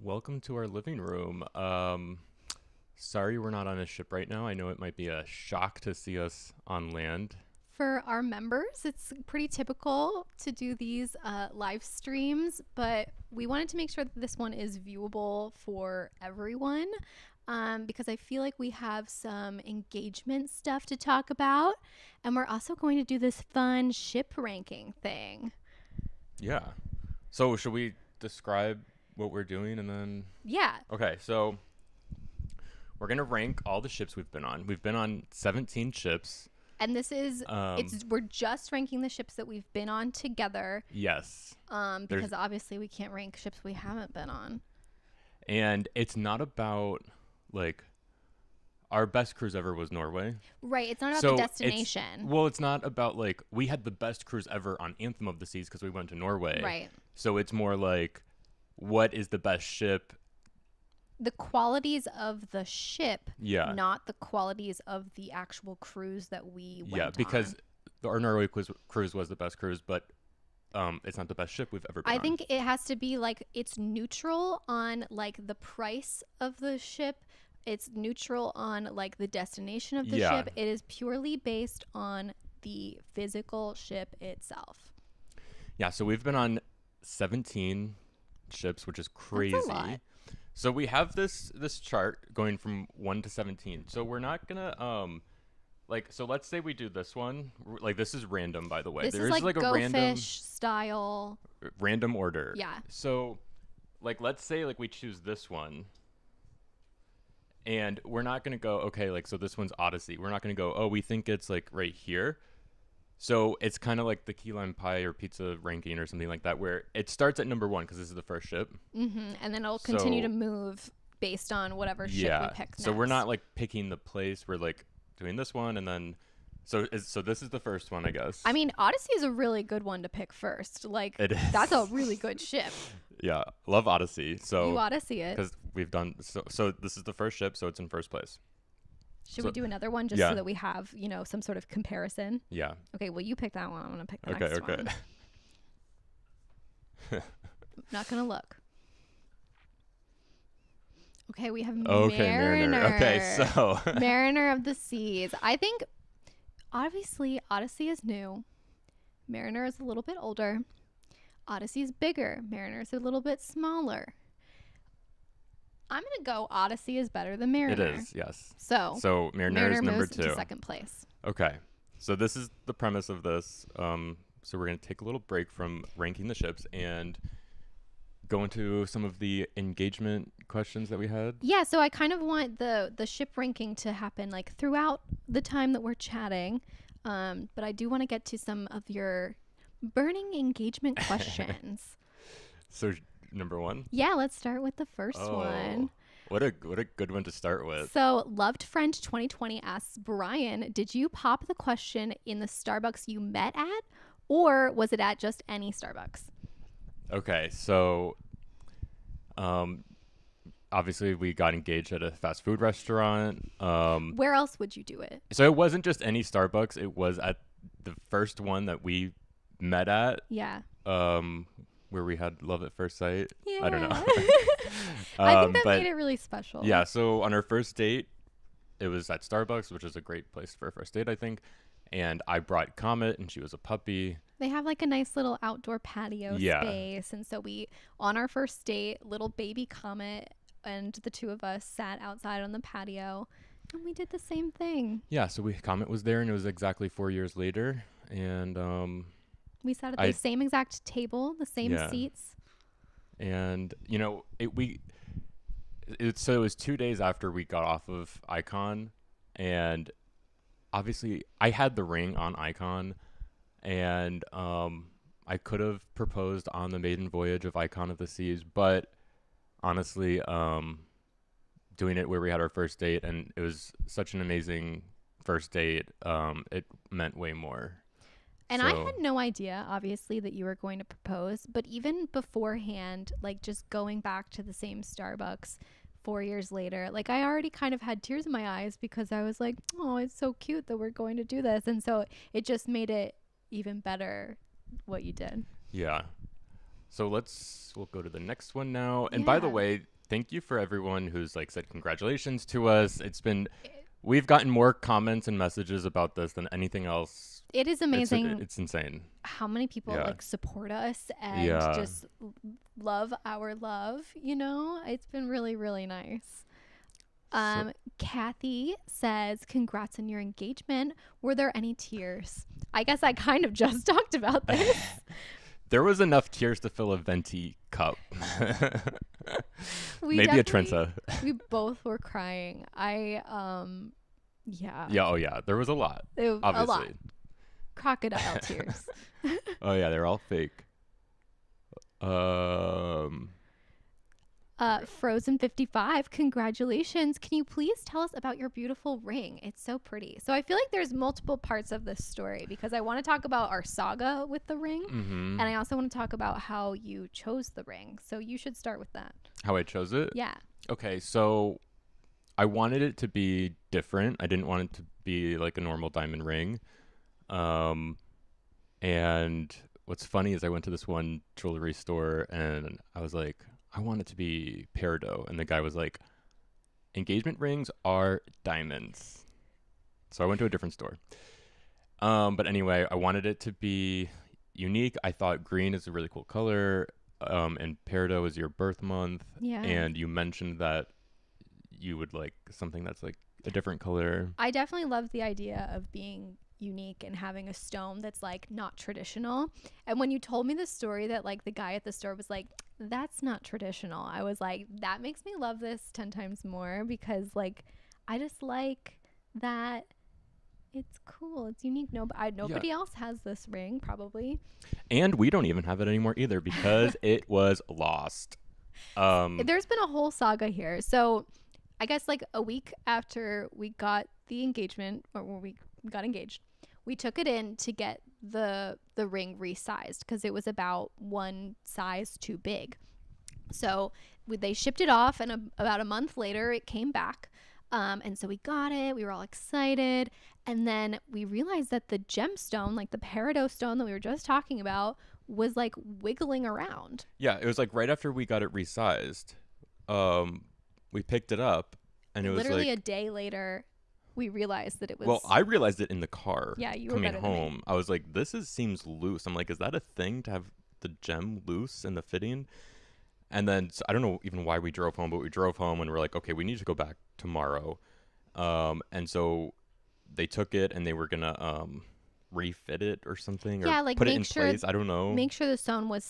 Welcome to our living room. Sorry we're not on a ship right now. I know it might be a shock to see us on land. For our members, it's pretty typical to do these live streams, but we wanted to make sure that this one is viewable for everyone because I feel like we have some engagement stuff to talk about. And we're also going to do this fun ship ranking thing. Yeah. So should we describe what we're doing and then Yeah. Okay, so we're going to rank all the ships we've been on. We've been on 17 ships. And this is Um we're just ranking the ships that we've been on together yes. because obviously we can't rank ships we haven't been on. And it's not about like our best cruise ever was Norway. Right, it's not about So the it's destination. well, it's not about like we had the best cruise ever on Anthem of the Seas because we went to Norway. Right. So it's more like what is the best ship? The qualities of the ship, Yeah. not the qualities of the actual cruise that we went Yeah, because on. our Norway cruise was the best cruise, but it's not the best ship we've ever been I on. think it has to be like it's neutral on like the price of the ship. It's neutral on like the destination of the Yeah. ship. It is purely based on the physical ship itself. Yeah, so we've been on 17 ships, which is crazy. lot. So we have this chart going from 1 to 17. So we're not going to so let's say we do this one. Like this is random, by the way. This There is like a Go random Fish style. random order. Yeah. So like let's say like we choose this one. And we're not going to go, okay, like so this one's Odyssey. We're not going to go, oh, we think it's like right here. So it's kind of like the key lime pie or pizza ranking or something like that, where it starts at number 1 because this is the first ship. And then it'll continue So- to move based on whatever ship Yeah. we pick next. So we're not like picking the place. We're like doing this one and then so this is the first one, I guess. I mean, Odyssey is a really good one to pick first. Like, It is. that's a really good ship. Yeah, love Odyssey. You So ought to see it. because we've done so this is the first ship, so it's in first place. Should we do another one just yeah. so that we have, some sort of comparison? Yeah. Okay, well, you pick that one. I'm going to pick the Okay. next Okay. one. Not going to look. Okay, we have Okay, Mariner. Okay, so Mariner of the Seas. I think, obviously, Odyssey is new. Mariner is a little bit older. Odyssey is bigger. Mariner is a little bit smaller. I'm going to go Odyssey is better than Mariner. it is. Yes. So Mariner is number moves 2. into second place. Okay. So this is the premise of this. So we're going to take a little break from ranking the ships and go into some of the engagement questions that we had. Yeah, so I kind of want the ship ranking to happen like throughout the time that we're chatting. But I do want to get to some of your burning engagement questions. So number 1. Yeah, let's start with the first Oh, one. what a good one to start with. So, Loved Friend 2020 asks Brian, did you pop the question in the Starbucks you met at, or was it at just any Starbucks? Okay, so obviously we got engaged at a fast food restaurant. Where else would you do it? So it wasn't just any Starbucks, it was at the first one that we met at, Yeah. where we had love at first sight. Yeah. I don't know. I think that but made it really special. yeah, so on our first date, it was at Starbucks, which is a great place for a first date, I think. And I brought Comet, and she was a puppy. They have like a nice little outdoor patio Yeah. space. And so on our first date, little baby Comet and the two of us sat outside on the patio and we did the same thing. Yeah, so Comet was there, and it was exactly 4 years later. And We sat at I- the same exact table, the same Yeah. seats. And so it was 2 days after we got off of Icon, and obviously I had the ring on Icon, and I could have proposed on the maiden voyage of Icon of the Seas, but honestly, doing it where we had our first date, and it was such an amazing first date, it meant way more. And I So- had no idea, obviously, that you were going to propose. But even beforehand, like just going back to the same Starbucks 4 years later, like I already kind of had tears in my eyes because I was like, oh, it's so cute that we're going to do this. And so it just made it even better what you did. Yeah. So we'll go to the next one now. And by the Yeah. way, thank you for everyone who's like said congratulations to us. We've gotten more comments and messages about this than anything else. It is amazing It's insane. how many people Yeah. like support us and Yeah. just love our love, you know? It's been really, really nice. Kathy says, congrats on your engagement. Were there any tears? I guess I kind of just talked about this. There was enough tears to fill a venti cup. We Maybe a definitely- Trenta. We both were crying. Yeah. Yeah, oh yeah. There was a lot. A lot. Obviously. Crocodile tears. Oh yeah, they're all fake. Frozen 55, congratulations. Can you please tell us about your beautiful ring? It's so pretty. So I feel like there's multiple parts of this story because I want to talk about our saga with the ring. mhm. And I also want to talk about how you chose the ring. So you should start with that. How I chose it? Yeah. Okay, so I wanted it to be different. I didn't want it to be like a normal diamond ring. And what's funny is I went to this one jewelry store and I was like, I want it to be peridot. And the guy was like, engagement rings are diamonds. So I went to a different store. But anyway, I wanted it to be unique. I thought green is a really cool color. And peridot is your birth month. Yeah. And you mentioned that you would like something that's like a different color. I definitely love the idea of being unique and having a stone that's like not traditional. And when you told me the story that like the guy at the store was like, that's not traditional, I was like, that makes me love this 10 times more because like I just like that it's cool, it's unique. Nobody else has this ring probably. And we don't even have it anymore either because it was lost. There's been a whole saga here. So I guess like a week after we got the engagement or when we got engaged, we took it in to get the ring resized because it was about one size too big. So they shipped it off and about a month later it came back. And so we got it. We were all excited. And then we realized that the gemstone, like the peridot stone that we were just talking about, was like wiggling around. Yeah, it was like right after we got it resized. We picked it up and it was Literally like a day later, we realized that it was. well, I realized it in the car. Yeah, you were coming better than me. home. I was like, seems loose. I'm like, is that a thing to have the gem loose in the fitting? And then I don't know even why we drove home, but we drove home and we're like, okay, we need to go back tomorrow. And so they took it and they were gonna refit it or something, Yeah, or like put it make in sure- place. I don't know. Make sure the stone was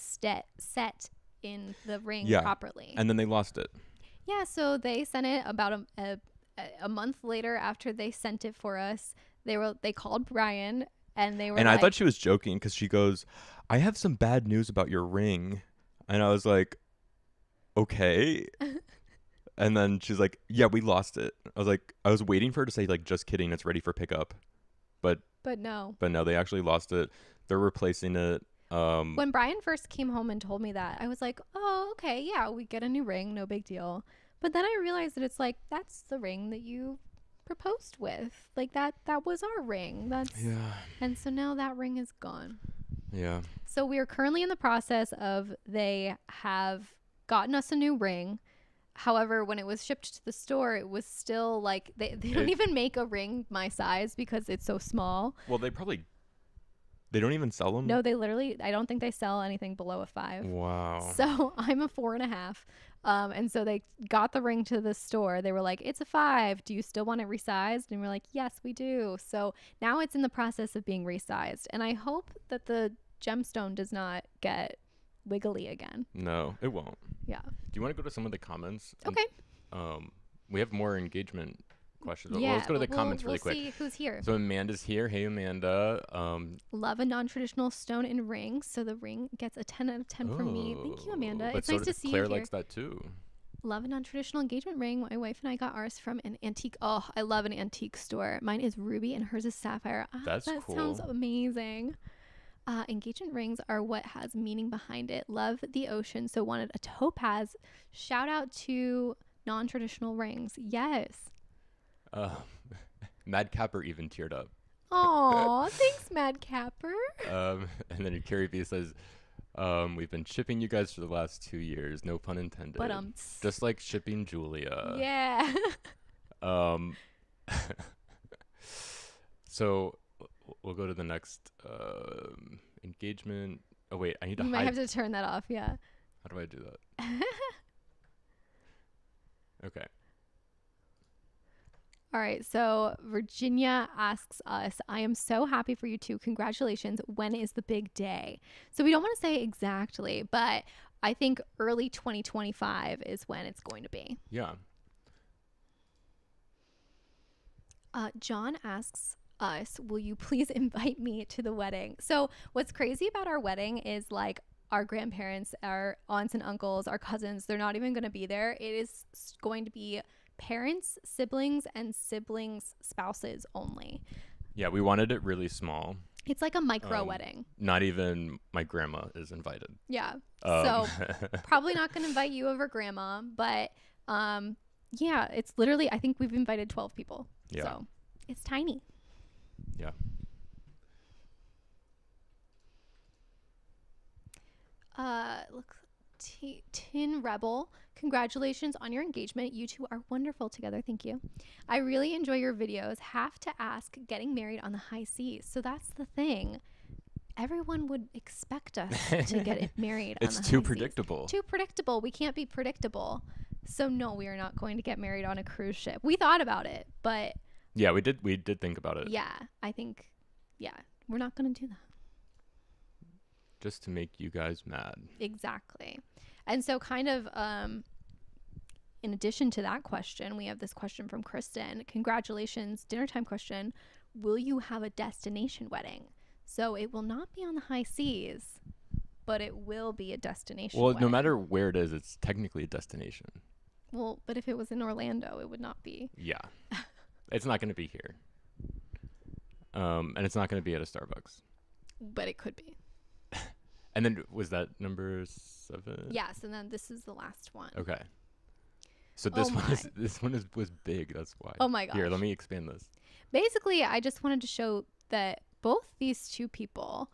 set in the ring Yeah, properly. And then they lost it. Yeah, so they sent it about a month later after they sent it for us. They called Brian and they were And like, I thought she was joking because she goes, I have some bad news about your ring. And I was like, okay. And then she's like, yeah, we lost it. I was like, I was waiting for her to say like, just kidding, it's ready for pickup. but no. But no, they actually lost it. They're replacing it. When Brian first came home and told me that, I was like, oh, okay, yeah, we get a new ring, no big deal. But then I realized that it's like, that's the ring that you proposed with. Like that was our ring. Yeah. And so now that ring is gone. Yeah. So we are currently in the process of they have gotten us a new ring. However, when it was shipped to the store, it was still like they don't even make a ring my size because it's so small. Well, they don't even sell them. No, I don't think they sell anything below a 5. Wow. So I'm a 4.5. And so they got the ring to the store. They were like, it's a 5. Do you still want it resized? And we're like, yes, we do. So now it's in the process of being resized. And I hope that the gemstone does not get wiggly again. No, it won't. Yeah. Do you want to go to some of the comments? Okay. We have more engagement questions. Yeah. Well, let's go to the but comments we'll really quick. see who's here. So Amanda's here. Hey, Amanda. Love a non-traditional stone and ring. So the ring gets a 10 out of 10 from me. Thank you, Amanda. But It's so nice to does see Claire you here. likes that too. Love a non-traditional engagement ring. My wife and I got ours from an antique. Oh, I love an antique store. Mine is ruby and hers is sapphire. That's that cool. sounds amazing. Engagement rings are what has meaning behind it. Love the ocean, so wanted a topaz. Shout out to non-traditional rings. Yes. Mad Capper even teared up. Aw, thanks, Mad Capper. And then Carrie B says, We've been shipping you guys for the last 2 years, no pun intended. But Just like shipping Julia. yeah. Um, so we'll go to the next engagement. Oh wait, I need to You might hide. have to turn that off. Yeah. How do I do that? Okay. All right. So Virginia asks us, I am so happy for you two. Congratulations. When is the big day? So we don't want to say exactly, but I think early 2025 is when it's going to be. Yeah. John asks us, will you please invite me to the wedding? So what's crazy about our wedding is like our grandparents, our aunts and uncles, our cousins, they're not even going to be there. It is going to be parents, siblings, and siblings' spouses only. Yeah, we wanted it really small. It's like a micro wedding. Not even my grandma is invited. Yeah. Um, So probably not going to invite you over grandma, but yeah, it's literally, I think we've invited 12 people. Yeah. So it's tiny. Yeah. Look, Tin Rebel, congratulations on your engagement. You two are wonderful together. Thank you. I really enjoy your videos. Have to ask, getting married on the high seas. So that's the thing. Everyone would expect us to get married on the high It's too seas. predictable. Too predictable. We can't be predictable. So no, we are not going to get married on a cruise ship. We thought about it, but Yeah, we did think about it. yeah, I think, yeah, we're not going to do that. Just to make you guys mad. Exactly. And so kind of in addition to that question, we have this question from Kristen. Congratulations, dinner time question. Will you have a destination wedding? So it will not be on the high seas, but it will be a destination Well, wedding. no matter where it is, it's technically a destination. Well, but if it was in Orlando, it would not be. Yeah. It's not going to be here. And it's not going to be at a Starbucks. But it could be. And then was that number 7? Yes, and then this is the last one. Okay. So Oh this one was big. That's why. Oh my gosh. Here, let me expand this. Basically, I just wanted to show that both these two people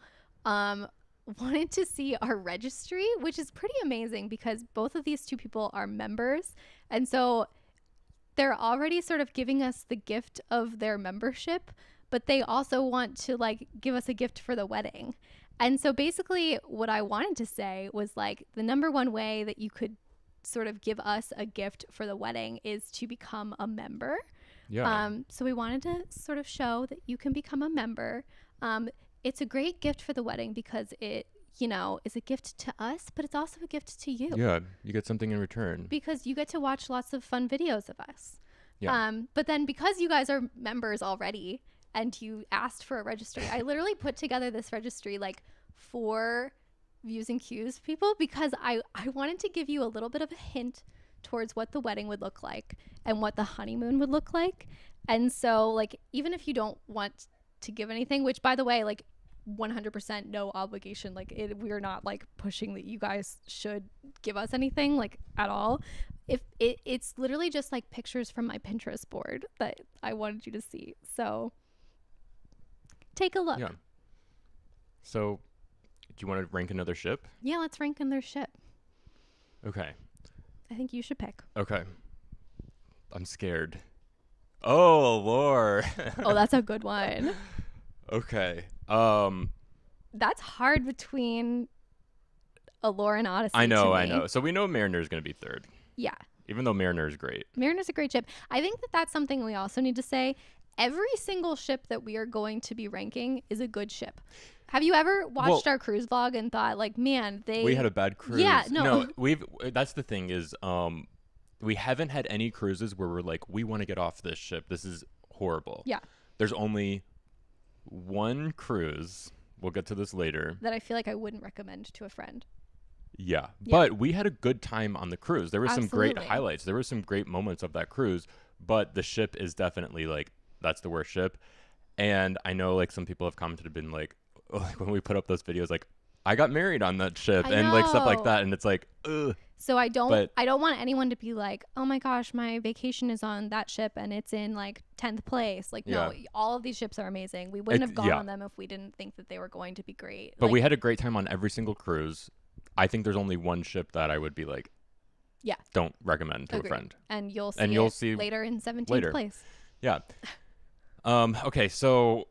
wanted to see our registry, which is pretty amazing because both of these two people are members. And so they're already sort of giving us the gift of their membership, but they also want to like give us a gift for the wedding. And so basically what I wanted to say was like the number one way that you could sort of give us a gift for the wedding is to become a member. Yeah. So we wanted to sort of show that you can become a member. It's a great gift for the wedding because it, you know, is a gift to us, but it's also a gift to you. Yeah, you get something in return. Because you get to watch lots of fun videos of us. Yeah. But then because you guys are members already and you asked for a registry, I literally put together this registry like for views and cues people because I wanted to give you a little bit of a hint towards what the wedding would look like and what the honeymoon would look like. And so like even if you don't want to give anything, which by the way, like 100% no obligation, like we're not like pushing that you guys should give us anything like at all. If it's literally just like pictures from my Pinterest board that I wanted you to see. So take a look. Yeah. So, do you want to rank another ship? Yeah, let's rank in their ship. Okay. I think you should pick. Okay. I'm scared. Oh, Lord. Oh, that's a good one. Okay. That's hard between Allure and Odyssey. I know, to I me. know. So we know Mariner's going to be third, Yeah. even though Mariner's great. Mariner's a great ship. I think that that's something we also need to say. Every single ship that we are going to be ranking is a good ship. Have you ever watched our cruise vlog and thought like, man, We had a bad cruise. Yeah, no. That's the thing is, we haven't had any cruises where we're like, we want to get off this ship. This is horrible. Yeah. There's only one cruise. We'll get to this later. that I feel like I wouldn't recommend to a friend. Yeah. Yeah. But we had a good time on the cruise. There were some great Absolutely. highlights. There were some great moments of that cruise, but the ship is definitely like, that's the worst ship. And I know like some people have commented and been like when we put up those videos, like, I got married on that ship I and like stuff like know. that, and it's like, ugh. So I But don't want anyone to be like, oh my gosh, my vacation is on that ship and it's in like 10th place. Like, yeah, no, all of these ships are amazing. We wouldn't have gone yeah. on them if we didn't think that they were going to be great. But Like, we had a great time on every single cruise. I think there's only one ship that I would be like, yeah, don't recommend to agreed. a friend. And you'll see And you'll it see later in 17th later. place. Yeah. Okay, so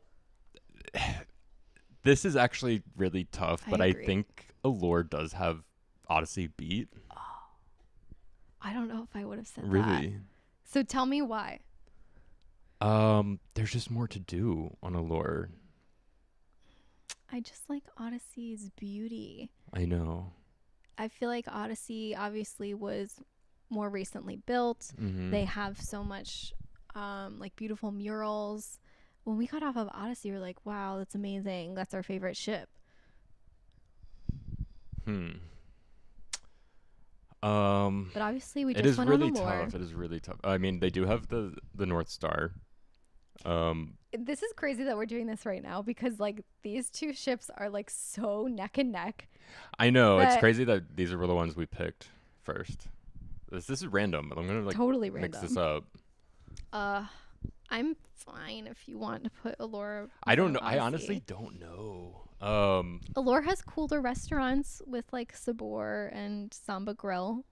this is actually really tough, I but I agree. think Allure does have Odyssey beat. I don't know if I would have said that. Really? So tell me why. There's just more to do on Allure. I just like Odyssey's beauty. I know. I feel like Odyssey obviously was more recently built. Mm-hmm. They have so much like beautiful murals. When we got off of Odyssey, we were like, wow, that's amazing. That's our favorite ship. But obviously we It just is went really on Allure. tough. It is really tough. I mean, they do have the North Star. This is crazy that we're doing this right now because like these two ships are like so neck and neck. I know it's But- crazy that these were the ones we picked first. This is random. I'm gonna like Totally mix random. this up. I'm fine if you want to put Allure. I don't know. before I honestly Odyssey. don't know. Allure has cooler restaurants with like Sabor and Samba Grill.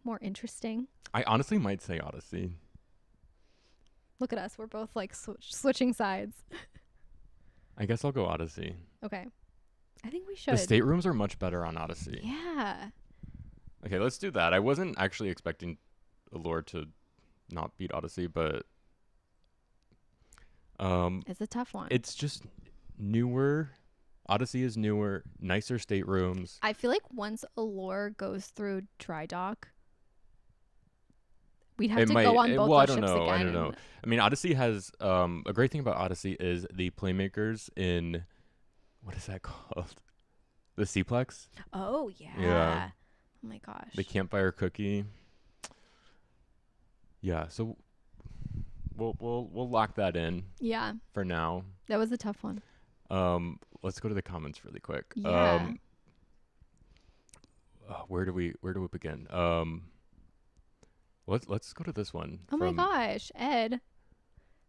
More interesting. I honestly might say Odyssey. Look at us. We're both like switching sides. I guess I'll go Odyssey. Okay. I think we should. The staterooms are much better on Odyssey. Yeah. Okay, let's do that. I wasn't actually expecting Allure to not beat Odyssey, but It's a tough one. it's just newer. Odyssey is newer, nicer staterooms. I feel like once Allure goes through dry dock, we'd have to go on both well, I those don't ships know. again. I don't know. I mean, Odyssey has a great thing about Odyssey is the playmakers in what is that called? The Seaplex, Oh yeah. Yeah. Oh my gosh. the campfire cookie. Yeah, so we'll lock that in Yeah, for now. that was a tough one. Let's go to the comments really quick. Yeah. Where do we begin? Let's go to this one. Oh my from- gosh, Ed.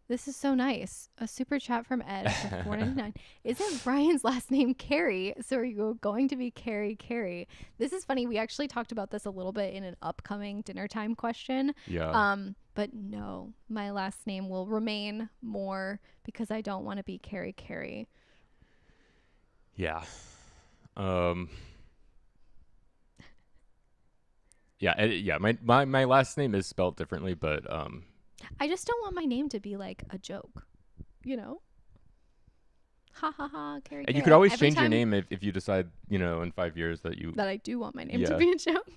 This is so nice. A super chat from Ed for $4.99. Isn't Brian's last name Carey? So are you going to be Carey? This is funny. We actually talked about this a little bit in an upcoming dinner time question. Yeah. But no, my last name will remain Moore because I don't want to be Carey. Yeah. Yeah. My last name is spelled differently, but I just don't want my name to be like a joke, you know? Ha ha ha, Carey. and you could always Every change your time name if you decide, in 5 years that you. that I do want my name Yeah. to be a joke.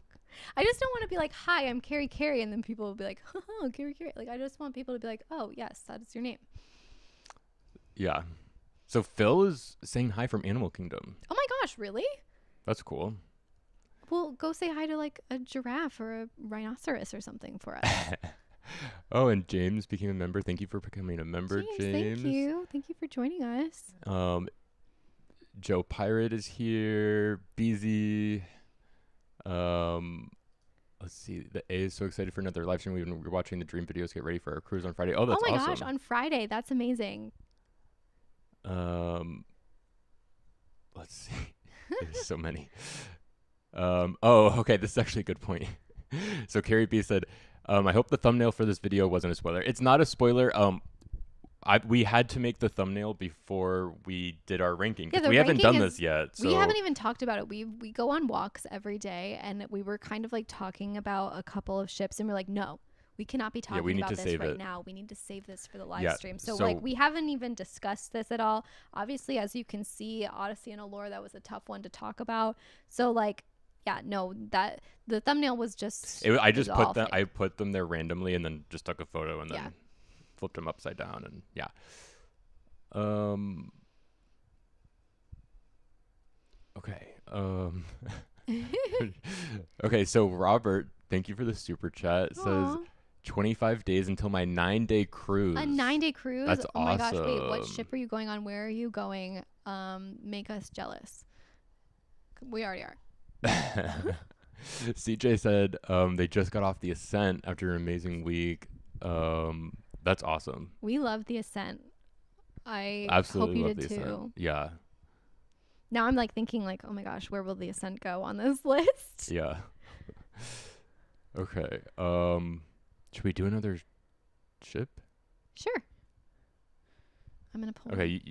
I just don't want to be like, hi, I'm Carey, and then people will be like, haha, Carey. Like, I just want people to be like, oh, yes, that is your name. Yeah. So Phil is saying hi from Animal Kingdom. Oh my gosh, really? That's cool. Well, go say hi to like a giraffe or a rhinoceros or something for us. Oh, and James became a member. Thank you for becoming a member, James. Thank you. Thank you for joining us. Joe Pirate is here. BZ. Let's see. The A is so excited for another live stream. We're watching the dream videos. Get ready for our cruise on Friday. Oh, that's oh my awesome. gosh, on Friday. That's amazing. Let's see. There's so many. Okay. This is actually a good point. So Carrie B said, I hope the thumbnail for this video wasn't a spoiler. It's not a spoiler. We had to make the thumbnail before we did our ranking. Yeah, 'cause the we haven't done ranking this yet. So We haven't even talked about it. We go on walks every day, and we were kind of like talking about a couple of ships, and we're like, no, we cannot be talking we need about to this save right it. now. We need to save this for the live Yeah, stream. So so- like we haven't even discussed this at all. Obviously, as you can see, Odyssey and Allure, that was a tough one to talk about. So like, yeah, no, that the thumbnail was just. I it just was put all them. fake. I put them there randomly, and then just took a photo, and then Yeah. flipped them upside down, and yeah. Okay. Okay. So Robert, thank you for the super chat. Says Aw. 25 days until my 9-day cruise. A 9-day cruise. That's oh my gosh! Wait, what awesome. ship are you going on? Where are you going? Make us jealous. We already are. CJ said they just got off the Ascent after an amazing week. That's awesome. We love the Ascent. I Absolutely hope you love did the too. Ascent. Yeah. Now I'm like thinking like, oh my gosh, where will the Ascent go on this list? Yeah. Okay. Should we do another ship? Sure. I'm gonna pull. Okay.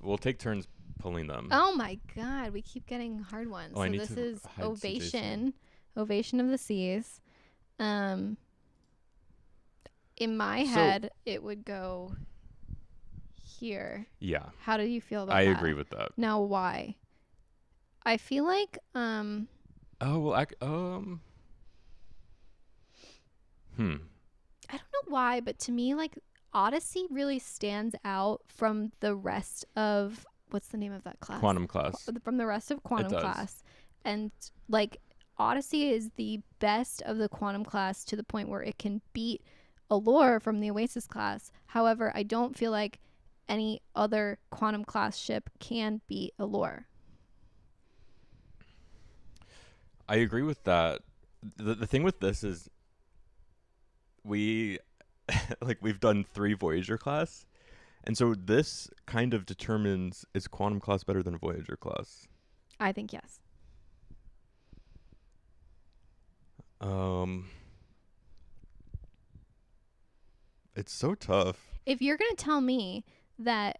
We'll take turns pulling them. Oh my God, we keep getting hard ones. Oh, I So need this to is hide Ovation, Ovation of the Seas. In my So- head, it would go here. Yeah. How do you feel about I that? agree with that. Now, why? I feel like Oh well. I don't know why, but to me, like Odyssey really stands out from the rest of what's the name of that class? Quantum class. From the rest of Quantum does. class, and like Odyssey is the best of the Quantum class to the point where it can beat Allure from the Oasis class. However, I don't feel like any other Quantum class ship can beat Allure. I agree with that. The thing with this is we we've done 3 Voyager class, and so this kind of determines, is Quantum class better than Voyager class? I think yes. It's so tough. If you're going to tell me that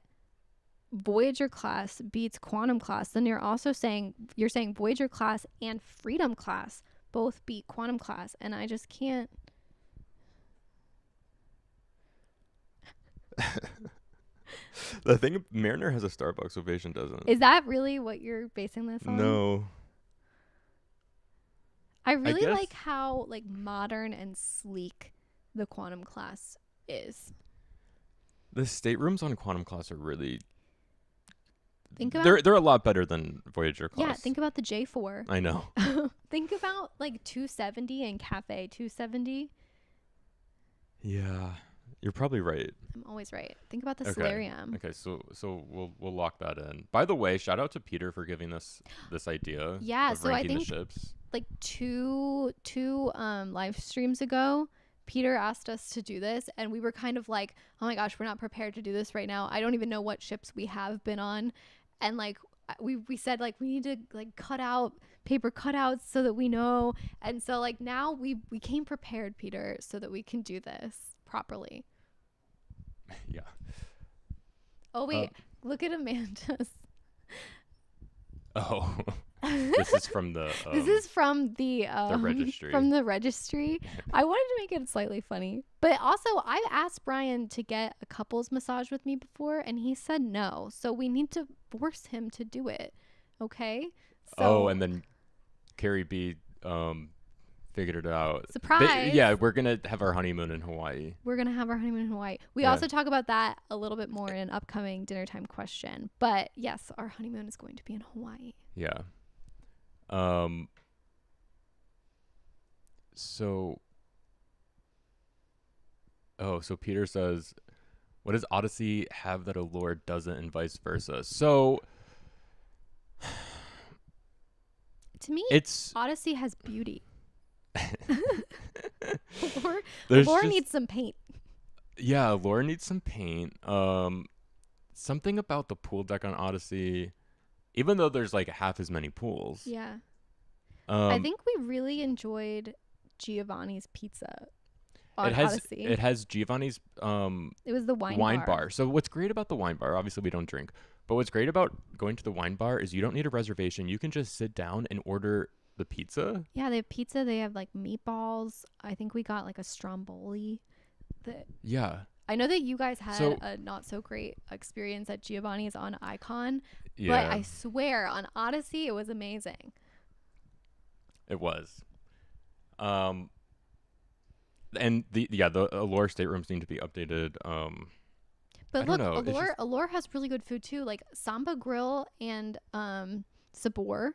Voyager class beats Quantum class, then you're saying Voyager class and Freedom class both beat Quantum class, and I just can't. The thing, Mariner has a Starbucks, Ovation doesn't. Is that really what you're basing this on? No. I really guess- like how like modern and sleek the Quantum class is. The staterooms on Quantum class are really, Think about they're a lot better than Voyager class. yeah, think about the J4. I know. Think about like 270 and Cafe 270. Yeah. You're probably right. I'm always right. Think about the Okay. Solarium. Okay, so we'll lock that in. By the way, shout out to Peter for giving us this idea. Yeah, of so I ranking think the ships. like two live streams ago, Peter asked us to do this, and we were kind of like, oh my gosh, we're not prepared to do this right now. I don't even know what ships we have been on, and like we said like we need to like cut out paper cutouts so that we know, and so like now we came prepared, Peter, so that we can do this properly. Yeah. Oh wait, look at Amanda's. Oh. This is from the This is from the registry. From the registry. I wanted to make it slightly funny, but also I asked Brian to get a couples massage with me before, and he said no. So we need to force him to do it. Okay. So, and then Carrie B figured it out. surprise. Yeah, we're gonna have our honeymoon in Hawaii. We're gonna have our honeymoon in Hawaii. We Yeah. also talk about that a little bit more in an upcoming dinner time question. But yes, our honeymoon is going to be in Hawaii. Yeah. So Peter says, what does Odyssey have that Allure doesn't, and vice versa? So To me, it's Odyssey has beauty. there's Allure just- needs some paint. yeah, Allure needs some paint. Something about the pool deck on Odyssey, even though there's like half as many pools. Yeah. I I think we really enjoyed Giovanni's pizza on Odyssey. it has Giovanni's It was the wine bar. So what's great about the wine bar, obviously we don't drink, but what's great about going to the wine bar is you don't need a reservation. You can just sit down and order the pizza. Yeah, they have pizza. They have like meatballs. I think we got like a stromboli. Yeah. I know that you guys had So- a not so great experience at Giovanni's on Icon, Yeah. but I swear on Odyssey it was amazing. It was. And the Allure staterooms need to be updated. But I look, don't know, it's Allure has really good food too. Like Samba Grill and Sabor,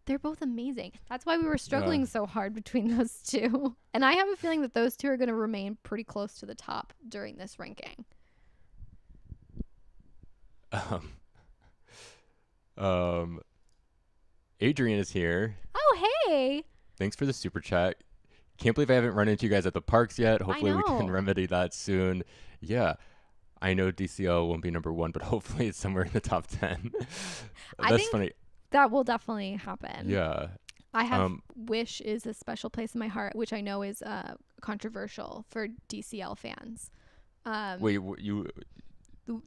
they're both amazing. That's why we were struggling so hard between those two. And I have a feeling that those two are going to remain pretty close to the top during this ranking. Adrian is here. Oh, hey. Thanks for the super chat. Can't believe I haven't run into you guys at the parks yet. Hopefully we can know. remedy that soon. Yeah. I know DCL won't be number 1, but hopefully it's somewhere in the top 10. I That's think funny. that will definitely happen. Yeah. I have Wish is a special place in my heart, which I know is controversial for DCL fans. Wait, you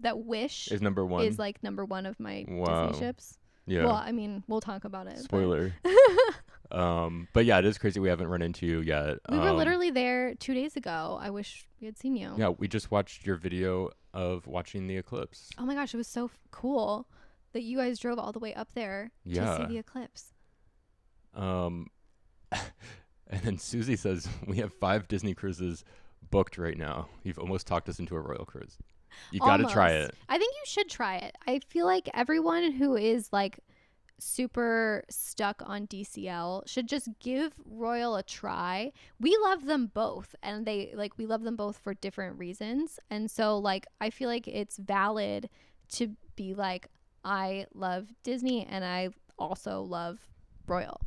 That Wish is number 1? is like number 1 of my Wow. Disney ships. Yeah. Well, I mean, we'll talk about it. Spoiler. But yeah, it is crazy we haven't run into you yet. We were literally there 2 days ago. I wish we had seen you. Yeah, we just watched your video of watching the eclipse. Oh my gosh, it was so cool that you guys drove all the way up there to Yeah. see the eclipse. And then Susie says we have 5 Disney cruises booked right now. You've almost talked us into a royal cruise. You got to try Almost. it. I think you should try it. I feel like everyone who is like super stuck on DCL should just give Royal a try. We love them both, and we love them both for different reasons. And so like I feel like it's valid to be like, I love Disney and I also love Royal.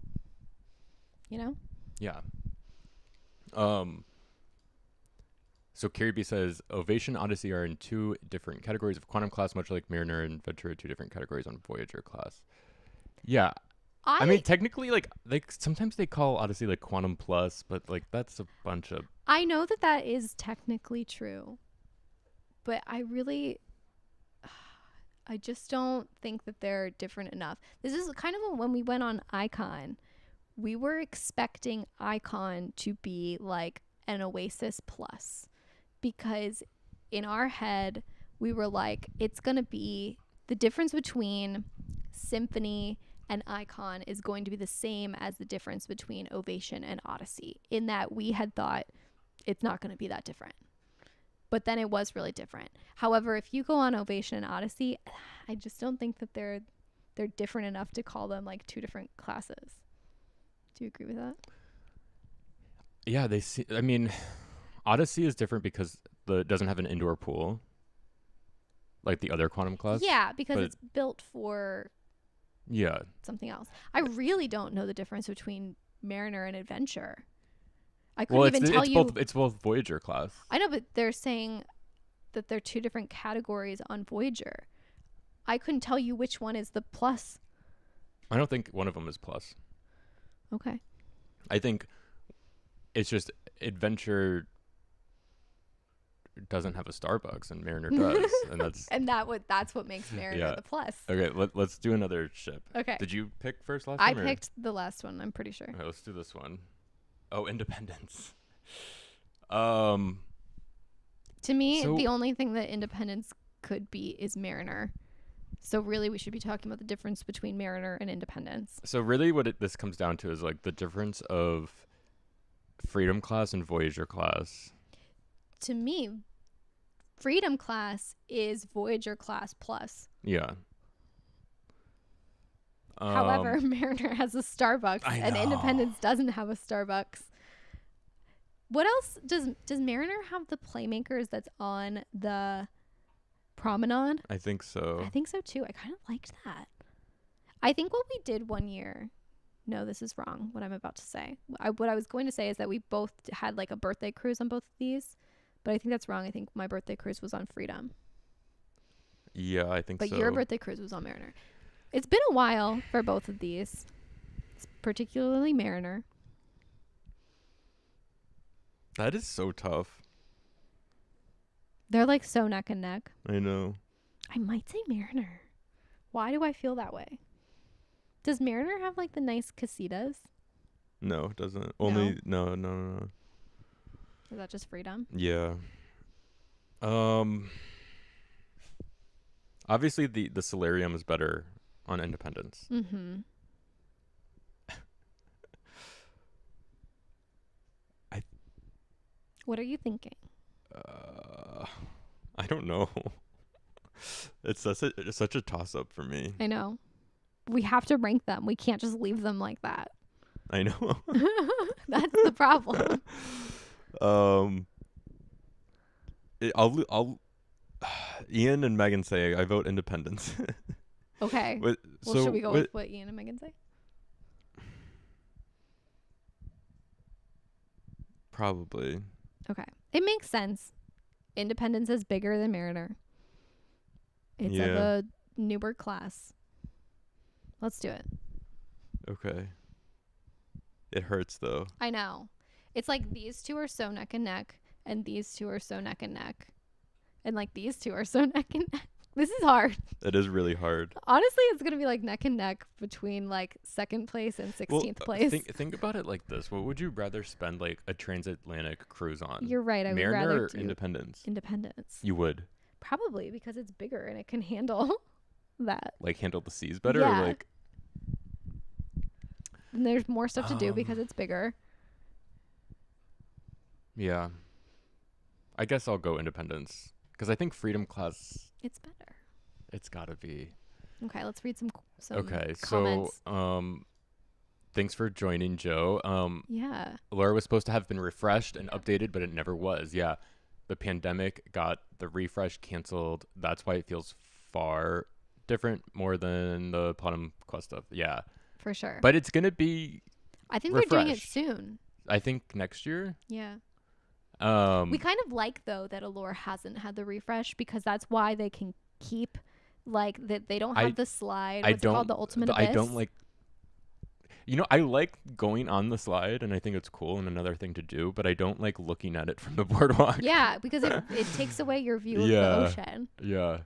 You know? Yeah. So Carrie B says Ovation Odyssey are in 2 different categories of quantum class, much like Mariner and Ventura, 2 different categories on Voyager class. Yeah. I mean, technically, like sometimes they call Odyssey like Quantum Plus, but like that's a bunch of. I know that is technically true, but I just don't think that they're different enough. This is kind of when we went on Icon, we were expecting Icon to be like an Oasis Plus, because in our head we were like, it's gonna be the difference between Symphony and Icon is going to be the same as the difference between Ovation and Odyssey, in that we had thought it's not going to be that different. But then it was really different. However, if you go on Ovation and Odyssey, I just don't think that they're different enough to call them like 2 different classes. Do you agree with that? Yeah, I mean, Odyssey is different because it doesn't have an indoor pool like the other quantum class. Yeah, because it's built for something else. I really don't know the difference between Mariner and Adventure. I couldn't even tell you. It's both Voyager class. I know, but they're saying that they're 2 different categories on Voyager. I couldn't tell you which one is the plus. I don't think one of them is plus. Okay. I think it's just Adventure doesn't have a Starbucks and Mariner does, and that's what makes Mariner the plus. Okay, let's do another ship. Okay. Did you pick first last I time? picked the last one, I'm pretty sure. Okay, let's do this one. Oh, Independence. To me, the only thing that Independence could be is Mariner. So really, we should be talking about the difference between Mariner and Independence. So really what this comes down to is like the difference of Freedom class and Voyager class. To me, Freedom class is Voyager class plus. Yeah. However, Mariner has a Starbucks and Independence doesn't have a Starbucks. What else does Mariner have? The Playmakers that's on the Promenade? I think so. I think so too. I kind of liked that. I think what we did one year. No, this is wrong. What I'm about to say. What I was going to say is that we both had like a birthday cruise on both of these, but I think that's wrong. I think my birthday cruise was on Freedom. Yeah, I think so. But your birthday cruise was on Mariner. It's been a while for both of these, particularly Mariner. That is so tough. They're like so neck and neck. I know. I might say Mariner. Why do I feel that way? Does Mariner have like the nice casitas? No, it doesn't. No? Only no. Is that just Freedom? Yeah. Obviously the Solarium is better on Independence. Mm-hmm. What are you thinking? I don't know. It's such a toss up for me. I know. We have to rank them. We can't just leave them like that. I know. That's the problem. I'll Ian and Megan say I vote Independence. Okay. Should we go with what Ian and Megan say? Probably. Okay. It makes sense. Independence is bigger than Mariner. It's of Yeah. a newer class. Let's do it. Okay. It hurts though. I know. It's like these two are so neck and neck, and these two are so neck and neck. And like these two are so neck and neck. This is hard. It is really hard. Honestly, it's going to be like neck and neck between like second place and 16th place. Think about it like this. What would you rather spend like a transatlantic cruise on? You're right. I would Mariner rather or do Independence? Independence. You would Probably because it's bigger and it can handle that. like handle the seas better Yeah. or like And there's more stuff to do because it's bigger. yeah. I guess I'll go Independence because I think Freedom class It's better. it's got to be. Okay, let's read some Okay. comments. So thanks for joining, Joe. Yeah. Laura was supposed to have been refreshed and updated, but it never was. Yeah. The pandemic got the refresh canceled. That's why it feels far different more than the Platinum Quest stuff. Yeah. For sure. But it's going to be, I think they're doing it refreshed. soon. I think, next year. Yeah. Um, We kind of like though that Allure hasn't had the refresh because that's why they can keep like that they don't have the slide. What's it called? The Ultimate Abyss. I don't like, I like going on the slide and I think it's cool and another thing to do, but I don't like looking at it from the boardwalk. Yeah, because it takes away your view of Yeah. the ocean. Yeah.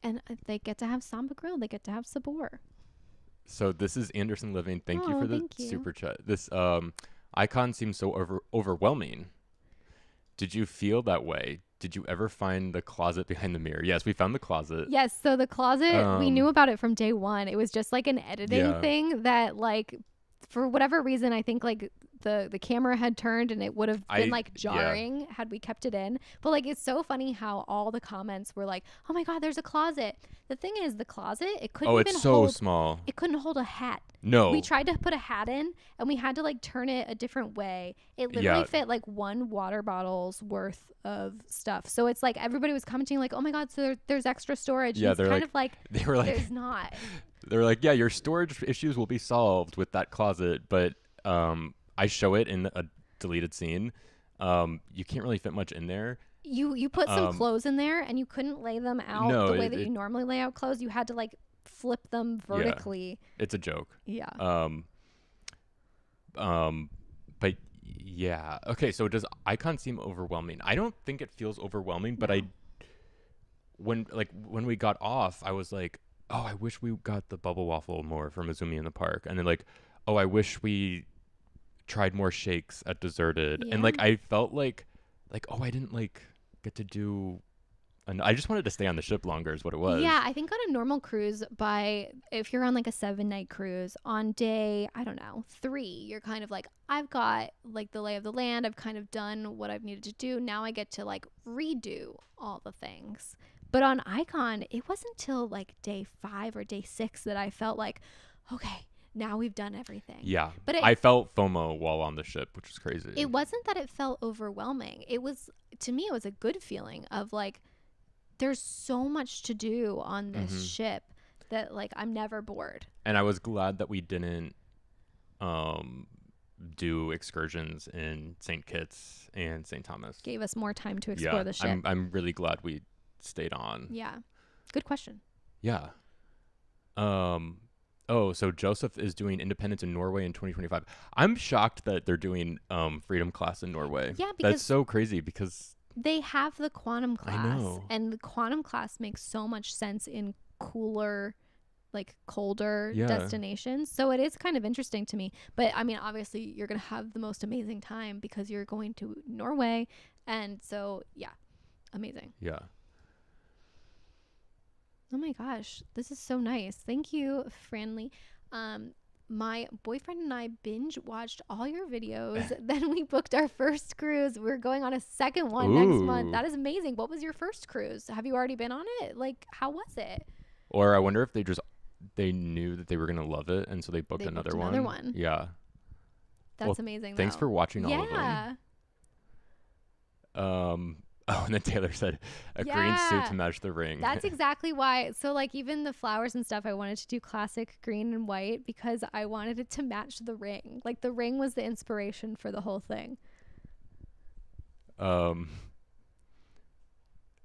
And they get to have Samba Grill. They get to have Sabor. So this is Anderson Living. Thank you Oh, for the thank you. super chat. This icon seems so overwhelming. Did you feel that way? Did you ever find the closet behind the mirror? Yes, we found the closet. Yes, so the closet, we knew Um, about it from day one. It was just like an editing Yeah. thing that like for whatever reason I think like the camera had turned and it would have been like jarring had we kept it in. But like it's so funny how all the comments were like, "Oh my god, there's a closet." The thing is the closet, it couldn't Oh, even it's so hold small. it couldn't hold a hat. No. We tried to put a hat in and we had to like turn it a different way. It literally Yeah. fit like one water bottle's worth of stuff. So it's like everybody was commenting like, "Oh my god, so there's extra storage." Yeah, And it's they're kind like- of like They were like, there's not. they're like, yeah, your storage issues will be solved with that closet, but I show it in a deleted scene. You can't really fit much in there. You put some clothes in there and you couldn't lay them out No, the way that it- you normally lay out clothes. You had to like flip them vertically. It's a joke. Yeah. But yeah. Okay, so does Icon seem overwhelming? I don't think it feels overwhelming, but No. when we got off, I was like, oh, I wish we got the bubble waffle more from Izumi in the park. And then like, oh, I wish we tried more shakes at Deserted. And like Yeah. I felt like oh, I didn't like get to do I just wanted to stay on the ship longer is what it was. Yeah, I think on a normal cruise, if you're on like a 7-night cruise, on day, I don't know, 3, you're kind of like, I've got like the lay of the land. I've kind of done what I've needed to do. Now I get to like redo all the things. But on Icon, it wasn't till like day 5 or day 6 that I felt like, okay, now we've done everything. Yeah. But I felt FOMO while on the ship, which was crazy. It wasn't that it felt overwhelming. It was, to me, it was a good feeling of like, there's so much to do on this ship that like I'm never bored. And I was glad that we didn't do excursions in St. Kitts and St. Thomas. Gave us more time to explore the ship. I'm really glad we stayed on. Yeah. Good question. Yeah. Oh, so Joseph is doing Independence in Norway in 2025. I'm shocked that they're doing Freedom class in Norway. Yeah, because that's so crazy because they have the quantum class. know. And the quantum class makes so much sense in cooler, like colder Yeah. destinations. So it is kind of interesting to me. But I mean, obviously you're going to have the most amazing time because you're going to Norway. And so, yeah, amazing. yeah. Oh my gosh, this is so nice. Thank you, Franly. My boyfriend and I binge watched all your videos. Then we booked our first cruise. We're going on a second one next month. Ooh. That is amazing. What was your first cruise? Have you already been on it? Like, how was it? Or I wonder if they knew that they were gonna love it, and so they booked They another booked one. another one. Yeah. That's Well, amazing. Thanks though. for watching all of them. Yeah. Oh, and then Taylor said a green suit to match the ring. That's exactly why. So like even the flowers and stuff, I wanted to do classic green and white because I wanted it to match the ring. Like the ring was the inspiration for the whole thing.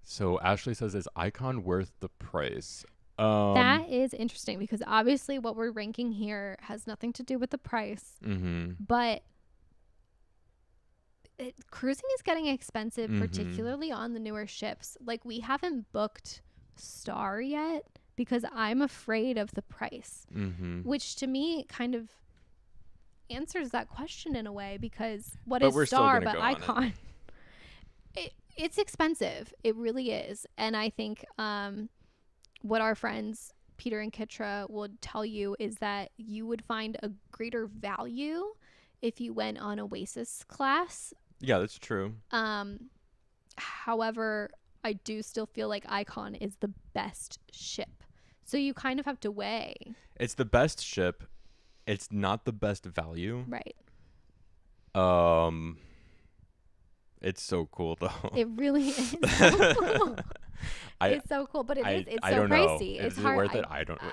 So Ashley says, is Icon worth the price? That is interesting because obviously what we're ranking here has nothing to do with the price, but cruising is getting expensive, particularly on the newer ships. Like we haven't booked Star yet because I'm afraid of the price, which to me kind of answers that question in a way because what is Star but Icon? It's expensive. It really is. And I think what our friends Peter and Kitra would tell you is that you would find a greater value if you went on Oasis class. Yeah, that's true. However, I do still feel like Icon is the best ship. So you kind of have to weigh. It's the best ship. It's not the best value. Right. It's so cool though. It really is so cool. It's so cool, but it's so pricey. Is it hard. worth it? I don't know.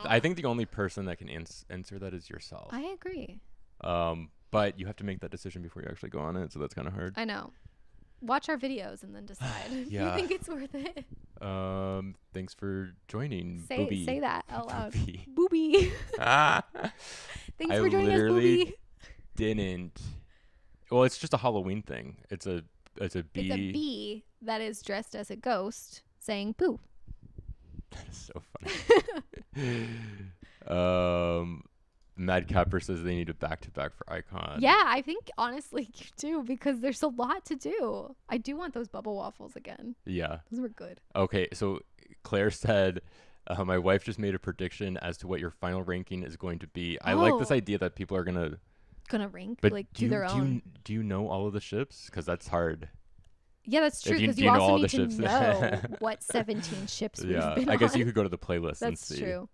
I think the only person that can answer that is yourself. I agree. But you have to make that decision before you actually go on it, so that's kind of hard. I know. Watch our videos and then decide if you think it's worth it. Thanks for joining. Say that out loud. Booby. Booby. Thanks for joining us, Booby. Didn't. Well, it's just a Halloween thing. It's a bee. It's a bee that is dressed as a ghost saying boo. That is so funny. Mad Capper says they need a back-to-back for Icon. Yeah, I think honestly you do because there's a lot to do. I do want those bubble waffles again. Yeah. Those were good. Okay, so Claire said, my wife just made a prediction as to what your final ranking is going to be. I like this idea that people are gonna rank, but like do their own. Do you know all of the ships? Because that's hard. Yeah, that's true. Because you also need to know what 17 ships we've been I guess on. you could go to the playlist and see. That's true.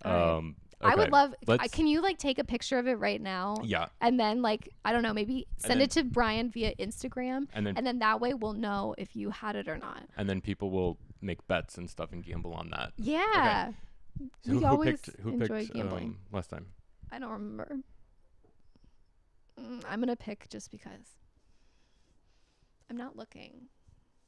Okay. I would love. Can you like take a picture of it right now? Yeah. And then like I don't know, maybe send it to Brian via Instagram, and then that way we'll know if you had it or not. And then people will make bets and stuff and gamble on that. Yeah. Okay. So we always who picked gambling. Last time? I don't remember. I'm gonna pick just because. I'm not looking.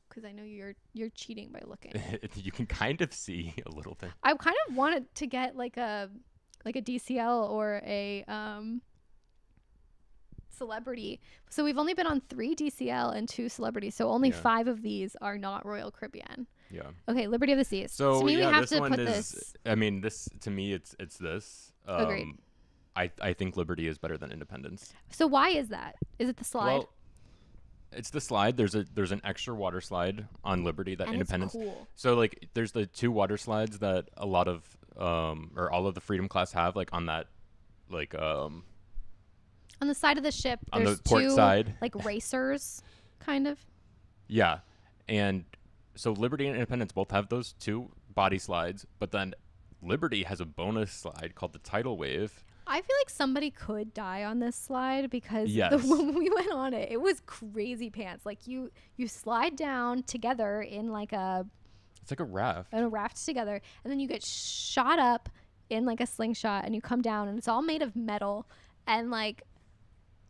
Because I know you're cheating by looking. You can kind of see a little bit. I kind of wanted to get like a DCL or a celebrity. So we've only been on 3 DCL and 2 celebrities. So only 5 of these are not Royal Caribbean. Yeah. Okay, Liberty of the Seas. So to me, we have to put this. this. I mean, this to me, it's this. Agreed. I think Liberty is better than Independence. So why is that? Is it the slide? Well, it's the slide. There's an extra water slide on Liberty that Independence. It's cool. So like there's the 2 water slides that a lot of or all of the Freedom class have, like on that like on the side of the ship on there's the port 2 side, like racers kind of. Yeah. And so Liberty and Independence both have those 2 body slides, but then Liberty has a bonus slide called the Tidal Wave. I feel like somebody could die on this slide because when we went on it, it was crazy pants. Like you slide down together in like it's like a raft. In a raft together, and then you get shot up in like a slingshot, and you come down, and it's all made of metal, and like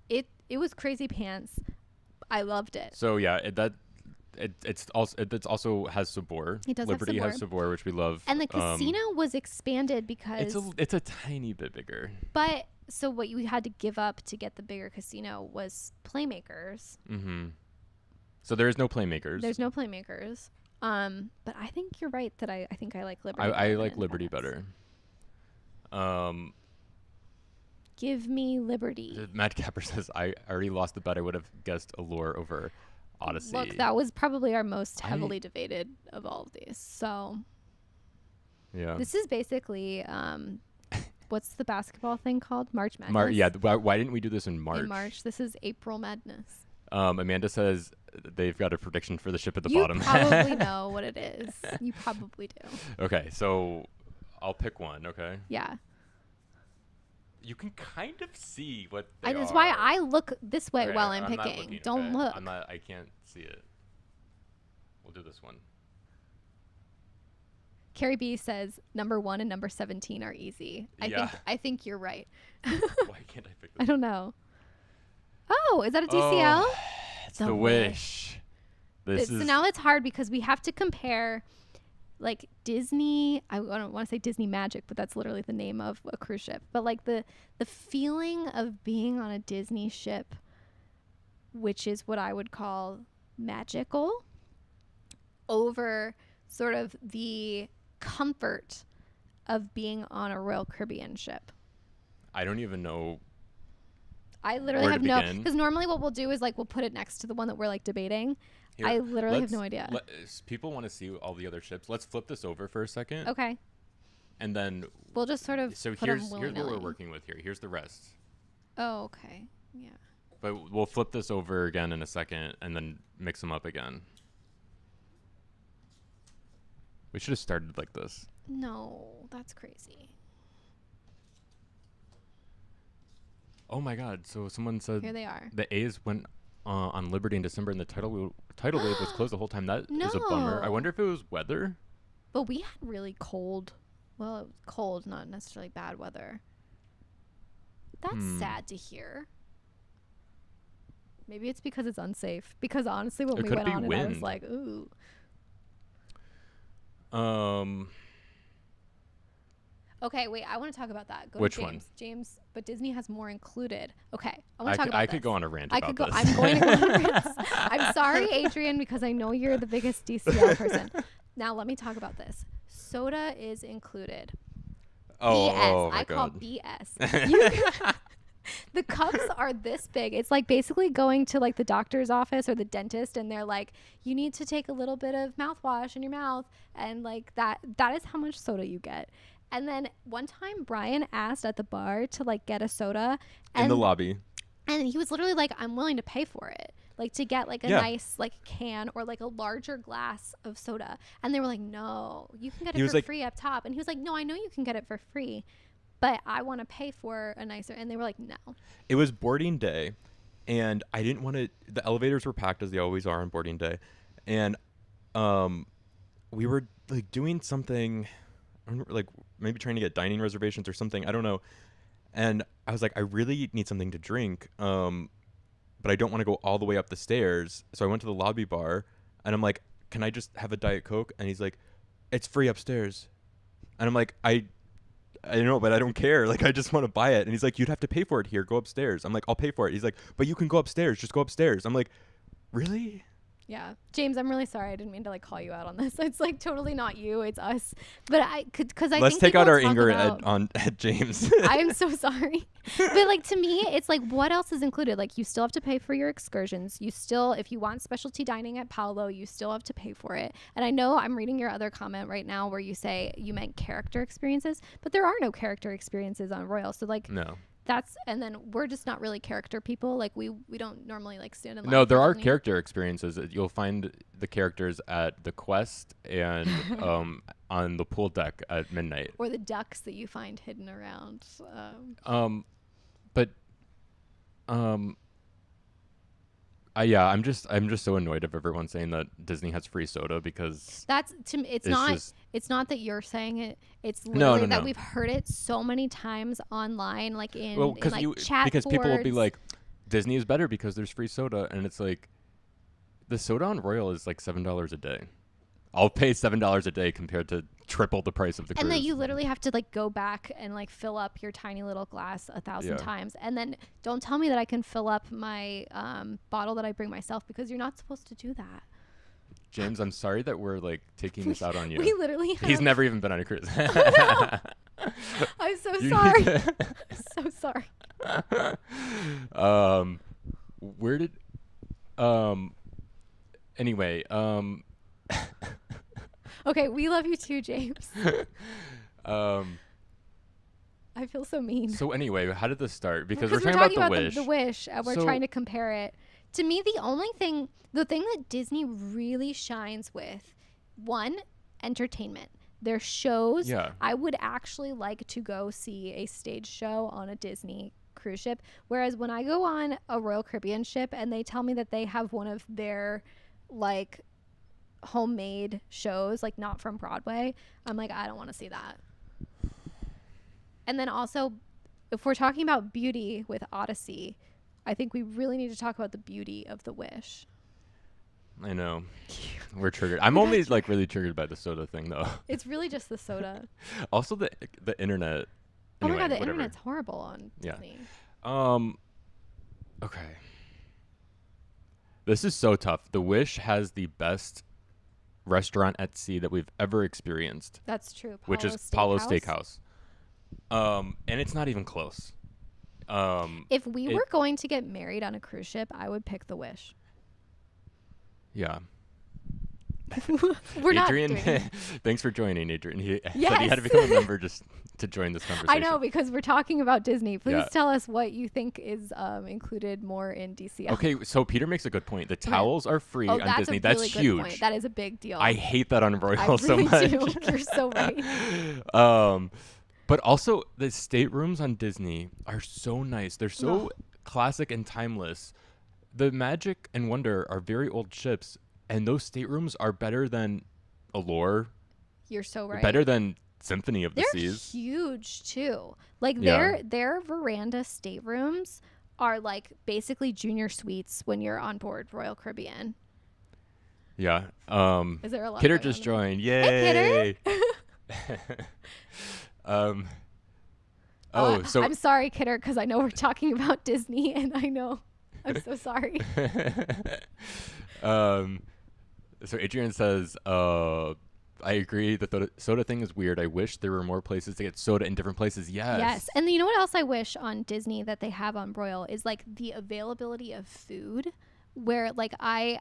it was crazy pants. I loved it. So yeah, it's also has Sabor. It does Liberty have has Sabor, which we love. And the casino was expanded because it's a tiny bit bigger. But so what you had to give up to get the bigger casino was playmakers. Mm-hmm. So there is no playmakers. There's no playmakers. But I think you're right that I think I like Liberty. I like Liberty better. Give me Liberty. Matt Capper says, I already lost the bet. I would have guessed Allure over Odyssey. Look, that was probably our most heavily debated of all of these. So yeah, this is basically what's the basketball thing called? March Madness. Why didn't we do this in March? In March. This is April Madness. Amanda says they've got a prediction for the ship at the bottom. You probably know what it is. You probably do. Okay, so I'll pick one. Okay. Yeah. You can kind of see what they That's are. why I look this way Okay, while I'm not picking. looking, Don't okay? look. I can't see it. We'll do this one. Carrie B says number 1 and number 17 are easy. I think you're right. Why can't I pick this? I don't know. Oh, is that a DCL? Oh, it's the Wish. This So is now it's hard because we have to compare like Disney. I don't want to say Disney Magic, but that's literally the name of a cruise ship. But like the feeling of being on a Disney ship, which is what I would call magical, over sort of the comfort of being on a Royal Caribbean ship. I don't even know. I literally Where have to no, begin? because normally what we'll do is like we'll put it next to the one that we're like debating. I literally have no idea. People want to see all the other ships. Let's flip this over for a second. Okay, And then, we'll just sort of so put 'em here's what we're willy-nilly. working with here. Here's the rest. Oh, okay, yeah. But we'll flip this over again in a second and then mix them up again. We should have started like this. No, that's crazy. Oh my God! So someone said Here they are. the A's went on Liberty in December, and the tidal wave was closed the whole time. That is a bummer. I No. wonder if it was weather. But we had really cold. Well, it was cold, not necessarily bad weather. That's sad to hear. Maybe it's because it's unsafe. Because honestly, when It we could went be on it, I was wind. like, ooh. Okay, wait. I want to talk about that. Go Which to one? James. James, but Disney has more included. Okay, I want to talk about I could this. go on a rant I about could go. this. I'm going to go on rants. I'm sorry, Adrian, because I know you're the biggest DCL person. Now let me talk about this. Soda is included. Oh, BS. oh my I call God. BS. You- the cups are this big. It's like basically going to like the doctor's office or the dentist, and they're like, you need to take a little bit of mouthwash in your mouth, and like that is how much soda you get. And then one time Brian asked at the bar to like get a soda In the lobby. and he was literally like, I'm willing to pay for it. Like to get like a Yeah. nice like can or like a larger glass of soda. And they were like, no, you can get He it was for like- free up top. And he was like, no, I know you can get it for free, but I want to pay for a nicer. And they were like, no. It was boarding day, and I didn't want to. The elevators were packed as they always are on boarding day, and we were like doing something, I don't know, like maybe trying to get dining reservations or something. I don't know. And I was like, I really need something to drink, but I don't want to go all the way up the stairs. So I went to the lobby bar, and I'm like, can I just have a Diet Coke? And he's like, it's free upstairs. And I'm like, I know, but I don't care. Like, I just want to buy it. And he's like, you'd have to pay for it here. Go upstairs. I'm like, I'll pay for it. He's like, but you can go upstairs. Just go upstairs. I'm like, really? Yeah. James, I'm really sorry. I didn't mean to like call you out on this. It's like totally not you. It's us. But I could, because I Let's think take out people our talk anger about- at James. I am so sorry. But like to me, it's like what else is included? Like you still have to pay for your excursions. You still, if you want specialty dining at Paolo, you still have to pay for it. And I know I'm reading your other comment right now where you say you meant character experiences, but there are no character experiences on Royal. So like No. that's, and then we're just not really character people. Like we don't normally like stand in line. No, for there are Disney. character experiences. You'll find the characters at the Quest and on the pool deck at midnight. Or the ducks that you find hidden around. But yeah, I'm just so annoyed of everyone saying that Disney has free soda because That's to me. It's It's not. just- It's not that you're saying it. It's No, literally no, that no. we've heard it so many times online, like in, well, in because like chat because people will be boards. like, Disney is better because there's free soda, and it's like, the soda on Royal is like $7 a day. I'll pay $7 a day compared to triple the price of the cruise. and that you literally have to like go back and like fill up your tiny little glass 1,000 Yeah. times, and then don't tell me that I can fill up my bottle that I bring myself because you're not supposed to do that. James, I'm sorry that we're like taking this out on you. We literally have. He's never even been on a cruise. I'm so You need sorry. to- So sorry. Where did anyway, Okay, we love you too, James. I feel so mean. so anyway, how did this start? Because Because we're talking about the Wish. the Wish, and we're So- trying to compare it. To me, the thing that Disney really shines with, one, entertainment. Their shows. Yeah. I would actually like to go see a stage show on a Disney cruise ship. Whereas when I go on a Royal Caribbean ship and they tell me that they have one of their like homemade shows, like not from Broadway, I'm like, I don't want to see that. And then also, if we're talking about beauty with Odyssey, I think we really need to talk about the beauty of the Wish. I know. We're triggered. I'm only like really triggered by the soda thing though. It's really just the soda. Also the internet. Oh my Anyway, god, the whatever. internet's horrible on Yeah. Disney. Okay. This is so tough. The Wish has the best restaurant at sea that we've ever experienced, That's true. which is Paulo's Steakhouse. And it's not even close. If we were going to get married on a cruise ship, I would pick the Wish. Yeah. We're not Adrian, doing it. thanks for joining, Adrian. He said he Yes. had to become a member just to join this conversation. I know, because we're talking about Disney. Please Yeah. tell us what you think is included more in DCL. Okay, so Peter makes a good point. The towels are free Oh, on that's Disney. a really That's good huge. point. That is a big deal. I hate that on Royal I so really much. do. You're so right. But also the staterooms on Disney are so nice. They're so Oh. classic and timeless. The Magic and Wonder are very old ships, and those staterooms are better than Allure, You're so right. better than Symphony of the They're Seas. huge too. Like Yeah. their veranda staterooms are like basically junior suites when you're on board Royal Caribbean. Yeah. Is there a lot? Kidder going just on joined. Hey, Yay. there? So I'm sorry, Kidder, because I know we're talking about Disney, and I know I'm so sorry. So Adrian says, I agree. The soda thing is weird. I wish there were more places to get soda in different places. Yes, and you know what else I wish on Disney that they have on Royal is like the availability of food. Where like I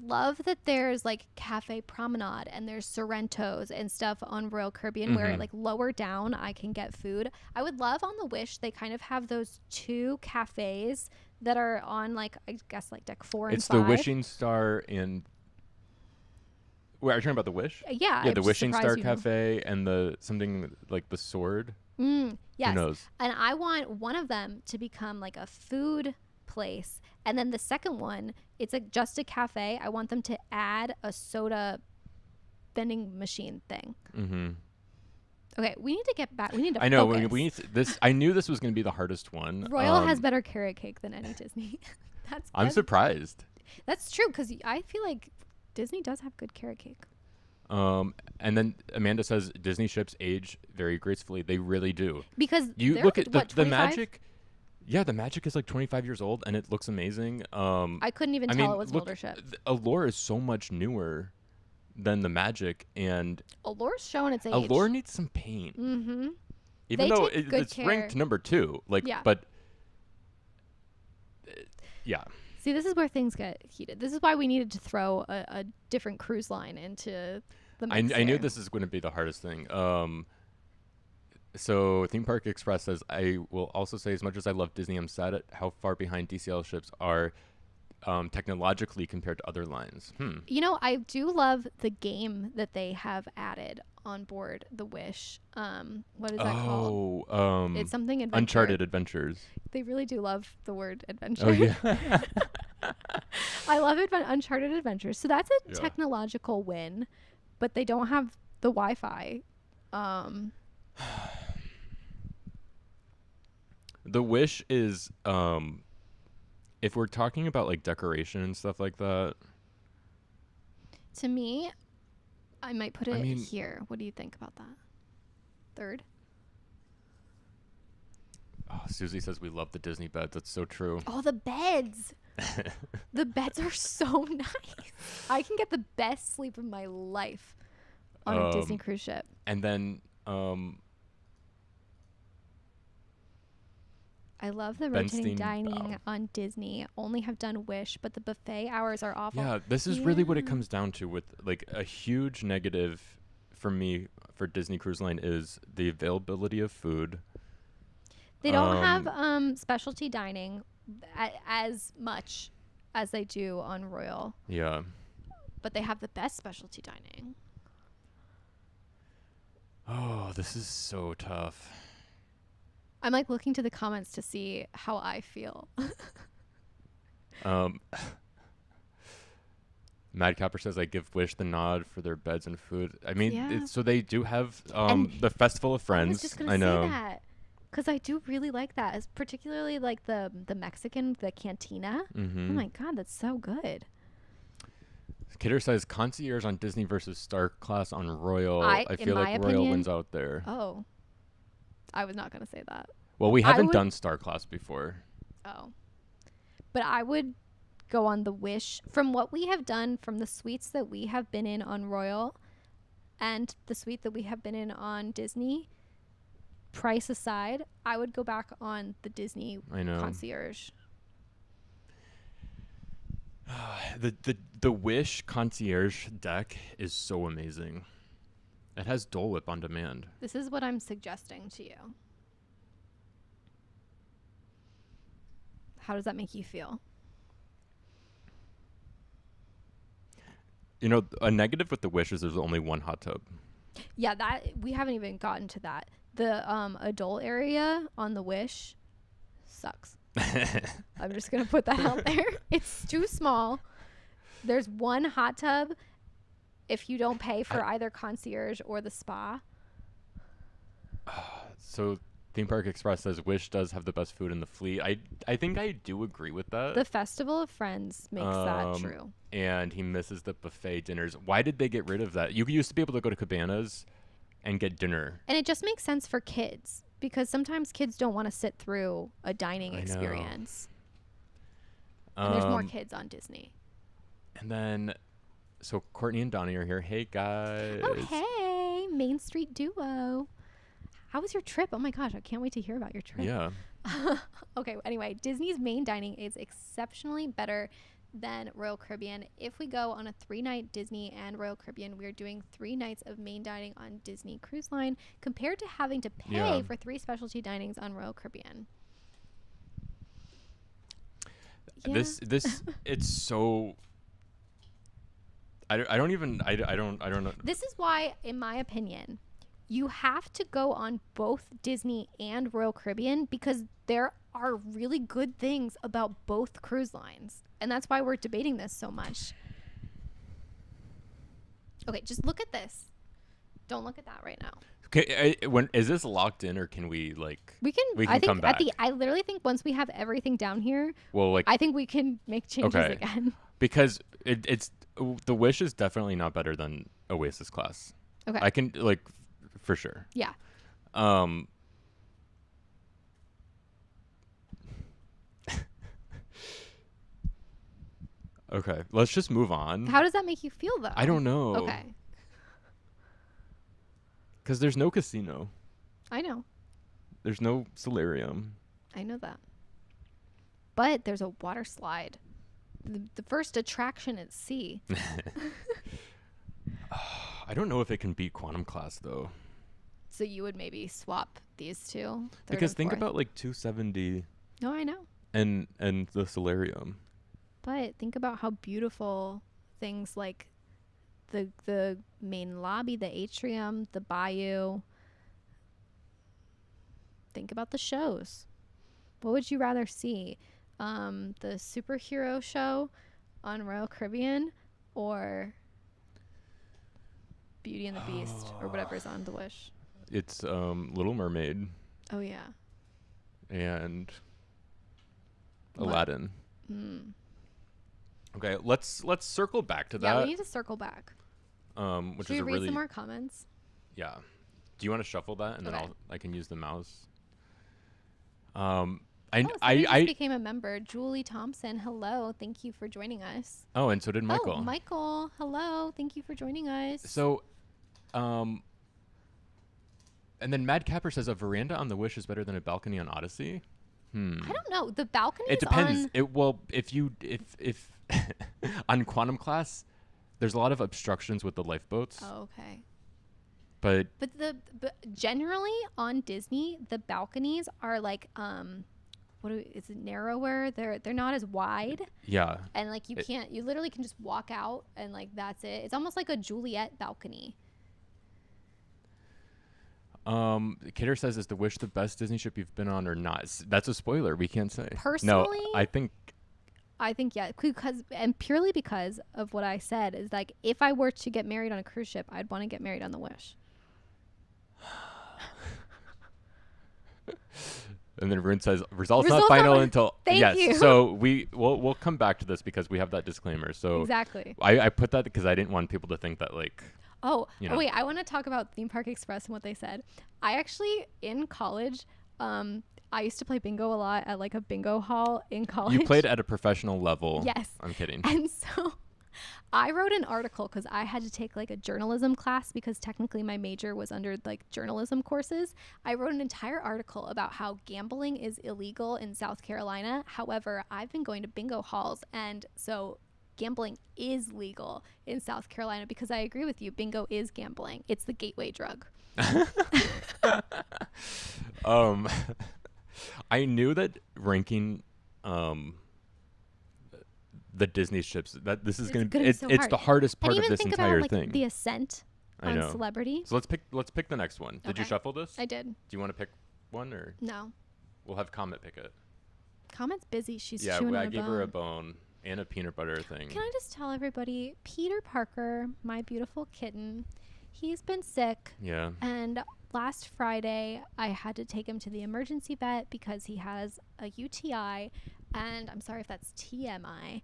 love that there's like Cafe Promenade and there's Sorrento's and stuff on Royal Caribbean where Mhm. like lower down I can get food. I would love on the Wish they kind of have those two cafes that are on like I guess like deck 4 and It's 5. the Wishing Star and. Wait, are you talking about the Wish? Yeah, Yeah, I'm the just Wishing surprised Star you know. Cafe and the something like the Sword. Yes. Who knows? And I want one of them to become like a food place. And then the second one, it's like just a cafe. I want them to add a soda vending machine thing. Mm-hmm. Okay, we need to get back. We need to I know. focus. We need this. I knew this was going to be the hardest one. Royal has better carrot cake than any Disney. I'm surprised. That's true because I feel like Disney does have good carrot cake. And then Amanda says Disney ships age very gracefully. They really do. Because You they're, look at what, the 25? Magic. Yeah, the Magic is like 25 years old and it looks amazing. I couldn't even I tell mean, it was an look, older ship. Allure is so much newer than the Magic, and Allure's showing its age. Allure needs some paint. Mm-hmm. Even They though take good it's care. ranked number 2. Like, Yeah. but yeah. See, this is where things get heated. This is why we needed to throw a different cruise line into the I mix knew here. this is going to be the hardest thing. So Theme Park Express says, I will also say, as much as I love Disney, I'm sad at how far behind DCL ships are technologically compared to other lines. You know, I do love the game that they have added on board the Wish. What is that called? It's something adventure. Uncharted Adventures. They really do love the word adventure. Oh, yeah. I love Uncharted Adventures. So that's a Yeah. technological win, but they don't have the Wi-Fi. The Wish is, if we're talking about like decoration and stuff like that, To me, I might put it mean- here. What do you think about that? Third? Susie says we love the Disney beds. That's so true. Oh, the beds. The beds are so nice. I can get the best sleep of my life on a Disney cruise ship. And then, I love the Ben rotating Steen- dining on Disney. Only have done Wish, but the buffet hours are awful. yeah, this is really what it Yeah. comes down to. With like a huge negative for me for Disney Cruise Line is the availability of food. They don't have specialty dining as much as they do on Royal, Yeah. but they have the best specialty dining. Oh, this is so tough. I'm like looking to the comments to see how I feel. Madcapper says I give Wish the nod for their beds and food. I mean, Yeah. so they do have And the Festival of I was Friends. just gonna I say know. that because I do really like that, as particularly like the Mexican, the cantina. Oh Mm-hmm. my god, that's so good. Kidder says Concierge on Disney versus Star Class on Royal. I In feel my like Royal opinion, wins out there. oh, I was not gonna say that. Well, we I haven't would. done Star Class before. Oh, but I would go on the Wish from what we have done from the suites that we have been in on Royal, and the suite that we have been in on Disney. Price aside, I would go back on the Disney I know. concierge. The Wish Concierge deck is so amazing. It has Dole Whip on demand. This is what I'm suggesting to you. How does that make you feel? You know, a negative with the Wish is there's only one hot tub. Yeah, that we haven't even gotten to that. The adult area on the Wish sucks. I'm just gonna put that out there. It's too small. There's one hot tub if you don't pay for either concierge or the spa. So Theme Park Express says Wish does have the best food in the fleet. I think I do agree with that. The Festival of Friends makes that true. And he misses the buffet dinners. Why did they get rid of that? You used to be able to go to Cabanas and get dinner. And it just makes sense for kids because sometimes kids don't want to sit through a dining I know. experience. And there's more kids on Disney. And then, so Courtney and Donnie are here. Hey, guys. Oh, hey, Main Street Duo. How was your trip? Oh my gosh, I can't wait to hear about your trip. Yeah. Okay, anyway, Disney's main dining is exceptionally better than Royal Caribbean. If we go on a 3-night Disney and Royal Caribbean, we're doing 3 nights of main dining on Disney Cruise Line compared to having to pay Yeah. for 3 specialty dinings on Royal Caribbean. Yeah. This it's so. I don't even I don't know. This is why, in my opinion, you have to go on both Disney and Royal Caribbean because there are really good things about both cruise lines. And that's why we're debating this so much. Okay, just look at this. Don't look at that right now. Okay, when is this locked in or can we like? We can We I can think come back. I literally think once we have everything down here, Well, like I think we can make changes Okay. again. because it's the Wish is definitely not better than Oasis class. Okay. I can like for sure. Yeah. Okay, let's just move on. How does that make you feel though? I don't know. Okay. Because there's no casino. I know. There's no solarium. I know that. But there's a water slide. The first attraction at sea. I don't know if it can beat Quantum Class though. So you would maybe swap these two. Third Because and think fourth. about like 270 No, I know. and the solarium. But think about how beautiful things like the main lobby, the atrium, the bayou. Think about the shows. What would you rather see? The superhero show on Royal Caribbean or Beauty and the Beast or whatever's on the Wish? It's Little Mermaid Oh yeah. and What? Aladdin. Okay, let's circle back to Yeah, that. we need to circle back. Which Should is we a read really some more comments? yeah. Do you want to shuffle that and then Okay. I can use the mouse. Somebody just became a member. Julie Thompson, hello. Thank you for joining us. Oh, and so did Michael. Oh, Michael, hello. Thank you for joining us. So, and then Mad Capper says a veranda on the Wish is better than a balcony on Odyssey. I don't know. The balcony It depends. on If on Quantum Class, there's a lot of obstructions with the lifeboats. Oh, okay. But But generally on Disney, the balconies are like is it narrower? They're not as wide. yeah, And like you literally can just walk out and like that's it. It's almost like a Juliet balcony. Kidder says, "Is the Wish the best Disney ship you've been on or not?" That's a spoiler. We can't say. Personally, no, I think I think, yeah, because, and purely because of what I said is like, if I were to get married on a cruise ship, I'd want to get married on the Wish. And then Rune says, results not Results final not- until Thank yes. you. So we'll come back to this because we have that disclaimer. So Exactly. I put that because I didn't want people to think that like Oh, you know. wait, I want to talk about Theme Park Express and what they said. I actually, in college, I used to play bingo a lot at like a bingo hall in college. you played at a professional level. Yes. I'm kidding. And so I wrote an article because I had to take like a journalism class because technically my major was under like journalism courses. I wrote an entire article about how gambling is illegal in South Carolina. However, I've been going to bingo halls, and so gambling is legal in South Carolina because I agree with you. Bingo is gambling. It's the gateway drug. I knew that ranking the Disney ships that this is It's going to gonna be it's so it's hard. the hardest part and of even this think entire about like thing. the Ascent I on know. Celebrity. So let's pick the next one. Did you Okay. shuffle this? I did. Do you want to pick one or No. we'll have Comet pick it? Comet's busy. She's Yeah, chewing on I a gave bone. her a bone and a peanut butter thing. Can I just tell everybody, Peter Parker, my beautiful kitten, he's been sick. Yeah. And last Friday, I had to take him to the emergency vet because he has a UTI. And I'm sorry if that's TMI.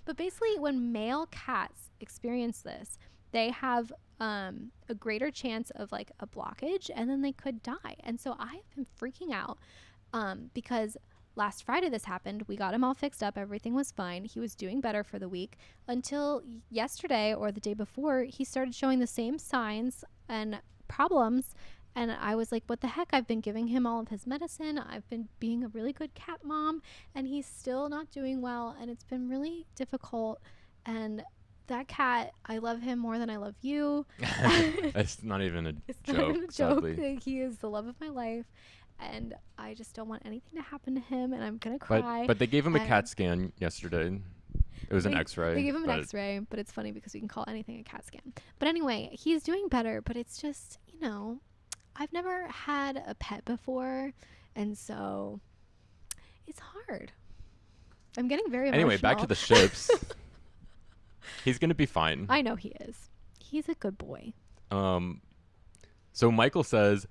But basically, when male cats experience this, they have a greater chance of like a blockage, and then they could die. And so I have been freaking out because last Friday this happened. We got him all fixed up. Everything was fine. He was doing better for the week until yesterday or the day before, he started showing the same signs and problems. And I was like, what the heck? I've been giving him all of his medicine. I've been being a really good cat mom, and he's still not doing well. And it's been really difficult. And that cat, I love him more than I love you. That's not even a It's joke. not even a joke. Sadly. Like, he is the love of my life. And I just don't want anything to happen to him. And I'm going to cry. But they gave him a and- CAT scan yesterday. It was an X-ray. They gave him an but- X-ray, but it's funny because we can call anything a CAT scan. But anyway, he's doing better. But it's just, I've never had a pet before, and so it's hard. I'm getting very emotional. Anyway, back to the ships. He's gonna be fine. I know he is. He's a good boy. So Michael says,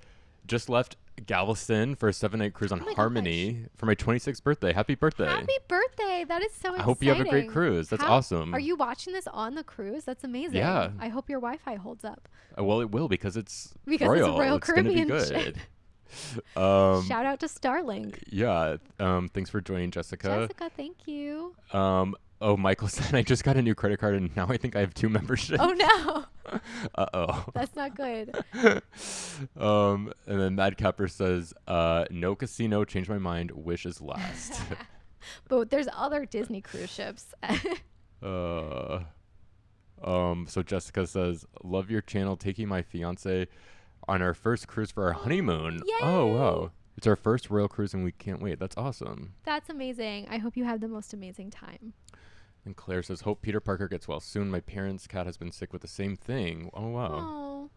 just left Galveston for a 7-night cruise on Oh my Harmony for my 26th birthday. Happy birthday! Happy birthday! That is so exciting. I hope you have a great cruise. That's awesome. Are you watching this on the cruise? That's amazing. Yeah. I hope your Wi-Fi holds up. Well, it will because it's Because royal. it's a Royal Caribbean gonna be ship. good. Shout out to Starlink. Yeah. Thanks for joining, Jessica. Jessica, thank you. Oh, Michael said I just got a new credit card and now I think I have 2 memberships. Oh no, Uh-oh. that's not good. And then Mad Capper says, no casino, change my mind, wish is last. But there's other Disney cruise ships. So Jessica says, love your channel, taking my fiance on our first cruise for our honeymoon. Oh, Yay! wow. It's our first royal cruise and we can't wait. That's awesome. That's amazing. I hope you have the most amazing time. And Claire says, hope Peter Parker gets well soon. My parents' cat has been sick with the same thing. Oh, wow. Oh,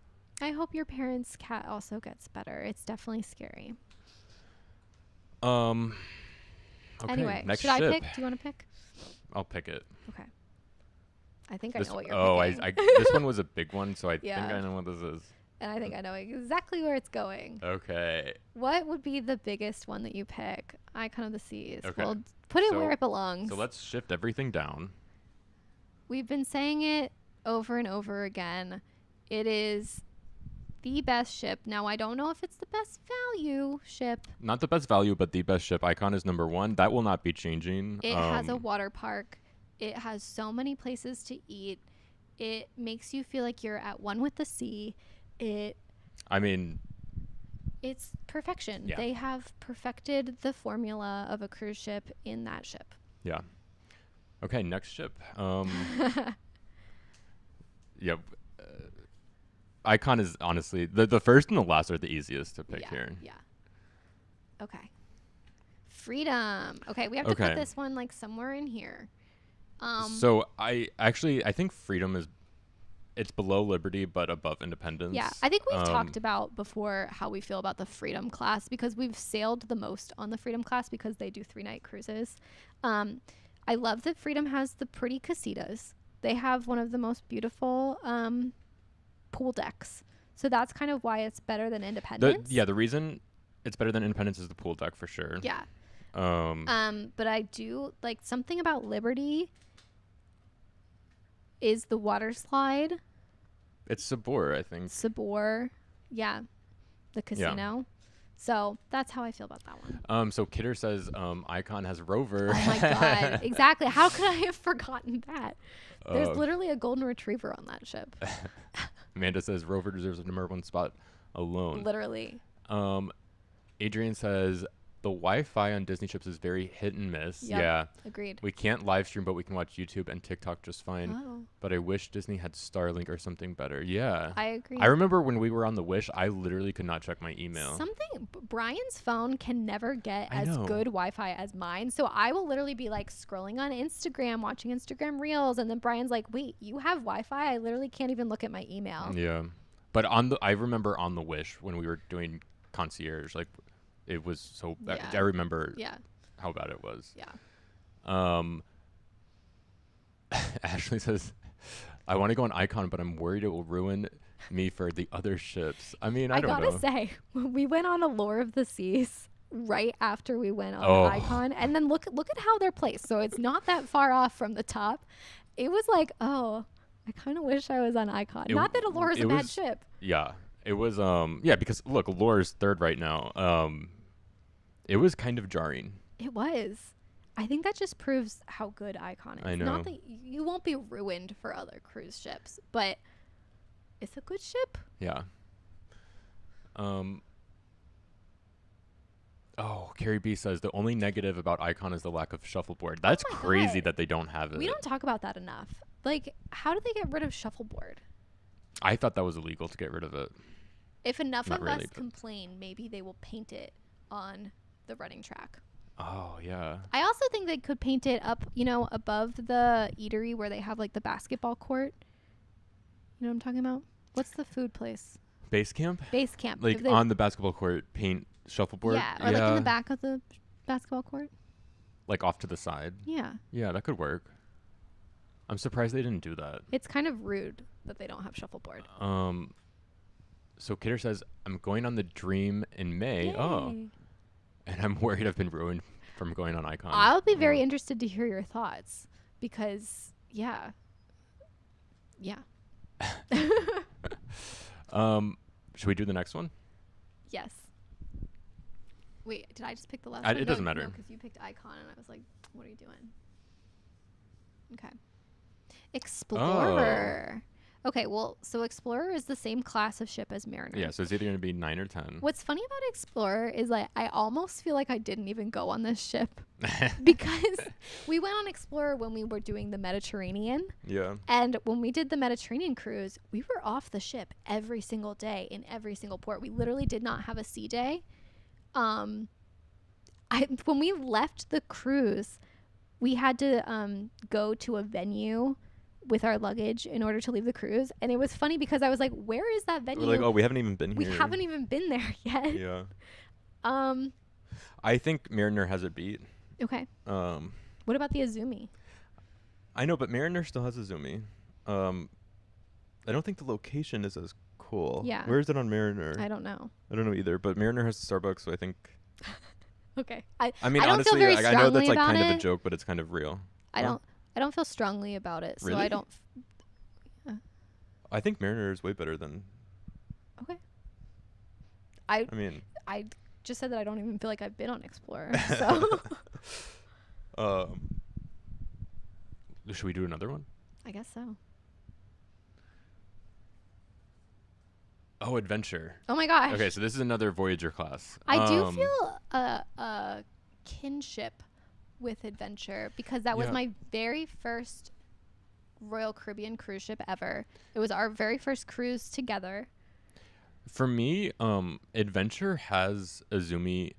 I hope your parents' cat also gets better. It's definitely scary. Okay, Anyway, next should I ship. pick? Do you want to pick? I'll pick it. Okay. I think I This- know what you're oh, picking. this one was a big one, so I Yeah. think I know what this is. And I think I know exactly where it's going. Okay. What would be the biggest one that you pick? Icon of the Seas. Okay. Well, put it So- where it belongs. So let's shift everything down. We've been saying it over and over again. It is the best ship. Now, I don't know if it's the best value ship. Not the best value, but the best ship. Icon is number 1. That will not be changing. It has a water park. It has so many places to eat. It makes you feel like you're at one with the sea. I mean, It's perfection. Yeah. They have perfected the formula of a cruise ship in that ship. yeah. Okay, next ship. Yeah. Icon is honestly the first and the last are the easiest to pick yeah, here. Yeah. Okay. Freedom. Okay, we have to Okay. put this one like somewhere in here. So I think Freedom it's below Liberty but above Independence. Yeah, I think we've talked about before how we feel about the Freedom class because we've sailed the most on the Freedom class because they do 3-night cruises. I love that Freedom has the pretty casitas. They have one of the most beautiful pool decks. So that's kind of why it's better than Independence. The reason it's better than Independence is the pool deck for sure. Yeah. Um, But I do like something about Liberty is the water slide. it's Sabor, I think. Sabor. Yeah. The casino. So that's how I feel about that one. So Kidder says Icon has Rover. Oh my God. Exactly. How could I have forgotten that? There's literally a golden retriever on that ship. Amanda says Rover deserves a number 1 spot alone. Literally. Adrian says the Wi-Fi on Disney ships is very hit and miss. Yep. Yeah. Agreed. We can't live stream, but we can watch YouTube and TikTok just fine. Oh, But I wish Disney had Starlink or something better. Yeah. I agree. I remember when we were on the Wish, I literally could not check my email. Brian's phone can never get I as know. good Wi-Fi as mine. So I will literally be like scrolling on Instagram, watching Instagram Reels, and then Brian's like, "Wait, you have Wi-Fi? I literally can't even look at my email." Yeah. But I remember on the Wish when we were doing concierge, like it was so bad. Yeah. I remember Yeah. how bad it was. Yeah. Ashley says, I want to go on Icon, but I'm worried it will ruin me for the other ships. I mean, I don't gotta know. say, we went on Allure of the Seas right after we went on Oh. Icon, and then look at how they're placed. So it's not that far off from the top. It was like, oh, I kind of wish I was on Icon. Not that Allure is a bad ship. Yeah. It was because look, Allure's 3rd right now. It was kind of jarring. It was. I think that just proves how good Icon is. I know. Not that you won't be ruined for other cruise ships, but it's a good ship. Yeah. Carrie B says the only negative about Icon is the lack of shuffleboard. That's my crazy God. that they don't have it. We don't talk about that enough. Like, how did they get rid of shuffleboard? I thought that was illegal to get rid of it. If enough Not of really, us but- complain, maybe they will paint it on the running track. Oh, yeah. I also think they could paint it up, above the eatery where they have like the basketball court. You know what I'm talking about? What's the food place? Base camp? Base camp. Like If they- on the basketball court, paint shuffleboard? Yeah, or like in the back of the basketball court. Like off to the side. Yeah. Yeah, that could work. I'm surprised they didn't do that. It's kind of rude that they don't have shuffleboard. So Kidder says, I'm going on the Dream in May. Oh. Yay. And I'm worried I've been ruined from going on Icon. I'll be very interested to hear your thoughts because, yeah. Should we do the next one? Yes. Wait, did I just pick the last one? It doesn't matter. because you picked Icon and I was like, what are you doing? Okay. Explorer. Okay, well, so Explorer is the same class of ship as Mariner. Yeah, so it's either going to be 9 or 10. What's funny about Explorer is like I almost feel like I didn't even go on this ship because we went on Explorer when we were doing the Mediterranean. Yeah. And when we did the Mediterranean cruise, we were off the ship every single day in every single port. We literally did not have a sea day. When we left the cruise, we had to go to a venue with our luggage in order to leave the cruise. And it was funny because I was like, where is that venue? We're like, oh, we haven't even been here. We haven't even been there yet. Yeah. Um, I think Mariner has it beat. okay. Um, What about the Azumi? I know, but Mariner still has a Zoomy. I don't think the location is as cool. Yeah. Where is it on Mariner? I don't know. I don't know either, but Mariner has Starbucks, so I think. Okay. I mean, I don't honestly, feel very like, I know that's strongly like about kind of a it. joke, but it's kind of real. I don't feel strongly about it, so Really? I don't. I think Mariner is way better than. Okay. I mean, I just said that I don't even feel like I've been on Explorer. So should we do another one? I guess so. Oh, Adventure. Oh my gosh. Okay, so this is another Voyager class. I do feel a kinship with Adventure because that was Yeah. my very first Royal Caribbean cruise ship ever. It was our very first cruise together. For me, Adventure has Azumi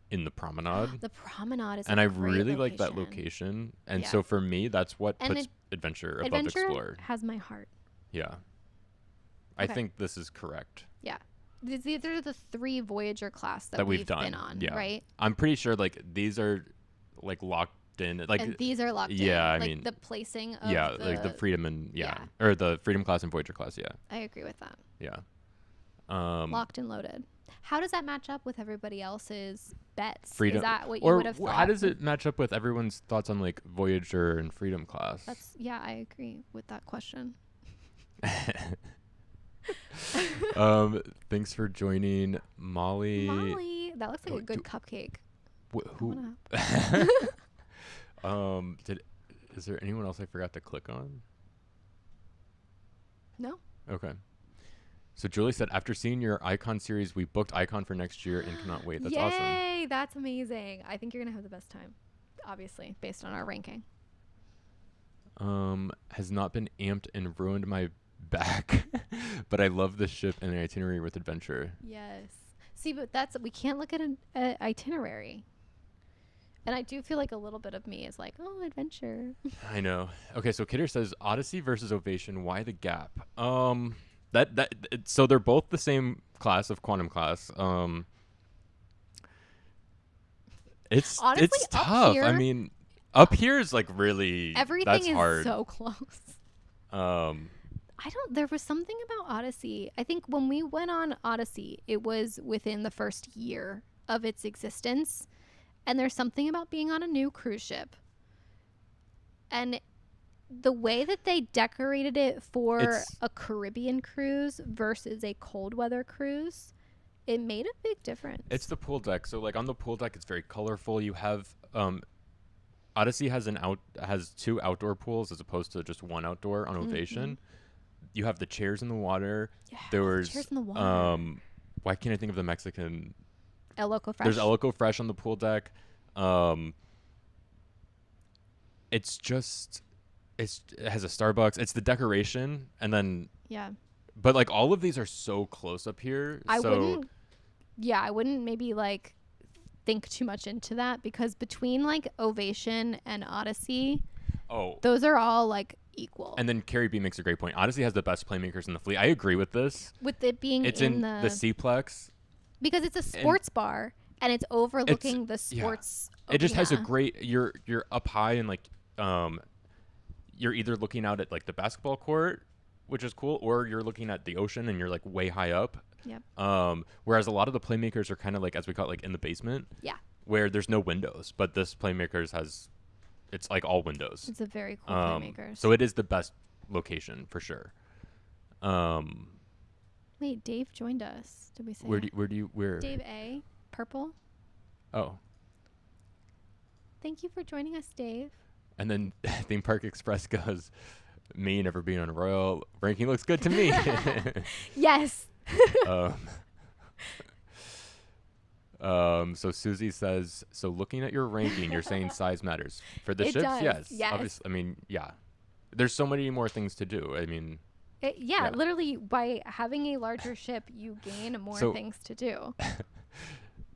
in the promenade. The promenade is And a I great really like that location. And Yeah. so for me, that's what And puts Adventure above Adventure Explorer. has my heart. Yeah. I Okay. think this is correct. Yeah. These are the 3 Voyager class that That we've we've done. been on, Yeah. right? I'm pretty sure like these are like locked locked in. Like, and these are locked in. yeah, I like mean, the placing of yeah, like the Freedom and yeah. or the Freedom class and Voyager class. Yeah, I agree with that. yeah. Locked and loaded. How does that match up with everybody else's bets? Freedom, Is that what you or would have thought? how does it match up with everyone's thoughts on like Voyager and Freedom class? That's I agree with that question. Thanks for joining, Molly. Molly, that looks like a good cupcake. Who? Is there anyone else I forgot to click on? No. Okay. So Julie said, after seeing your Icon series, we booked Icon for next year and cannot wait. That's awesome. Yay, that's amazing. I think you're going to have the best time, obviously, based on our ranking. Has not been amped and ruined my back, but I love the ship and the itinerary with adventure. Yes. See, but we can't look at an itinerary. And I do feel like a little bit of me is like, oh, adventure. I know. Okay, so Kidder says Odyssey versus Ovation. Why the gap? So they're both the same class of quantum class. It's honestly, it's tough. here, I mean, up here is like really everything that's is hard. so close. There was something about Odyssey. I think when we went on Odyssey, it was within the first year of its existence. And there's something about being on a new cruise ship. And the way that they decorated it for a Caribbean cruise versus a cold weather cruise, it made a big difference. It's the pool deck. So like on the pool deck, it's very colorful. You have Odyssey has has 2 outdoor pools as opposed to just 1 outdoor on Ovation. You have the chairs in the water. Yeah, There's chairs in the water. Why can't I think of the Mexican? El Loco Fresh. There's El Loco Fresh on the pool deck. It's just it has a Starbucks. It's the decoration, and then but like all of these are so close up here. I wouldn't maybe like think too much into that, because between like Ovation and Odyssey, those are all like equal. And then Carrie B makes a great point. Odyssey has the best playmakers in the fleet. I agree with this. With it being it's in the Seaplex. Because it's a sports bar and it's overlooking the sports. Yeah. It just has a great. You're up high and like you're either looking out at like the basketball court, which is cool, or you're looking at the ocean and you're like way high up. Yep. Whereas a lot of the playmakers are kind of like, as we call it, like in the basement. Yeah. Where there's no windows, but this playmakers it's like all windows. It's a very cool playmakers. So it is the best location for sure. Wait, Dave joined us. Did we say where? Dave A. Purple. Oh. Thank you for joining us, Dave. And then Theme Park Express goes, me never being on Royal ranking looks good to me. Yes. So Susie says, so looking at your ranking, you're saying size matters for the It ships? does. Yes. Obviously, I mean, yeah. There's so many more things to do. I mean, literally by having a larger ship, you gain more things to do.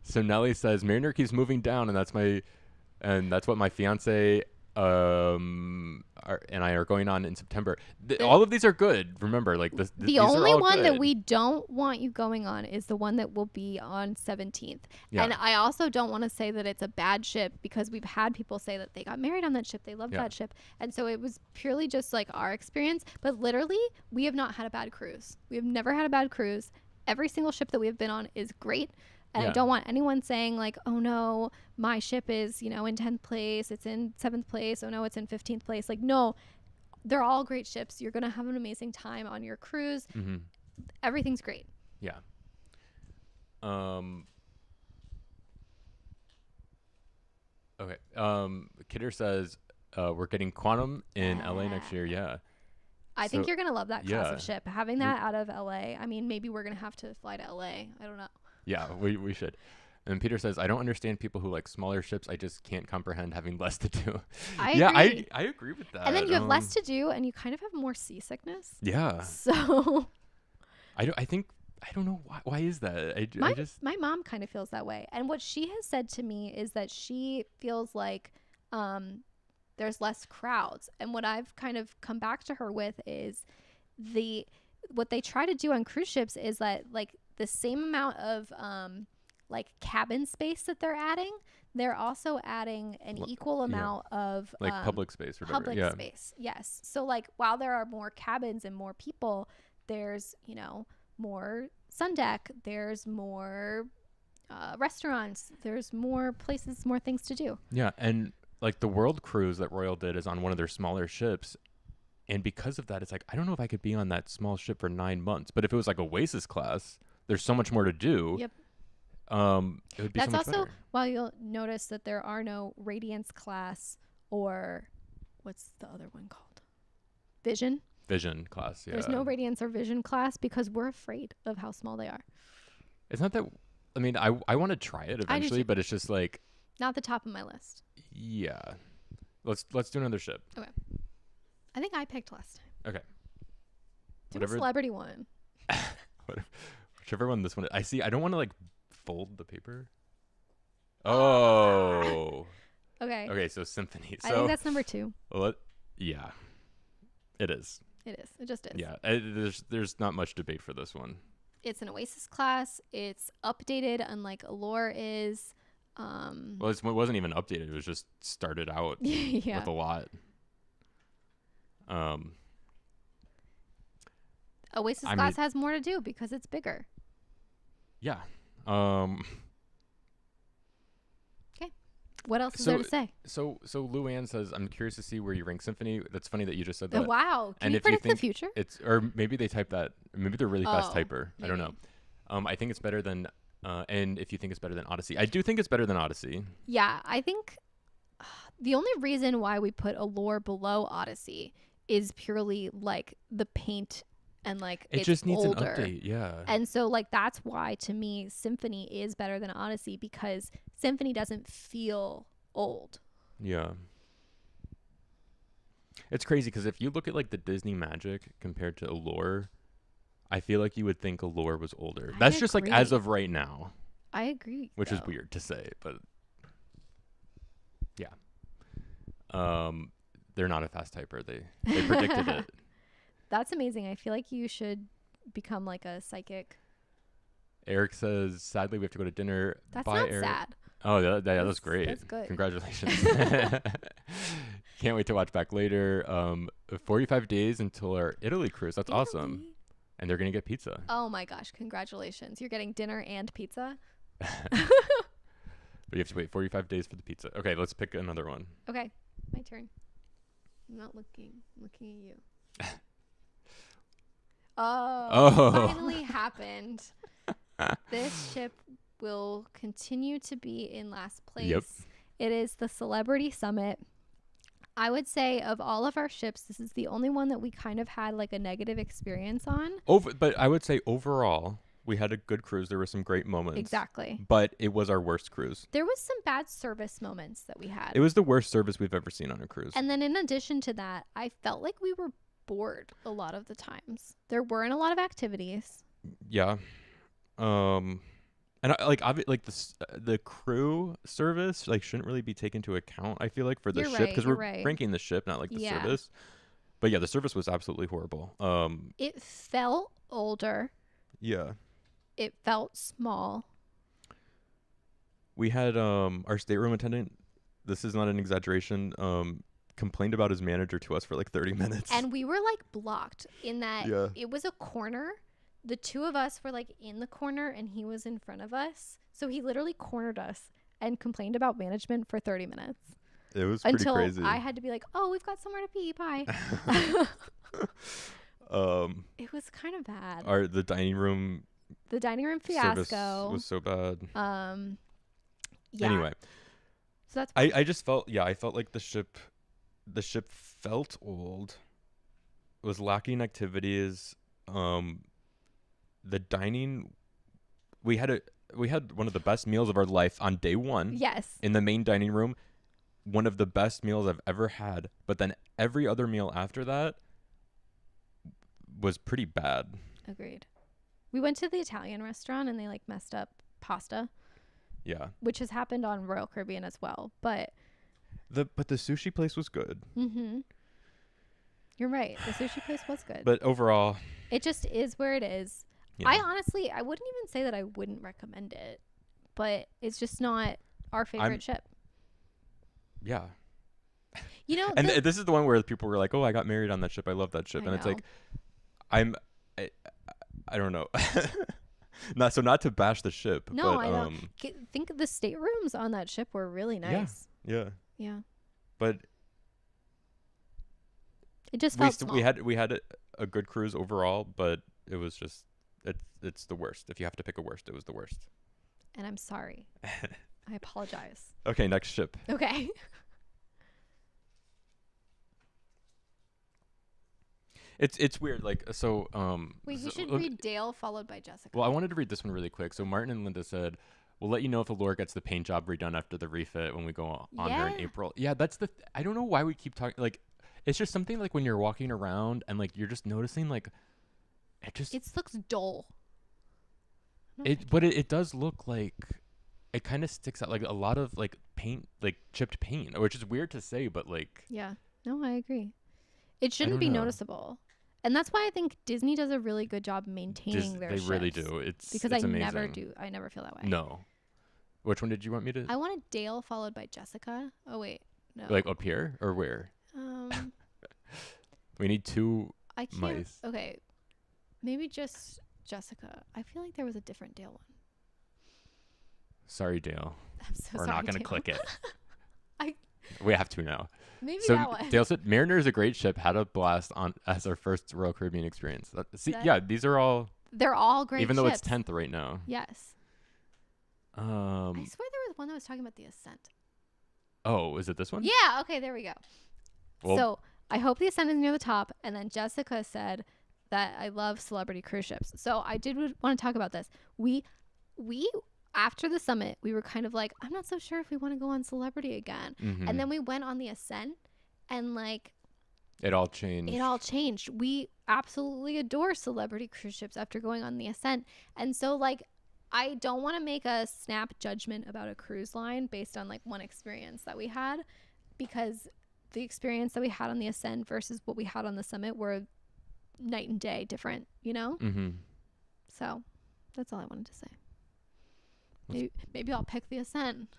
So Nelly says Mariner keeps moving down, and that's what my fiance and I are going on in September. All of these are good. Remember, like the these only one good. That we don't want you going on is the one that will be on 17th. Yeah. And I also don't want to say that it's a bad ship, because we've had people say that they got married on that ship, they loved that ship, and so it was purely just like our experience. But literally, we have not had a bad cruise. We have never had a bad cruise. Every single ship that we have been on is great. And I don't want anyone saying like, oh no, my ship is, in 10th place, it's in 7th place, oh no, it's in 15th place. Like, no, they're all great ships. You're going to have an amazing time on your cruise. Mm-hmm. Everything's great. Yeah. Okay. Kidder says, we're getting Quantum in LA next year. Yeah. I think you're going to love that class of ship. Having that out of LA. I mean, maybe we're going to have to fly to LA. I don't know. Yeah, we should. And Peter says, I don't understand people who like smaller ships. I just can't comprehend having less to do. I agree. I agree with that. And then you have less to do, and you kind of have more seasickness. Yeah. So I don't know why is that? My mom kind of feels that way. And what she has said to me is that she feels like there's less crowds. And what I've kind of come back to her with is what they try to do on cruise ships is that like the same amount of like cabin space that they're adding, they're also adding an equal yeah. amount of Like public space or whatever. public Yeah. space. Yes. So like while there are more cabins and more people, there's, you know, more sun deck, there's more restaurants, there's more places, more things to do. Yeah, and like the world cruise that Royal did is on one of their smaller ships. And because of that, it's like, I don't know if I could be on that small ship for 9 months. But if it was like Oasis class, there's so much more to do. Yep. It would be That's so much also better. why you'll notice that there are no Radiance class or what's the other one called? Vision. Vision class, yeah. There's no Radiance or Vision class because we're afraid of how small they are. It's not that, I mean, I want to try it eventually, too. but it's just like, Not the top of my list. yeah. Let's do another ship. I think I picked last time. Okay. Do a celebrity one. Whichever one this one is. I see. I don't want to like fold the paper. Oh. Okay. Okay, so symphony. So I think that's number 2. yeah. It is. It is. It just is. Yeah. There's not much debate for this one. It's an Oasis class. It's updated, unlike Allure is. Well, it wasn't even updated. It was just started out Yeah. with a lot. Oasis I class mean- has more to do because it's bigger. Yeah. What else is there to say? So Luann says, I'm curious to see where you rank Symphony. That's funny that you just said that. Wow. Can And you if you predict the think future? Or maybe they type that. Maybe they're really fast Oh, typer. I don't know. maybe. I think it's better than. And if you think it's better than Odyssey, I do think it's better than Odyssey. Yeah, I think the only reason why we put Allure below Odyssey is purely like the paint and like It it's just needs older. an update. Yeah. And so like that's why to me Symphony is better than Odyssey because Symphony doesn't feel old. Yeah. It's crazy because if you look at like the Disney Magic compared to Allure, I feel like you would think Allure was older. I That's just like as agree. of right now, I agree. which is though. weird to say, but yeah. They're not a fast typer. They predicted it. That's amazing. I feel like you should become like a psychic. Eric says, sadly, we have to go to dinner. That's Bye, not Eric. sad. Oh, yeah, that's That's- great. that's good. Congratulations. Can't wait to watch back later. 45 days until our Italy cruise. That's awesome. Italy. And they're going to get pizza. Oh my gosh, congratulations. You're getting dinner and pizza. But you have to wait 45 days for the pizza. Okay, let's pick another one. Okay, my turn. I'm not looking. I'm looking at you. Oh. Finally happened. This ship will continue to be in last place. Yep. It is the Celebrity Summit. I would say of all of our ships, this is the only one that we kind of had like a negative experience on. But I would say overall, we had a good cruise. There were some great moments. Exactly. But it was our worst cruise. There was some bad service moments that we had. It was the worst service we've ever seen on a cruise. And then in addition to that, I felt like we were bored a lot of the times. There weren't a lot of activities. Yeah. And the crew service like shouldn't really be taken into account. I feel like for the You're ship right, because you're we're right. ranking the ship, not like the Yeah. service. But yeah, the service was absolutely horrible. It felt older. Yeah, It felt small. we had our stateroom attendant. This is not an exaggeration. Complained about his manager to us for like 30 minutes. And we were like blocked in that Yeah. it was a corner. The two of us were like in the corner and he was in front of us. So he literally cornered us and complained about management for 30 minutes. It was pretty Until crazy. I had to be like, oh, we've got somewhere to pee. Bye. It was kind of bad. The dining room The dining room service fiasco. was so bad. Yeah. Anyway, So that's I just felt I felt like the ship felt old. It was lacking activities. The dining, we had one of the best meals of our life on day one yes. in the main dining room. One of the best meals I've ever had. But then every other meal after that was pretty bad. Agreed. We went to the Italian restaurant and they like messed up pasta, Yeah. which has happened on Royal Caribbean as well. But But the sushi place was good. you're right. The sushi place was good. But overall, It just is where it is. yeah. I wouldn't even say that I wouldn't recommend it but it's just not our favorite ship. Yeah. You know, And this is the one where people were like, "Oh, I got married on that ship. I love that ship." And it's like, I don't know. Not to bash the ship. No, but, I don't. Think the staterooms on that ship were really nice. Yeah. Yeah. But it just felt small. we had a good cruise overall, but it was just it's the worst. If you have to pick a worst, it was the worst. And I'm sorry. I apologize. Okay, next ship. Okay. It's weird. Like so. Wait, you should read Dale followed by Jessica. Well, I wanted to read this one really quick. So Martin and Linda said, "We'll let you know if Allure gets the paint job redone after the refit when we go on here in April." Yeah, that's I don't know why we keep talking. Like, it's just something like when you're walking around and like you're just noticing like it looks dull. But it does look like it kind of sticks out, like a lot of like paint, like chipped paint, which is weird to say, but like. Yeah. No, I agree. It shouldn't be noticeable. And that's why I think Disney does a really good job maintaining their ships. They really do. It's amazing. I never feel that way. No. Which one did you want me to? I wanted Dale followed by Jessica. Oh wait, no. Like up here or where? We need two mice. Okay, maybe just Jessica. I feel like there was a different Dale one. Sorry, Dale. I'm so sorry. We're not gonna Dale. click it. We have to now. Maybe so that one. Dale said, "Mariner is a great ship. Had a blast on as our first Royal Caribbean experience." These are all. They're all great. Even though it's 10th right now. Yes. I swear there was one that was talking about the Ascent. Oh, is it this one? Yeah. Okay. There we go. Well, so I hope the Ascent is near the top. And then Jessica said that I love celebrity cruise ships. So I did want to talk about this. We after the summit, we were kind of like, I'm not so sure if we want to go on Celebrity again. Mm-hmm. And then we went on the Ascent, and like, it all changed. We absolutely adore celebrity cruise ships after going on the Ascent. And so like, I don't want to make a snap judgment about a cruise line based on like one experience that we had, because the experience that we had on the Ascent versus what we had on the Summit were night and day different, you know? Mm-hmm. So that's all I wanted to say. Maybe I'll pick the Ascent.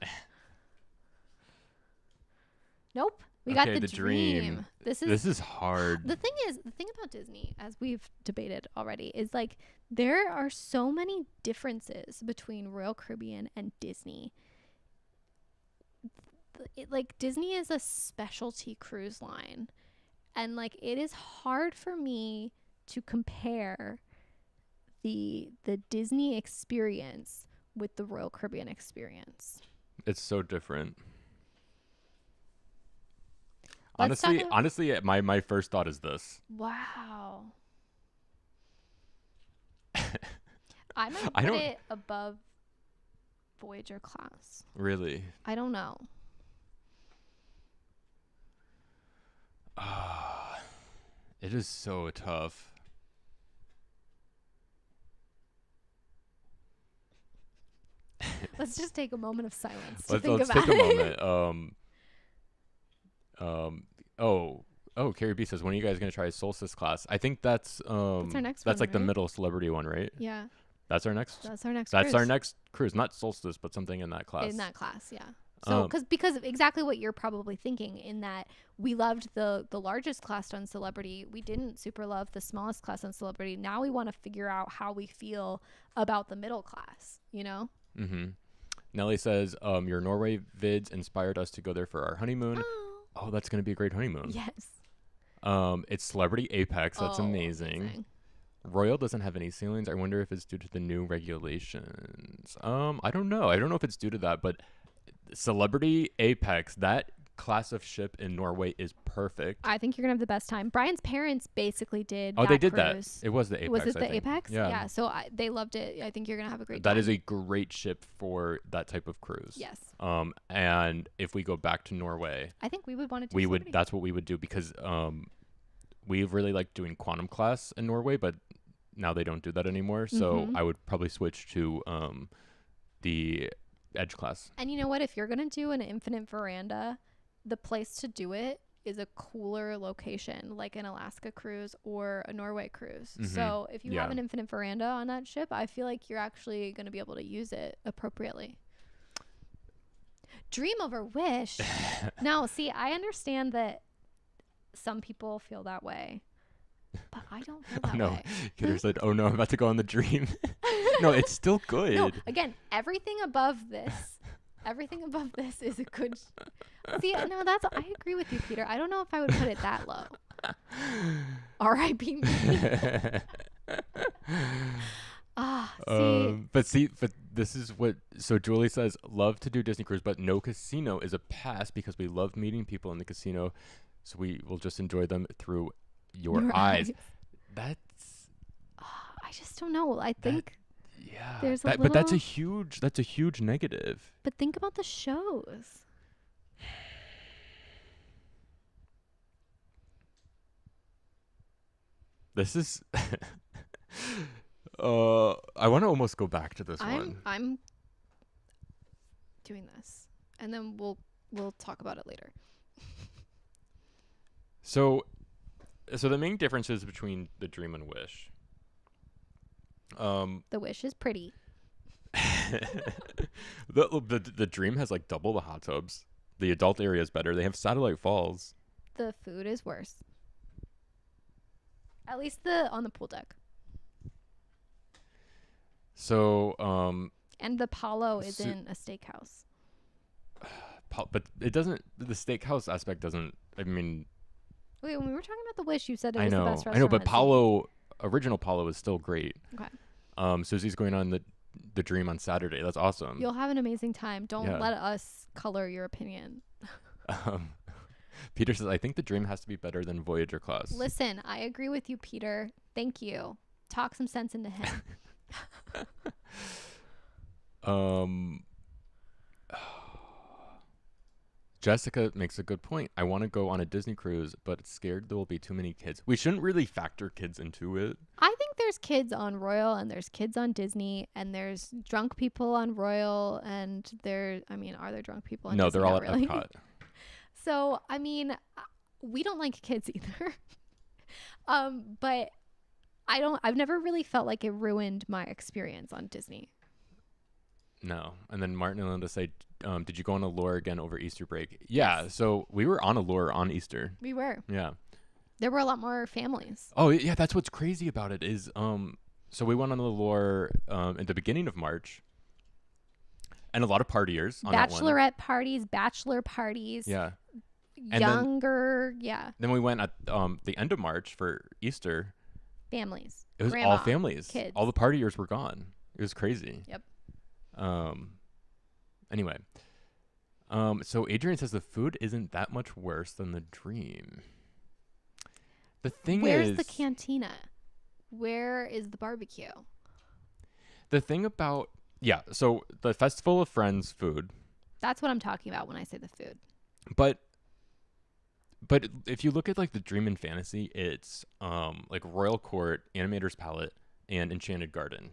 Nope. We got the Dream. This is hard. The thing about Disney, as we've debated already, is like there are so many differences between Royal Caribbean and Disney. Like Disney is a specialty cruise line, and like it is hard for me to compare the Disney experience with the Royal Caribbean experience. It's so different. Honestly, my first thought is this. Wow. I might put it above Voyager class. Really? I don't know. It is so tough. Let's just take a moment of silence to let's think about take a it. moment. Carrie B says, when are you guys gonna try Solstice class? I think that's our next that's one, like the right? middle celebrity one, right? Yeah. That's our next. That's our next. That's cruise. our next cruise, not Solstice, but something in that class. In that class, yeah. So, because of exactly what you're probably thinking, in that we loved the largest class on Celebrity, we didn't super love the smallest class on Celebrity. Now we want to figure out how we feel about the middle class. You know. Mm-hmm. Nelly says, your Norway vids inspired us to go there for our honeymoon. Oh, that's gonna be a great honeymoon. Yes. It's Celebrity Apex. That's amazing. Royal doesn't have any ceilings. I wonder if it's due to the new regulations. I don't know. I don't know if it's due to that, but Celebrity Apex, that class of ship in Norway is perfect. I think you're gonna have the best time. Brian's parents basically did. Oh, they did cruise. that. It was the Apex. Was it the Apex? Yeah. So they loved it. I think you're gonna have a great time. That is a great ship for that type of cruise. Yes. And if we go back to Norway, I think we would want to do. That's what we would do, because we really like doing Quantum class in Norway, but now they don't do that anymore. So I would probably switch to the Edge class. And you know what? If you're gonna do an Infinite Veranda, the place to do it is a cooler location, like an Alaska cruise or a Norway cruise. Mm-hmm. So if you have an Infinite Veranda on that ship, I feel like you're actually going to be able to use it appropriately. Dream over wish. No, see, I understand that some people feel that way, but I don't feel Oh that no, way. Kidder said, "Oh no, I'm about to go on the dream." No, it's still good. No, again, everything above this is a good. See, no, I agree with you, Peter. I don't know if I would put it that low. R.I.P. me. But this is what. So Julie says, love to do Disney cruise, but no casino is a pass because we love meeting people in the casino, so we will just enjoy them through your eyes. That's. I just don't know. I think yeah. there's But that's a huge negative. But think about the shows. This is. I want to almost go back to this one. I'm doing this, and then we'll talk about it later. So the main differences between the Dream and Wish. The Wish is pretty. the Dream has like double the hot tubs. The adult area is better. They have satellite falls. The food is worse. At least on the pool deck. So and the Palo isn't a steakhouse. But it doesn't. The steakhouse aspect doesn't. I mean. Wait, when we were talking about the Wish, you said it I was know, the best restaurant. I know, but at original Palo is still great. Okay. Susie's going on the Dream on Saturday. That's awesome. You'll have an amazing time. Don't let us color your opinion. Peter says, I think the Dream has to be better than Voyager class. Listen, I agree with you, Peter. Thank you. Talk some sense into him. Jessica makes a good point. I want to go on a Disney cruise, but it's scared there will be too many kids. We shouldn't really factor kids into it. I think there's kids on Royal and there's kids on Disney and there's drunk people on Royal and are there drunk people on No, Disney? they're all Not at really. Epcot. So, we don't like kids either. But I've never really felt like it ruined my experience on Disney. No. And then Martin and Linda say, did you go on Allure again over Easter break? Yeah. Yes. So we were on Allure on Easter. We were. Yeah. There were a lot more families. Oh, yeah. That's what's crazy about it is, so we went on Allure at the beginning of March. And a lot of partiers on Bachelorette parties, bachelor parties. Yeah. Younger. Yeah. Then we went at the end of March for Easter. Families. It was Grandma, all families. kids. All the partiers were gone. It was crazy. Yep. Anyway. So Adrian says the food isn't that much worse than the Dream. The thing Where's the cantina? Where is the barbecue? The thing about so the Festival of Friends food. That's what I'm talking about when I say the food. But if you look at like the Dream and Fantasy, it's like Royal Court, Animator's Palette, and Enchanted Garden.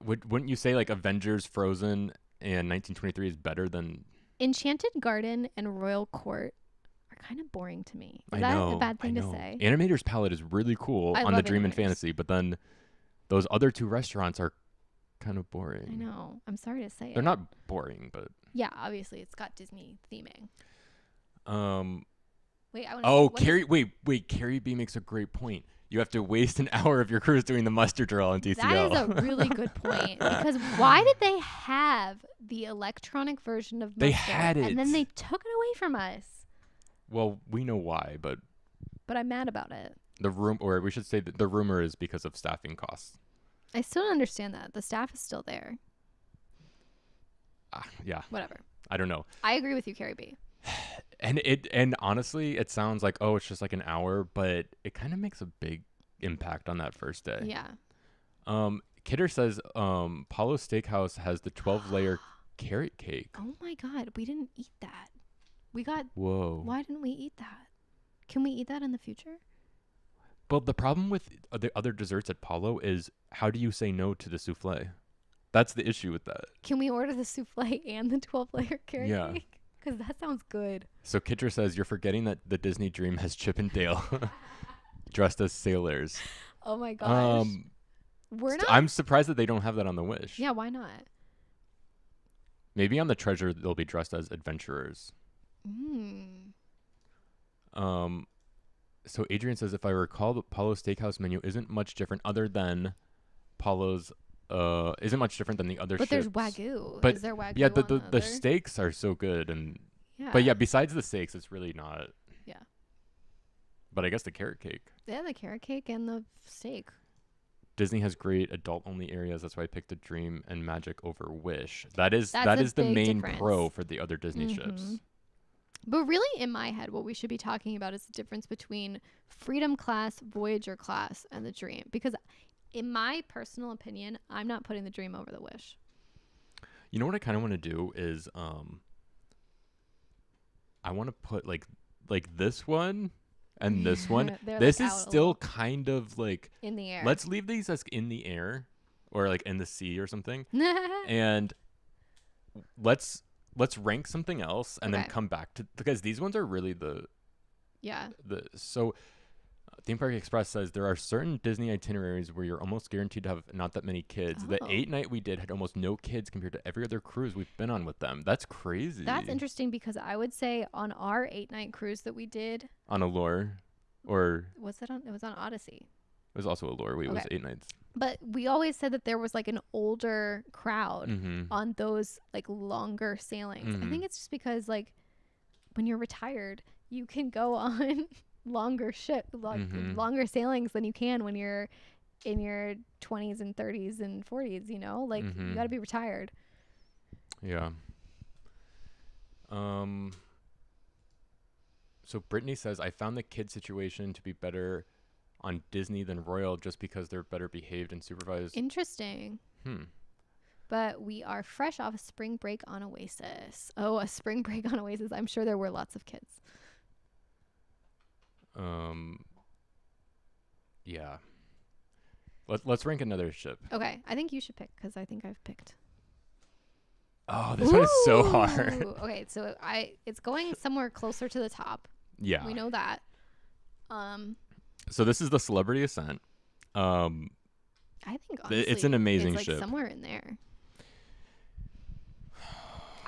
Wouldn't you say like Avengers, Frozen, and 1923 is better than Enchanted Garden and Royal Court are kind of boring to me. Is I that know, a bad thing I to know. say? Animator's Palette is really cool I on the love Dream and Animators. Fantasy, but then those other two restaurants are kind of boring. I know. I'm sorry to say They're it. not boring, but Yeah, obviously it's got Disney theming. Wait, I want to. Oh, Carrie B makes a great point. You have to waste an hour of your cruise doing the mustard drill on DCL. That is a really good point because why did they have the electronic version of Mustard? They had it. And then they took it away from us. Well, we know why, but I'm mad about it. or we should say that the rumor is because of staffing costs. I still don't understand that. The staff is still there. Yeah, Whatever. I don't know. I agree with you, Carrie B. And honestly, it sounds like, oh, it's just like an hour, but it kind of makes a big impact on that first day. Yeah. Kidder says Paulo Steakhouse has the 12-layer carrot cake. Oh my God, we didn't eat that. Whoa. Why didn't we eat that? Can we eat that in the future? But the problem with the other desserts at Paulo is how do you say no to the souffle? That's the issue with that. Can we order the souffle and the 12-layer carrot Yeah. cake? Because that sounds good. So Kidder says you're forgetting that the Disney Dream has Chip and Dale dressed as sailors. Oh my gosh. We're not. I'm surprised that they don't have that on the Wish. Yeah, why not? Maybe on the Treasure they'll be dressed as adventurers. Mm. So Adrian says, if I recall, the Paulo's Steakhouse menu isn't much different other than Paulo's. Isn't much different than the other But ships. there's Wagyu. But is there Wagyu? yeah, on the other? steaks are so good, and Yeah. but yeah, besides the steaks, it's really not. Yeah. But I guess the carrot cake. Yeah, the carrot cake and the steak. Disney has great adult-only areas. That's why I picked the Dream and Magic over Wish. That is That's a the big main difference. pro for the other Disney ships. Mhm. But really, in my head, what we should be talking about is the difference between Freedom Class, Voyager Class, and the Dream. Because, in my personal opinion, I'm not putting the Dream over the Wish. You know what I kind of want to do is I want to put like this one and this one. They're, This like, is out a still little. kind of like, In the air. let's leave these as in the air or like in the sea or something, and let's rank something else and then Okay. come back to, because these ones are really Yeah. so Theme Park Express says there are certain Disney itineraries where you're almost guaranteed to have not that many kids. The Oh. 8-night we did had almost no kids compared to every other cruise we've been on with them. That's crazy. That's interesting because I would say on our 8-night cruise that we did, On Allure, or was it on? It was on Odyssey. it was also Allure. It was Okay. 8 nights. But we always said that there was like an older crowd Mm-hmm. on those like longer sailings. I Mhm. think it's just because like when you're retired, you can go on longer Mhm. longer sailings than you can when you're in your 20s and 30s and 40s, you know? Like you Mhm. got to be retired. Yeah. So Brittany says, I found the kid situation to be better on Disney than Royal just because they're better behaved and supervised. Interesting. But we are fresh off a spring break on Oasis. Oh, a spring break on Oasis. I'm sure there were lots of kids. Yeah. Let's rank another ship. Okay, I think you should pick because I think I've picked. Oh, this one is so hard. Ooh, okay, so it's going somewhere closer to the top. Yeah. We know that. So this is the Celebrity Ascent. I think honestly, It's an amazing it's like ship. somewhere in there.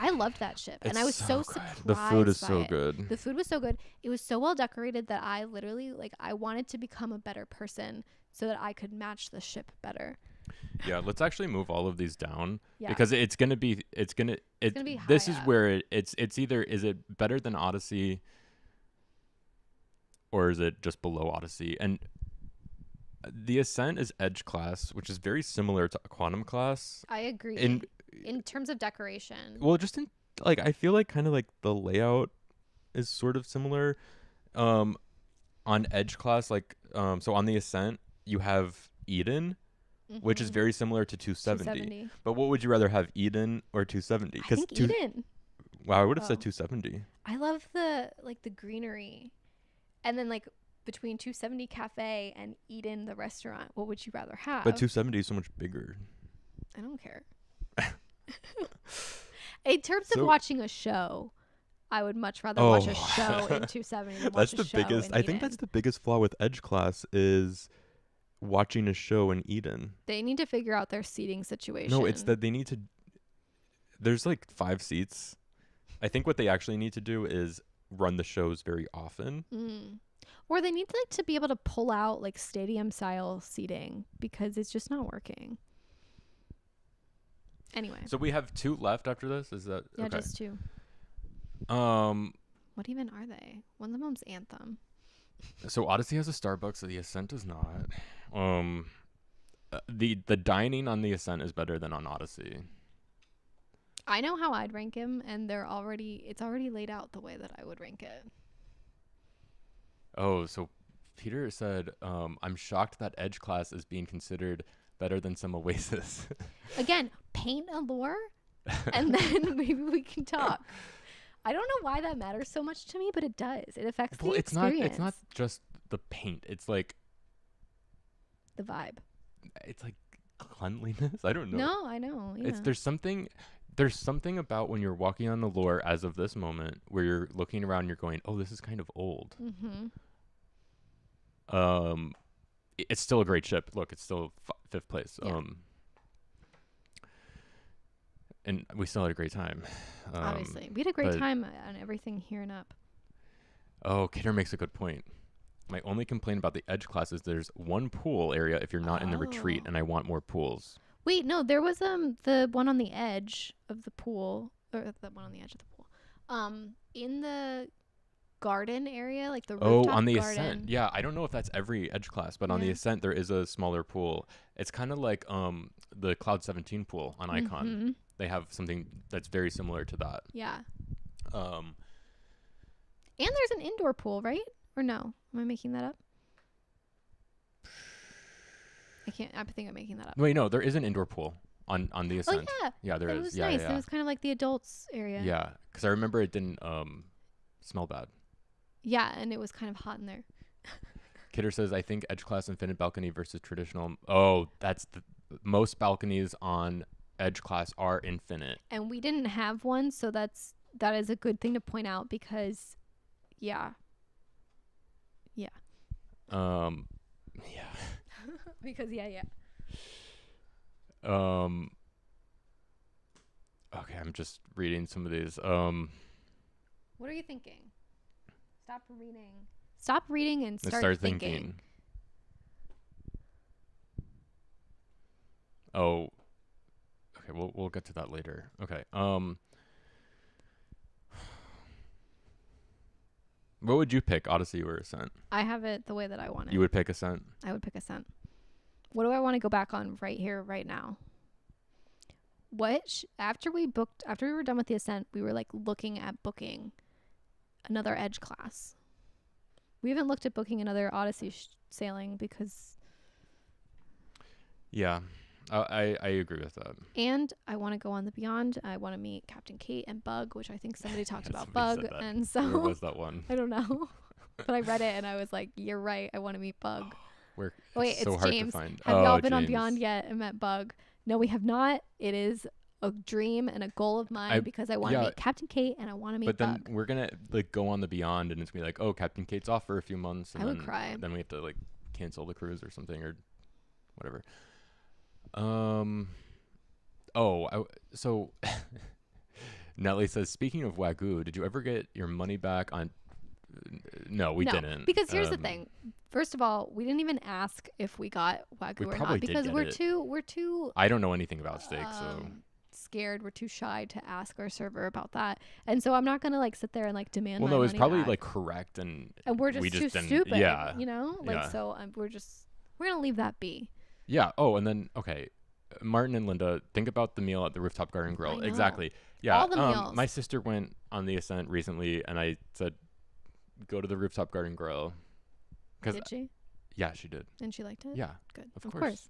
I loved that ship, and I was It's so good. surprised. The food is by so it. good. The food was so good. It was so well decorated that I literally I wanted to become a better person so that I could match the ship better. Yeah, let's actually move all of these down Yeah. because gonna be this high is up. where it's either, is it better than Odyssey or is it just below Odyssey? And the Ascent is Edge class, which is very similar to Quantum class. I agree. In terms of decoration. Well, just in like, I feel like kind of like the layout is sort of similar. On Edge class, like so on the Ascent you have Eden, which is Mhm. very similar to 270. 270. But what would you rather have, Eden or 270? I think Eden. Wow, I would have Oh. said 270. I love the greenery, and then between 270 Cafe and Eden the restaurant, what would you rather have? But 270 is so much bigger. I don't care. In terms of So- watching a show, I would much rather watch a Oh. show in 270 than That's watch the a show biggest. in I think Eden. that's the biggest flaw with Edge class is watching a show in Eden. They need to figure out their seating situation. No, it's that they need to. There's like 5 seats. I think what they actually need to do is run the shows very often. Or they need to be able to pull out stadium style seating because it's just not working. Anyway, So we have 2 left after this. Is that yeah, okay? just 2. What even are they? One of them's Anthem. So Odyssey has a Starbucks, so the Ascent does not. The dining on the Ascent is better than on Odyssey. I know how I'd rank him, and it's already laid out the way that I would rank it. Oh, so Peter said, I'm shocked that Edge class is being considered better than some Oasis. Again, paint Allure, and then maybe we can talk. I don't know why that matters so much to me, but it does. It affects Well, the it's not. experience. It's not just the paint. It's like the vibe. cleanliness. I don't know. No, I know. Yeah. There's something about when you're walking on the Allure as of this moment where you're looking around and you're going, oh, this is kind of old. Mm-hmm. It's still a great ship. Look, it's still fifth place. Yeah. And we still had a great time. Obviously, we had a great but- time on everything here and up. Oh, Kidder makes a good point. My only complaint about the Edge class is there's one pool area if you're not in the retreat, Oh. and I want more pools. Wait, no, there was the one on the edge of the pool, or the one on the edge of the pool, in the garden area, like the Oh, rooftop on the garden. Ascent. Yeah, I don't know if that's every Edge class, but on the Yeah. Ascent there is a smaller pool. It's kind of like the Cloud 17 pool on Icon. Mhm. They have something that's very similar to that. Yeah, Um, and there's an indoor pool, right? Or no? Am I making that up? I can't. I think I'm making that up. wait, no, there is an indoor pool on the Oh Ascent. yeah, Yeah, there that is. was Yeah, nice. yeah, It was kind of like the adults area. yeah. Because I remember it didn't smell bad. Yeah, and it was kind of hot in there. Kidder says, I think Edge class infinite balcony versus traditional. Oh, that's the most balconies on Edge class are infinite. And we didn't have one, so that is a good thing to point out because, yeah. Yeah. Because yeah. Okay, I'm just reading some of these. What are you thinking? Stop reading. Stop reading and Let's start start thinking. thinking. Oh, okay. We'll get to that later. Okay. What would you pick, Odyssey or Ascent? I have it the way that I want it. You would pick Ascent. I would pick Ascent. What do I want to go back on right here, right now? After we were done with the Ascent, we were like looking at booking another Edge class. We haven't looked at booking another Odyssey sailing because, Yeah, I agree with that. and I want to go on the Beyond. I want to meet Captain Kate and Bug, which I think somebody talked about Somebody Bug, said that. and Where so was that one? I don't know, but I read it and I was like, "You're right. I want to meet Bug." Where? Wait, so it's hard James. to find. Have oh, y'all been on James. Beyond yet and met Bug? No, we have not. It is a dream and a goal of mine because I want to yeah. meet Captain Kate and I want to meet But then Bug. we're gonna like go on the Beyond, and it's gonna be like, oh, Captain Kate's off for a few months, and I would then, cry. Then we have to like cancel the cruise or something or whatever. So Nelly says, speaking of Wagyu, did you ever get your money back on? No, we didn't. Because here's the thing. First of all, we didn't even ask if we got Wagyu or probably not did because get we're it. too I don't know anything about steak, so scared. We're too shy to ask our server about that. And so I'm not going to like sit there and like demand well, my no, it's money probably back. like correct, and And we're we just too didn't- stupid, Yeah, you know? Like, yeah. so we're going to leave that be. yeah. Oh, and then okay, Martin and Linda, think about the meal at the Rooftop Garden Grill. know. Exactly. Yeah. All the meals. My sister went on the Ascent recently, and I said, go to the Rooftop Garden Grill. Did she? Yeah, she did. And she liked it? Yeah. Good. Of course.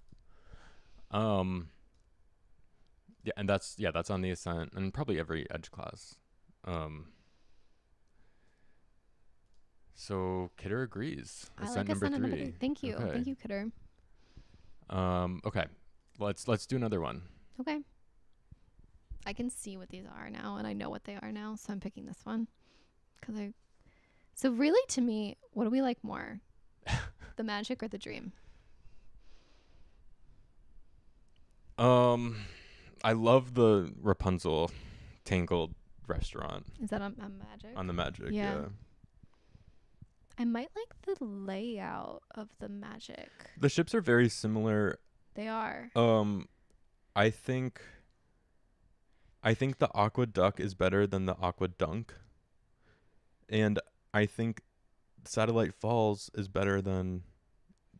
Yeah, and that's on the Ascent and probably every Edge class. So Kidder agrees. I Ascent like Ascent number number 3. 3. Thank you. Okay. Thank you, Kidder. Okay. Let's do another one. Okay. I can see what these are now, and I know what they are now, so I'm picking this one. So really, to me, what do we like more? The magic or the dream? I love the Rapunzel Tangled restaurant Is that on magic? on the Magic. Yeah. Yeah. I might like the layout of the magic. The ships are very similar. They are. I think the Aqua Duck is better than the Aqua Dunk. And I think Satellite Falls is better than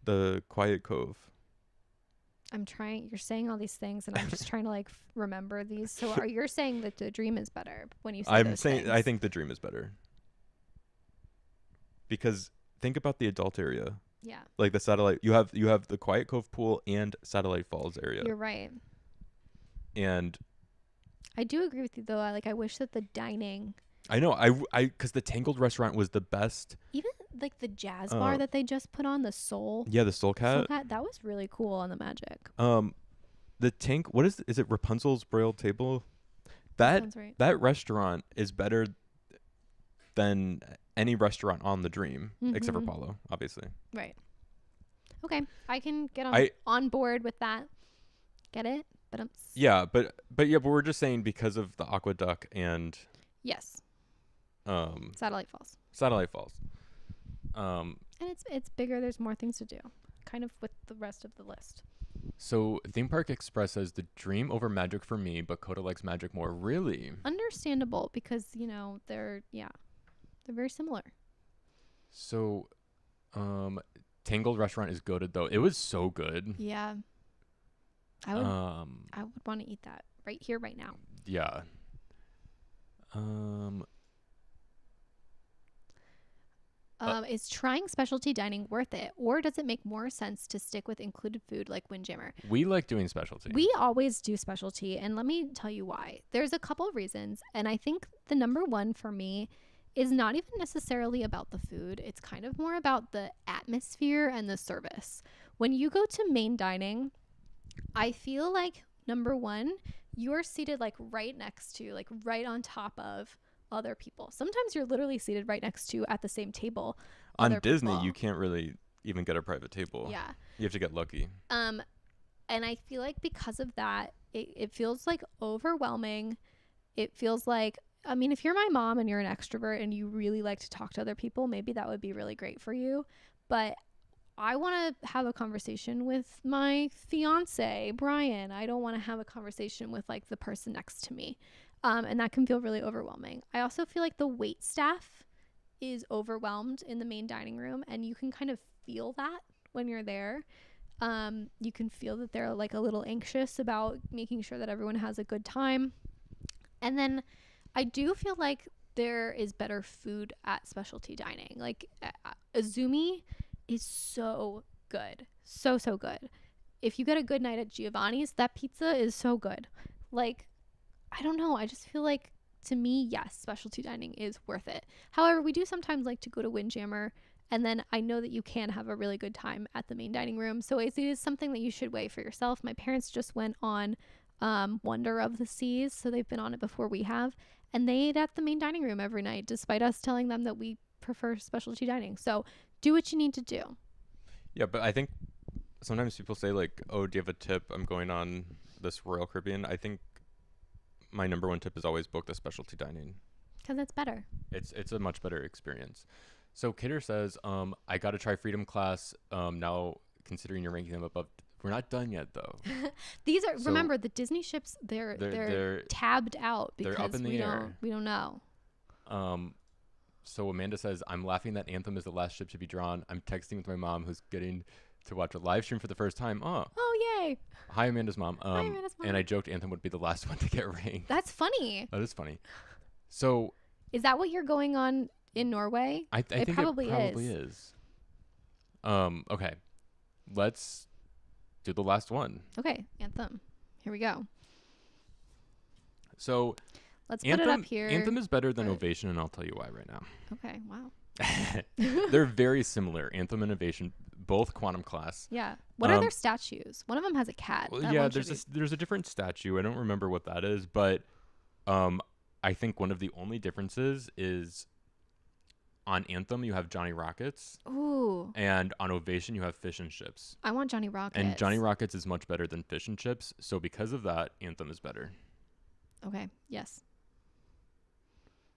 the Quiet Cove. You're saying all these things, and I'm just trying to like remember these. So you're saying that the dream is better when you say I'm those saying things. I think the Dream is better. Because think about the adult area. Yeah, Like the Satellite, you have the Quiet Cove pool and Satellite Falls area. you're right. And I do agree with you though. I wish that the dining, I know I cuz the Tangled restaurant was the best. even like the jazz bar Oh. that they just put on, the Soul Yeah, the Soul Cat. Cat, that was really cool on the magic. The tank, what is it Rapunzel's Braille Table? That sounds right. That restaurant is better than any restaurant on the Dream, except for Mhm. Paulo, obviously. Right. Okay, I can get I on board with that. Get it? But yeah, but we're just saying because of the Aqueduct and yes, um Satellite Falls, Satellite Falls. Um, and it's bigger. There's more things to do, kind of with the rest of the list. so Theme Park Express says the dream over magic for me, but Coda likes magic more. Really? Understandable because they're very similar. So, Tangled Restaurant is goated though. It was so good. Yeah, I would want to eat that right here, right now. Yeah. Is trying specialty dining worth it, or does it make more sense to stick with included food like Windjammer? We like doing specialty. We always do specialty, and let me tell you why. There's a couple of reasons, and I think the number one for me is not even necessarily about the food. It's kind of more about the atmosphere and the service. When you go to main dining, I feel like number one, you're seated like right next to, like right on top of other people. Sometimes you're literally seated right next to at the same table. On other Disney, people. you can't really even get a private table. Yeah. You have to get lucky. And I feel like because of that, it feels like overwhelming. It feels like, I mean, if you're my mom and you're an extrovert and you really like to talk to other people, maybe that would be really great for you. But I want to have a conversation with my fiance, Brian. I don't want to have a conversation with like the person next to me. And that can feel really overwhelming. I also feel like the wait staff is overwhelmed in the main dining room, and you can kind of feel that when you're there. You can feel that they're like a little anxious about making sure that everyone has a good time. And then I do feel like there is better food at specialty dining. Like Azumi is so good. So good. If you get a good night at Giovanni's, that pizza is so good. Like, I don't know. I just feel like, to me, yes, specialty dining is worth it. However, we do sometimes like to go to Windjammer, and then I know that you can have a really good time at the main dining room. So it is something that you should weigh for yourself. My parents just went on Wonder of the Seas, so they've been on it before we have, and they ate at the main dining room every night, despite us telling them that we prefer specialty dining. So do what you need to do. Yeah, but I think sometimes people say like, "Oh, do you have a tip? I'm going on this Royal Caribbean." I think my number one tip is always book the specialty dining. Because it's better. It's a much better experience. So Kidder says, I got to try Freedom Class. Now considering you're ranking them above, we're not done yet though. These are, remember, the Disney ships. They're tabbed out because they're up in the air. We don't know. So Amanda says, I'm laughing that Anthem is the last ship to be drawn. I'm texting with my mom who's getting to watch a live stream for the first time. Oh yay. Hi, Amanda's mom. Hi, Amanda's mom. And I joked Anthem would be the last one to get ranked. That's funny. That is funny. So is that what you're going on in Norway? I think it probably is. Okay. Let's do the last one. Okay, Anthem. Here we go. So let's put it up here. Anthem is better than Ovation, and I'll tell you why right now. Okay, wow. They're very similar. Anthem and Ovation, both Quantum Class. Yeah. What are their statues? One of them has a cat. Well, yeah, there's a different statue. I don't remember what that is, but I think one of the only differences is on Anthem you have Johnny Rockets. Ooh. And on Ovation you have Fish and Chips. I want Johnny Rockets. And Johnny Rockets is much better than Fish and Chips, so because of that, Anthem is better. Okay. Yes.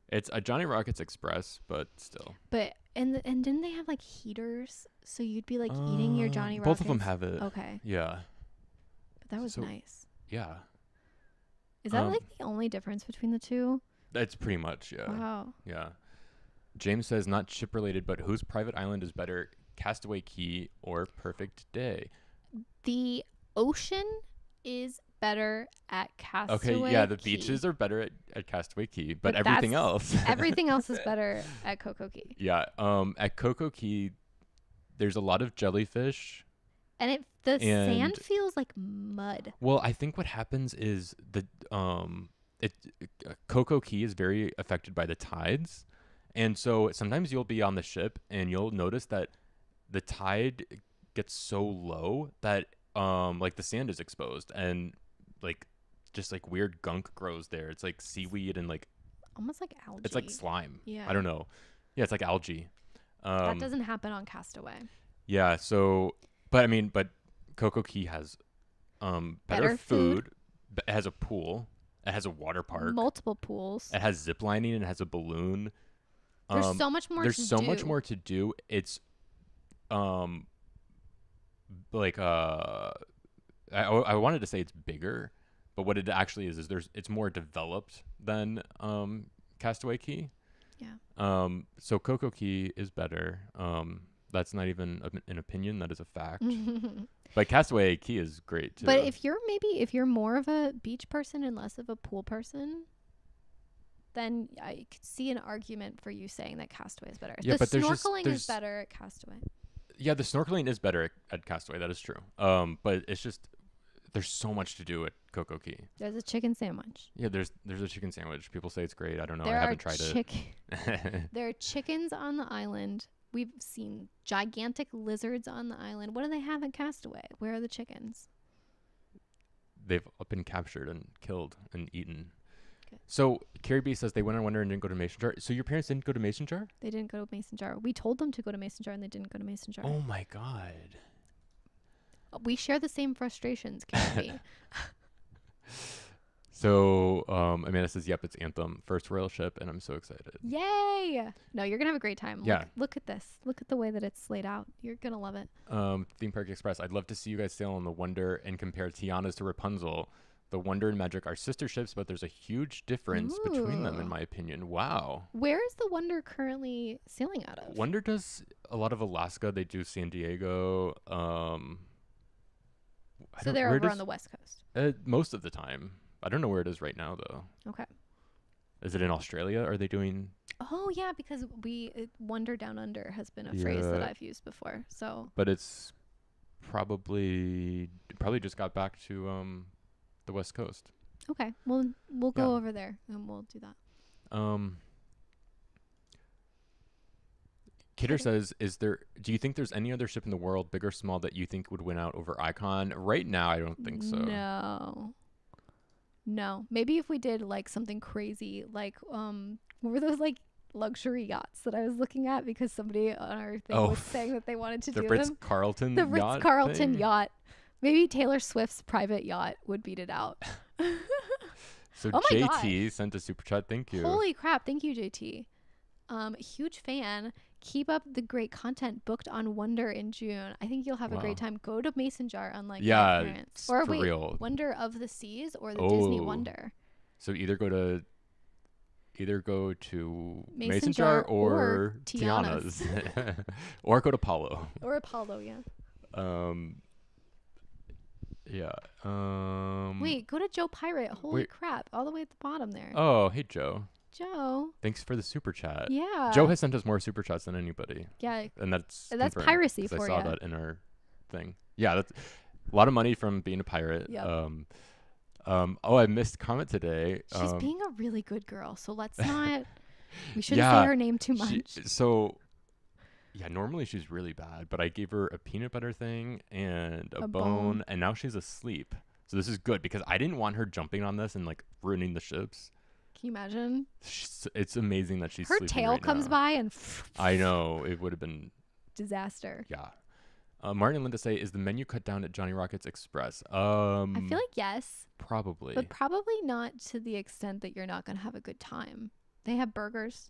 It's a Johnny Rockets Express, but still. But and didn't they have like heaters, so you'd be like eating your Johnny Rockets? Both of them have it. Okay. Yeah. But that was nice. Yeah. Is that like the only difference between the two? That's pretty much, yeah. Wow. Yeah. James says, not ship related, but whose private island is better, Castaway Cay or Perfect Day? The ocean is better at Castaway Cay. Okay, yeah, the beaches are better at Castaway Cay, but everything else. Everything else is better at Coco Cay. Yeah, at Coco Cay, there's a lot of jellyfish. And the sand feels like mud. Well, I think what happens is Coco Cay is very affected by the tides. And so sometimes you'll be on the ship and you'll notice that the tide gets so low that like the sand is exposed and like just like weird gunk grows there. It's like seaweed and like almost like algae. It's like slime. Yeah. I don't know. Yeah, it's like algae. That doesn't happen on Castaway. Yeah, so But I mean, but Coco Key has better Better food. food. It has a pool. It has a water park. Multiple pools. It has zip lining and it has a balloon. There's so much more There's to so do. much more to do. It's like I wanted to say it's bigger, but what it actually is it's more developed than Castaway Key. Yeah. So Coco Key is better. That's not even an opinion, that is a fact. But Castaway Key is great too. But if you're more of a beach person and less of a pool person, then I could see an argument for you saying that Castaway is better. Yeah, the but snorkeling is better at Castaway. Yeah, the snorkeling is better at Castaway. That is true. But it's just there's so much to do at Coco Key. There's a chicken sandwich. Yeah, there's a chicken sandwich. People say it's great. I don't know. There I are haven't tried it. There are chickens on the island. We've seen gigantic lizards on the island. What do they have at Castaway? Where are the chickens? They've been captured and killed and eaten. Okay. So Carrie B says they went on Wonder and didn't go to Mason Jar. So your parents didn't go to Mason Jar? They didn't go to Mason Jar. We told them to go to Mason Jar and they didn't go to Mason Jar. Oh my God. We share the same frustrations, Carrie B. So Amanda says, yep, it's Anthem. First royal ship, and I'm so excited. Yay! No, you're going to have a great time. Yeah. Look at this. Look at the way that it's laid out. You're going to love it. Theme Park Express. I'd love to see you guys sail on the Wonder and compare Tiana's to Rapunzel. The Wonder and Magic are sister ships, but there's a huge difference between them, in Ooh. my opinion. Wow. Where is the Wonder currently sailing out of? Wonder does a lot of Alaska. They do San Diego. So they're over on the West Coast. Most of the time. I don't know where it is right now, though. Okay. Is it in Australia? Are they doing... Oh, yeah, because Wonder Down Under has been a phrase that I've used before. So. But it's probably just got back to the West Coast. Okay. We'll go over there and we'll do that. Kidder says, do you think there's any other ship in the world, big or small, that you think would win out over Icon? Right now, I don't think so. No. Maybe if we did like something crazy, like what were those like luxury yachts that I was looking at because somebody on our thing was saying that they wanted to do the them. Ritz-Carlton The yacht Ritz-Carlton thing? yacht. Maybe Taylor Swift's private yacht would beat it out. So Oh my JT sent a super chat. Thank you. Holy crap. Thank you, JT. Huge fan. Keep up the great content. Booked on Wonder in June. I think you'll have a great time. Go to Mason Jar, unlike my parents. Or for wait, real. Wonder of the Seas or the Disney Wonder. So either go to Mason Jar Jar or Tiana's. Tiana's. Or go to Apollo. Or Apollo, yeah. Wait, go to Joe Pirate. Holy crap. All the way at the bottom there. Oh, hey, Joe. Joe. Thanks for the super chat. Yeah. Joe has sent us more super chats than anybody. Yeah. And that's confirmed, piracy 'cause for I saw ya. that in our thing. Yeah, that's a lot of money from being a pirate. Yep. I missed comment today. She's being a really good girl, so let's not. We shouldn't say her name too much. Normally she's really bad, but I gave her a peanut butter thing and a bone, and now she's asleep. So this is good because I didn't want her jumping on this and like ruining the ships. Can you imagine? It's amazing that she's her sleeping tail right comes now. by and I know, it would have been disaster. Yeah. Martin and Linda say, is the menu cut down at Johnny Rockets Express? I feel like yes, Probably. but probably not to the extent that you're not going to have a good time. They have burgers.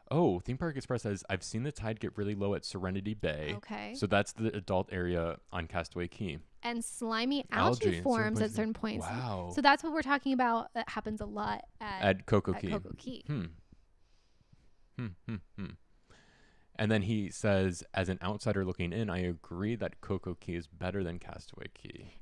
Oh, Theme Park Express says, I've seen the tide get really low at Serenity Bay. Okay. So that's the adult area on Castaway Key. And slimy Algae algae at forms certain at certain points. Wow. So that's what we're talking about. That happens a lot At Coco Key. Coco Key. And then he says, as an outsider looking in, I agree that Coco Key is better than Castaway Key.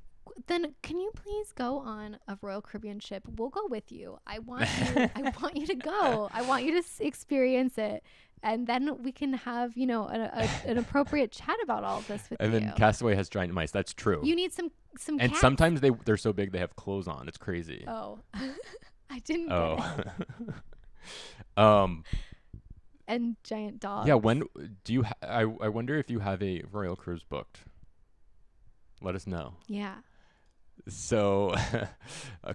Then can you please go on a Royal Caribbean ship? We'll go with you. I want you. I want you to go. I want you to experience it, and then we can have an appropriate chat about all of this with And you. then Castaway has giant mice. That's true. You need some and cats. sometimes they're so big they have clothes on. It's crazy. Oh, I didn't get it. And giant dogs. Yeah. When do you? I wonder if you have a Royal Cruise booked. Let us know. Yeah. So,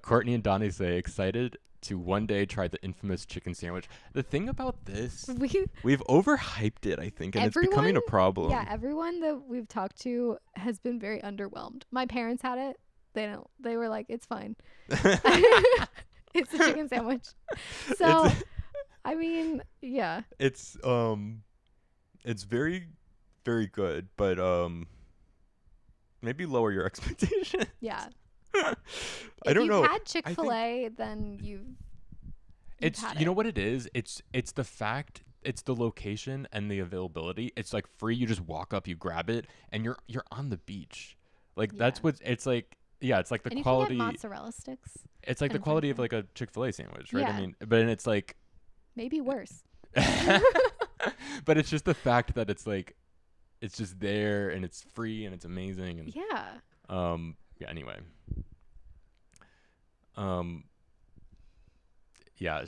Courtney and Donnie say excited to one day try the infamous chicken sandwich. The thing about this, We we've overhyped it, I think, and it's becoming a Everyone- problem. Yeah, everyone that we've talked to has been very underwhelmed. My parents had it. They were like, it's fine. It's a chicken sandwich. So, I mean, yeah. It's very, very good, but maybe lower your expectations. Yeah. I If don't you've know. had Chick-fil-A, then you've It's had you know it. what it is. It's the fact. It's the location and the availability. It's like free. You just walk up, you grab it, and you're on the beach. Like that's Yeah. what it's like. Yeah, it's like the And you quality. can get mozzarella sticks. It's like the and quality French of like a Chick-fil-A sandwich, right? Yeah. I mean, but then it's like, Maybe worse. but it's just the fact that it's like, it's just there and it's free and it's amazing and Yeah. yeah. Anyway, um, yeah.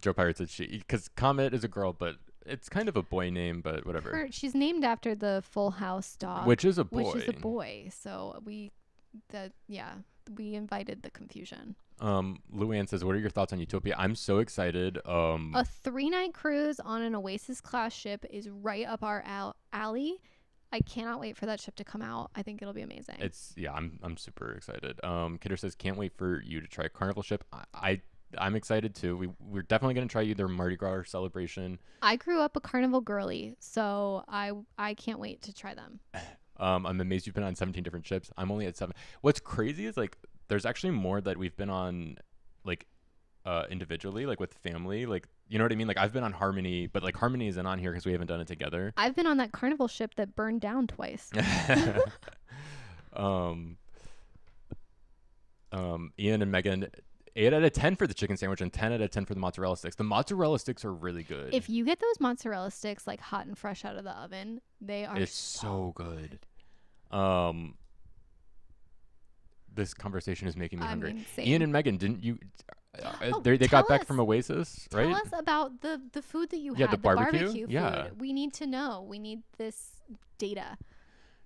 Joe Pirate said she because Comet is a girl, but it's kind of a boy name, but whatever. She's named after the Full House dog, Which is a boy. which is a boy. So we invited the confusion. Luann says, "What are your thoughts on Utopia?" I'm so excited. A 3-night cruise on an Oasis class ship is right up our alley. I cannot wait for that ship to come out. I think it'll be amazing. I'm super excited. Kidder says, "Can't wait for you to try Carnival Ship." I'm excited too. We're definitely gonna try either Mardi Gras or Celebration. I grew up a carnival girly, so I can't wait to try them. I'm amazed you've been on 17 different ships. I'm only at 7. What's crazy is like there's actually more that we've been on, like individually, like with family, like you know what I mean. Like I've been on Harmony, but like Harmony isn't on here because we haven't done it together. I've been on that carnival ship that burned down twice. Ian and Megan, 8 out of 10 for the chicken sandwich and 10 out of 10 for the mozzarella sticks. The mozzarella sticks are really good. If you get those mozzarella sticks like hot and fresh out of the oven, they are It's so good. This conversation is making me hungry. mean, same. Ian and Megan, didn't you? Oh, they tell got back us. from Oasis, right? Tell us about the food that you Yeah, had, the barbecue? food. Yeah. We need to know. We need this data.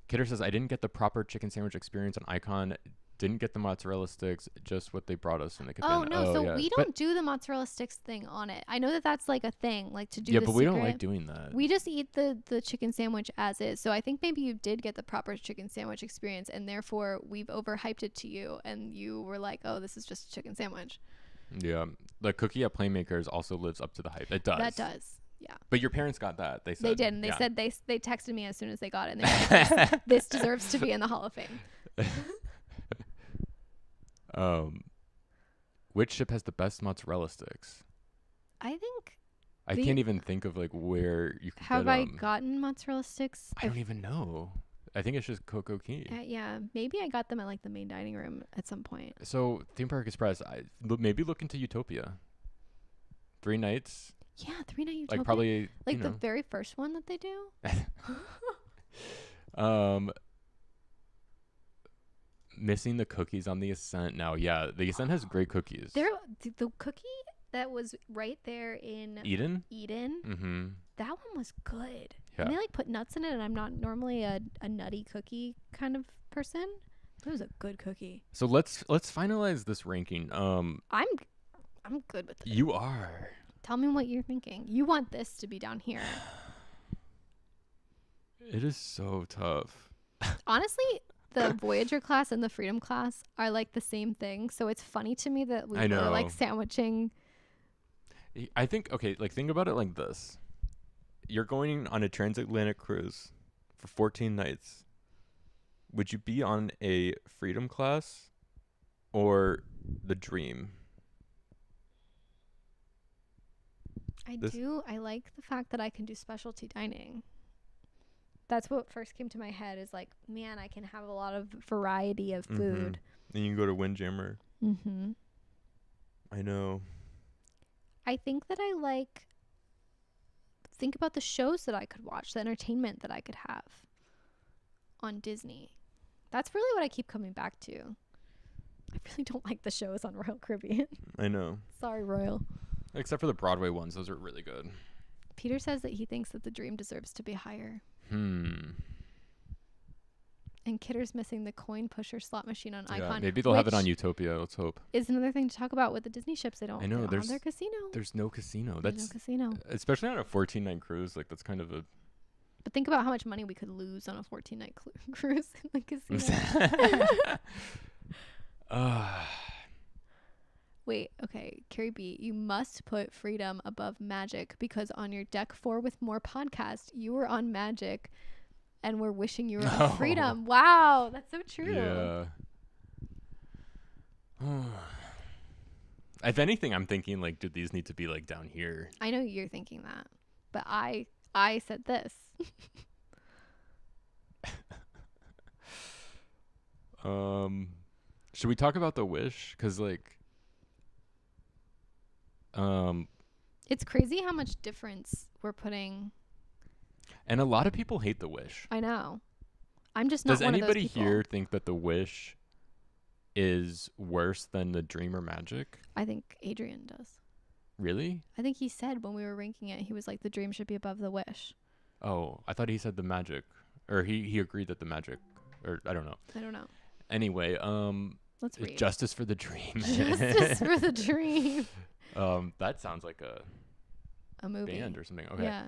Kidder says, I didn't get the proper chicken sandwich experience on Icon. Didn't get the mozzarella sticks, just what they brought us in the cabana. Oh no, so yeah. we But- don't do the mozzarella sticks thing on it. I know that that's like a thing, like to do Yeah, the but we don't secret. like doing that. We just eat the chicken sandwich as is. So I think maybe you did get the proper chicken sandwich experience, and therefore we've overhyped it to you, and you were like, "Oh, this is just a chicken sandwich." Yeah, the cookie at Playmakers also lives up to the hype. It does. That does, yeah. But your parents got that. They said They did, and they yeah. said they texted me as soon as they got it. And they were like, this deserves to be in the Hall of Fame. Which ship has the best mozzarella sticks? I think. I can't even think of like where you can Have get I 'em. gotten mozzarella sticks? I don't even know. I think it's just Coco Key. Yeah, maybe I got them at like the main dining room at some point. So Theme Park Express, maybe look into Utopia. 3 nights, Yeah, 3-night Utopia. like probably like you the know. very first one that they do. Missing the cookies on the Ascent now. Yeah, the Ascent has great cookies. The cookie that was right there in Eden. Eden, Mm-hmm. that one was good. Yeah. And they like put nuts in it, and I'm not normally a nutty cookie kind of person. It was a good cookie. So let's finalize this ranking. I'm good with it. You are. Tell me what you're thinking. You want this to be down here. It is so tough. Honestly, the Voyager class and the Freedom class are like the same thing. So it's funny to me that we I were like know. sandwiching. I think okay, like think about it like this. You're going on a transatlantic cruise for 14 nights. Would you be on a Freedom class or the Dream? I like the fact that I can do specialty dining. That's what first came to my head is like, man, I can have a lot of variety of food. Then you can go to Windjammer. Mm-hmm. I know. I think that think about the shows that I could watch, the entertainment that I could have on Disney. That's really what I keep coming back to. I really don't like the shows on Royal Caribbean. I know. Sorry, Royal. Except for the Broadway ones, those are really good. Peter says that he thinks that the Dream deserves to be higher. And Kidder's missing the coin pusher slot machine on Yeah, Icon. maybe they'll have it on which Utopia. Let's hope. Is another thing to talk about with the Disney ships. They don't. I know, They don't have there's- their casino. There's no casino. There's That's no casino. especially on a 14-night cruise. Like that's kind of a. But think about how much money we could lose on a 14-night cruise in the casino. Wait, okay, Carrie B, you must put Freedom above Magic because on your deck 4 with more podcast, you were on Magic and we're wishing you were on Oh. Freedom. Wow, that's so true. Yeah. If anything, I'm thinking like, do these need to be like down here? I know you're thinking that, but I said this. Should we talk about the Wish? Cause like, It's crazy how much difference we're putting. and a lot of people hate the Wish. I know. I'm just not Does one of anybody those people. here think that the Wish is worse than the Dream or Magic? I think Adrian does. Really? I think he said when we were ranking it, he was like, the Dream should be above the Wish. Oh, I thought he said the Magic, or he agreed that the Magic, or I don't know. I don't know. Anyway, Let's read. Justice for the Dream. Justice for the Dream. That sounds like A movie. band or something. Okay. Yeah.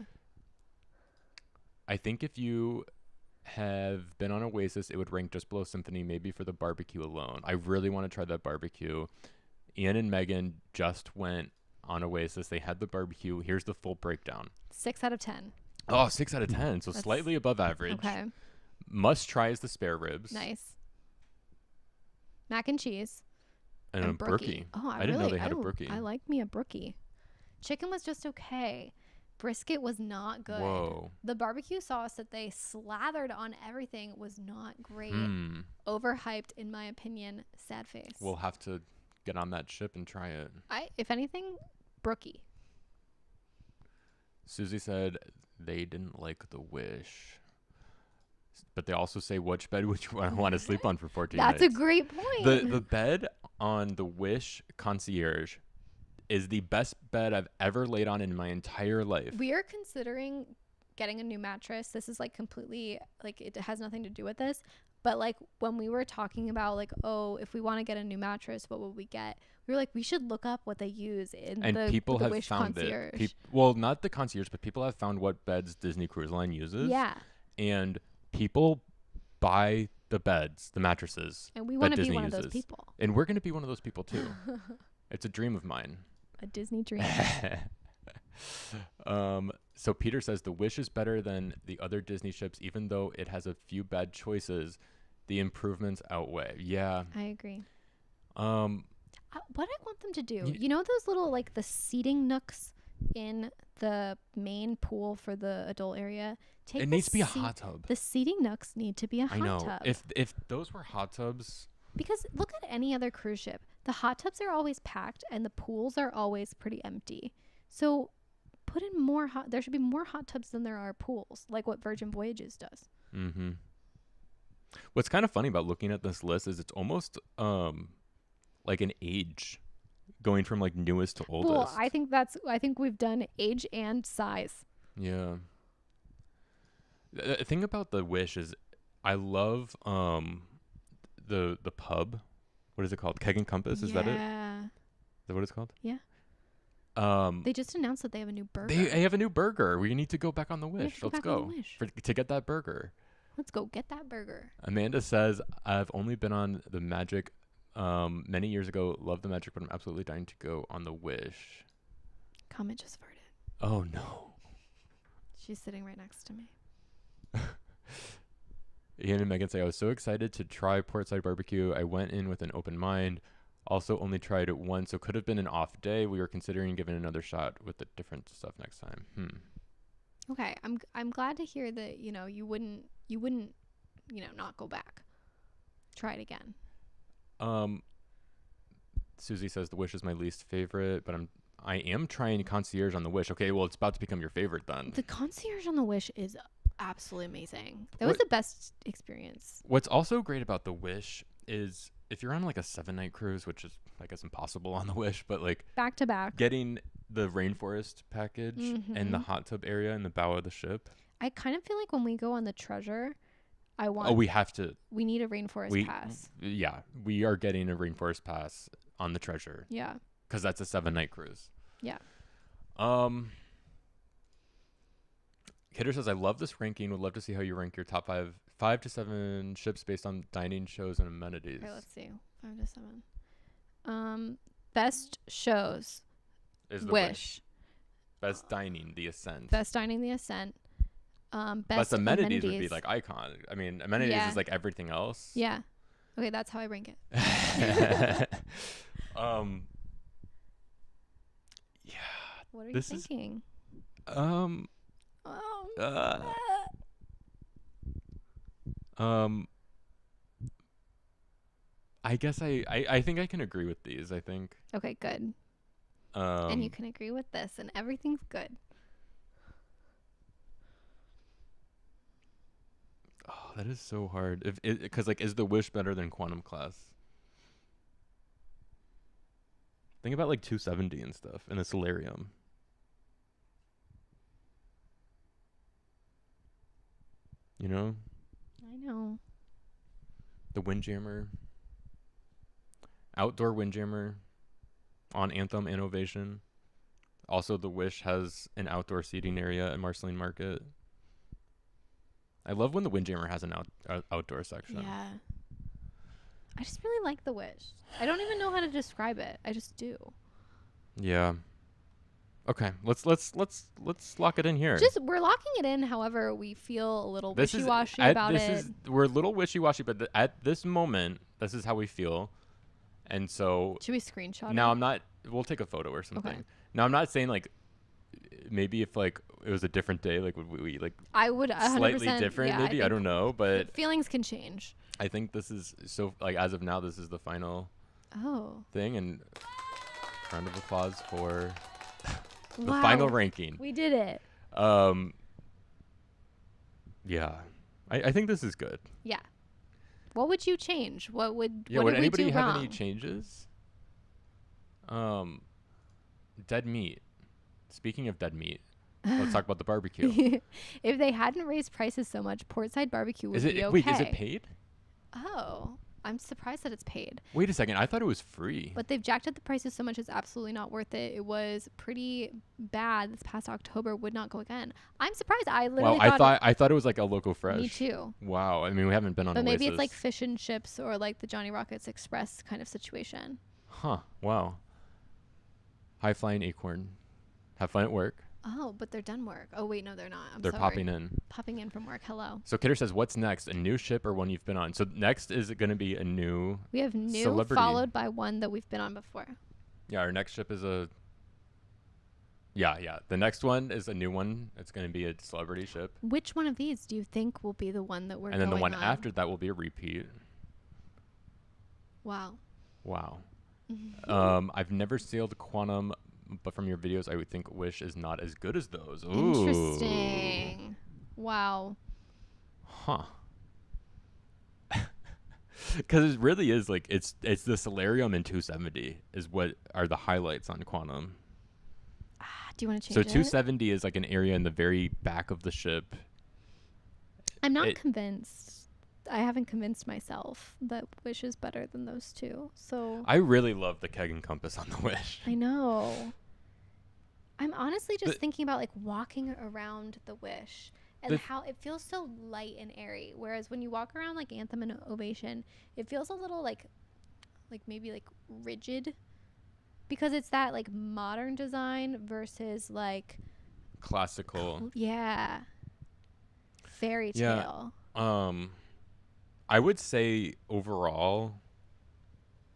I think if you have been on Oasis, it would rank just below Symphony, maybe for the barbecue alone. I really want to try that barbecue. Ian and Megan just went on Oasis. They had the barbecue. Here's the full breakdown. 6 out of 10. Oh, 6 out of 10. So That's- slightly above average. Okay. Must try is the spare ribs. Nice. Mac and cheese. And a brookie. Oh, I didn't know really- they had a I- brookie. I like me a brookie. Chicken was just okay. Brisket was not good. Whoa. The barbecue sauce that they slathered on everything was not great. Hmm. Overhyped, in my opinion. Sad face. We'll have to get on that ship and try it. If anything, brookie. Susie said they didn't like the Wish. But they also say, which bed would you want to sleep on for 14 That's nights? a great point. The bed on the Wish Concierge is the best bed I've ever laid on in my entire life. We are considering getting a new mattress. This is like completely like it has nothing to do with this. But like when we were talking about like, oh, if we want to get a new mattress, what would we get? We were like, we should look up what they use in And the, people the have Wish found concierge. it. Well, not the concierge, but people have found what beds Disney Cruise Line uses. Yeah. And people buy the beds, the mattresses. And we want to be Disney one of those uses. people. And we're going to be one of those people too. It's a dream of mine. A Disney dream. So Peter says the Wish is better than the other Disney ships, even though it has a few bad choices. The improvements outweigh. Yeah. I agree. Um, What I want them to do, Ye- you know those little like the seating nooks in the main pool for the adult area? Take it the needs to be a seat- hot tub. The seating nooks need to be a hot I know. tub. If those were hot tubs, Because look at any other cruise ship. The hot tubs are always packed and the pools are always pretty empty. So put in more there should be more hot tubs than there are pools, like what Virgin Voyages does. mm-hmm. What's kind of funny about looking at this list is it's almost like an age, going from like newest to oldest. Well, I think we've done age and size. Yeah. The thing about the Wish is, I love the pub. What is it called? Keg and Compass. Is that it? Is Yeah. that what it's called? Yeah. Um, They just announced that they have a new burger. they have a new burger. We need to go back on the We have Wish. to go Let's back on go the Wish. to get that burger. Let's go get that burger. Amanda says, I've only been on the Magic many years ago. Love the Magic, but I'm absolutely dying to go on the Wish. Comet just farted. Oh, no. She's sitting right next to me. Ian and Megan say, I was so excited to try Portside Barbecue. I went in with an open mind. Also only tried it once, so could have been an off day. We were considering giving it another shot with the different stuff next time. Okay, I'm glad to hear that you wouldn't not go back. Try it again. Susie says the Wish is my least favorite, but I am trying Concierge on the Wish. Okay, well, it's about to become your favorite then. The concierge on the Wish is absolutely amazing. That was What- the best experience. What's also great about the Wish is if you're on like a 7-night cruise, which is I guess impossible on the Wish, but like Back to back. getting the rainforest package and the Mhm. hot tub area in the bow of the ship. I kind of feel like when we go on the Treasure, I want. Oh, we have to. We need a rainforest pass. Yeah, we are getting a rainforest pass on the Treasure Yeah. because that's a 7-night cruise. Yeah. Kidder says, I love this ranking. Would love to see how you rank your top 5 to 7 ships based on dining, shows, and amenities. Okay, let's see. 5 to 7. Best shows. Is the Wish. Best dining, the Ascent. Best dining, the Ascent. Best amenities would be like Icon. I mean, amenities Yeah. is like everything else. Yeah. Okay, that's how I rank it. Yeah. What are you This is- thinking? I guess I think I can agree with these. I think. Okay, good. And you can agree with this, and everything's good. Oh, that is so hard. Because like, is the Wish better than Quantum Class? Think about like 270 and stuff, and the Solarium. You know, I know. the Windjammer, outdoor Windjammer, on Anthem Innovation. Also, the Wish has an outdoor seating area at Marceline Market. I love when the Windjammer has an outdoor section. Yeah. I just really like the Wish. I don't even know how to describe it. I just do. Yeah. Okay, let's lock it in here. Just we're locking it in. However, we feel a little wishy-washy about it. We're a little wishy-washy, but at this moment, this is how we feel. And so Should we screenshot now it? I'm not. We'll take a photo or something. Okay. Now I'm not saying like maybe if like it was a different day, like would we like I would 100%, slightly different? yeah, Maybe I think don't know, but feelings can change. I think this is so like as of now, this is the final Oh. thing, and round of applause for the Wow. final ranking. We did it. Yeah, I think this is good. Yeah. What would you change? What would Yeah, what would did we anybody do have wrong? any changes? Dead meat. Speaking of dead meat, let's talk about the barbecue. If they hadn't raised prices so much, Portside Barbecue would Is it be okay. wait? Is it paid? Oh, I'm surprised that it's paid. Wait a second. I thought it was free. But they've jacked up the prices so much, it's absolutely not worth it. It was pretty bad this past October. Would not go again. I'm surprised. I literally Well, I thought it was like a Local Fresh. Me too. Wow. I mean, we haven't been on. But maybe it's Oasis. like fish and chips or like the Johnny Rockets Express kind of situation. Huh. Wow. High flying acorn. Have fun at work. Oh, but they're done work. Oh wait, no, they're not. I'm They're sorry. popping in. Popping in from work. Hello. So Kidder says, "What's next? A new ship or one you've been on?" So next is it going to be a new? We have new Celebrity. followed by one that we've been on before. Yeah, our next ship is a. Yeah. The next one is a new one. It's going to be a celebrity ship, Which one of these do you think will be the one that we're and then the going one on? after that will be a repeat. Wow. Wow. I've never sailed Quantum, but from your videos, I would think Wish is not as good as those. Ooh. Interesting. Wow. Huh. Because it really is like it's the Solarium and 270 is what are the highlights on Quantum. Do you want to change So it? 270 is like an area in the very back of the ship. I'm not it- convinced. I haven't convinced myself that Wish is better than those two. So I really love the keg and compass on the Wish. I know. I'm honestly just The- thinking about like walking around the Wish and The- how it feels so light and airy. Whereas when you walk around like Anthem and Ovation, it feels a little like maybe like rigid because it's that like modern design versus like Classical. yeah, fairy Yeah. tale. I would say overall,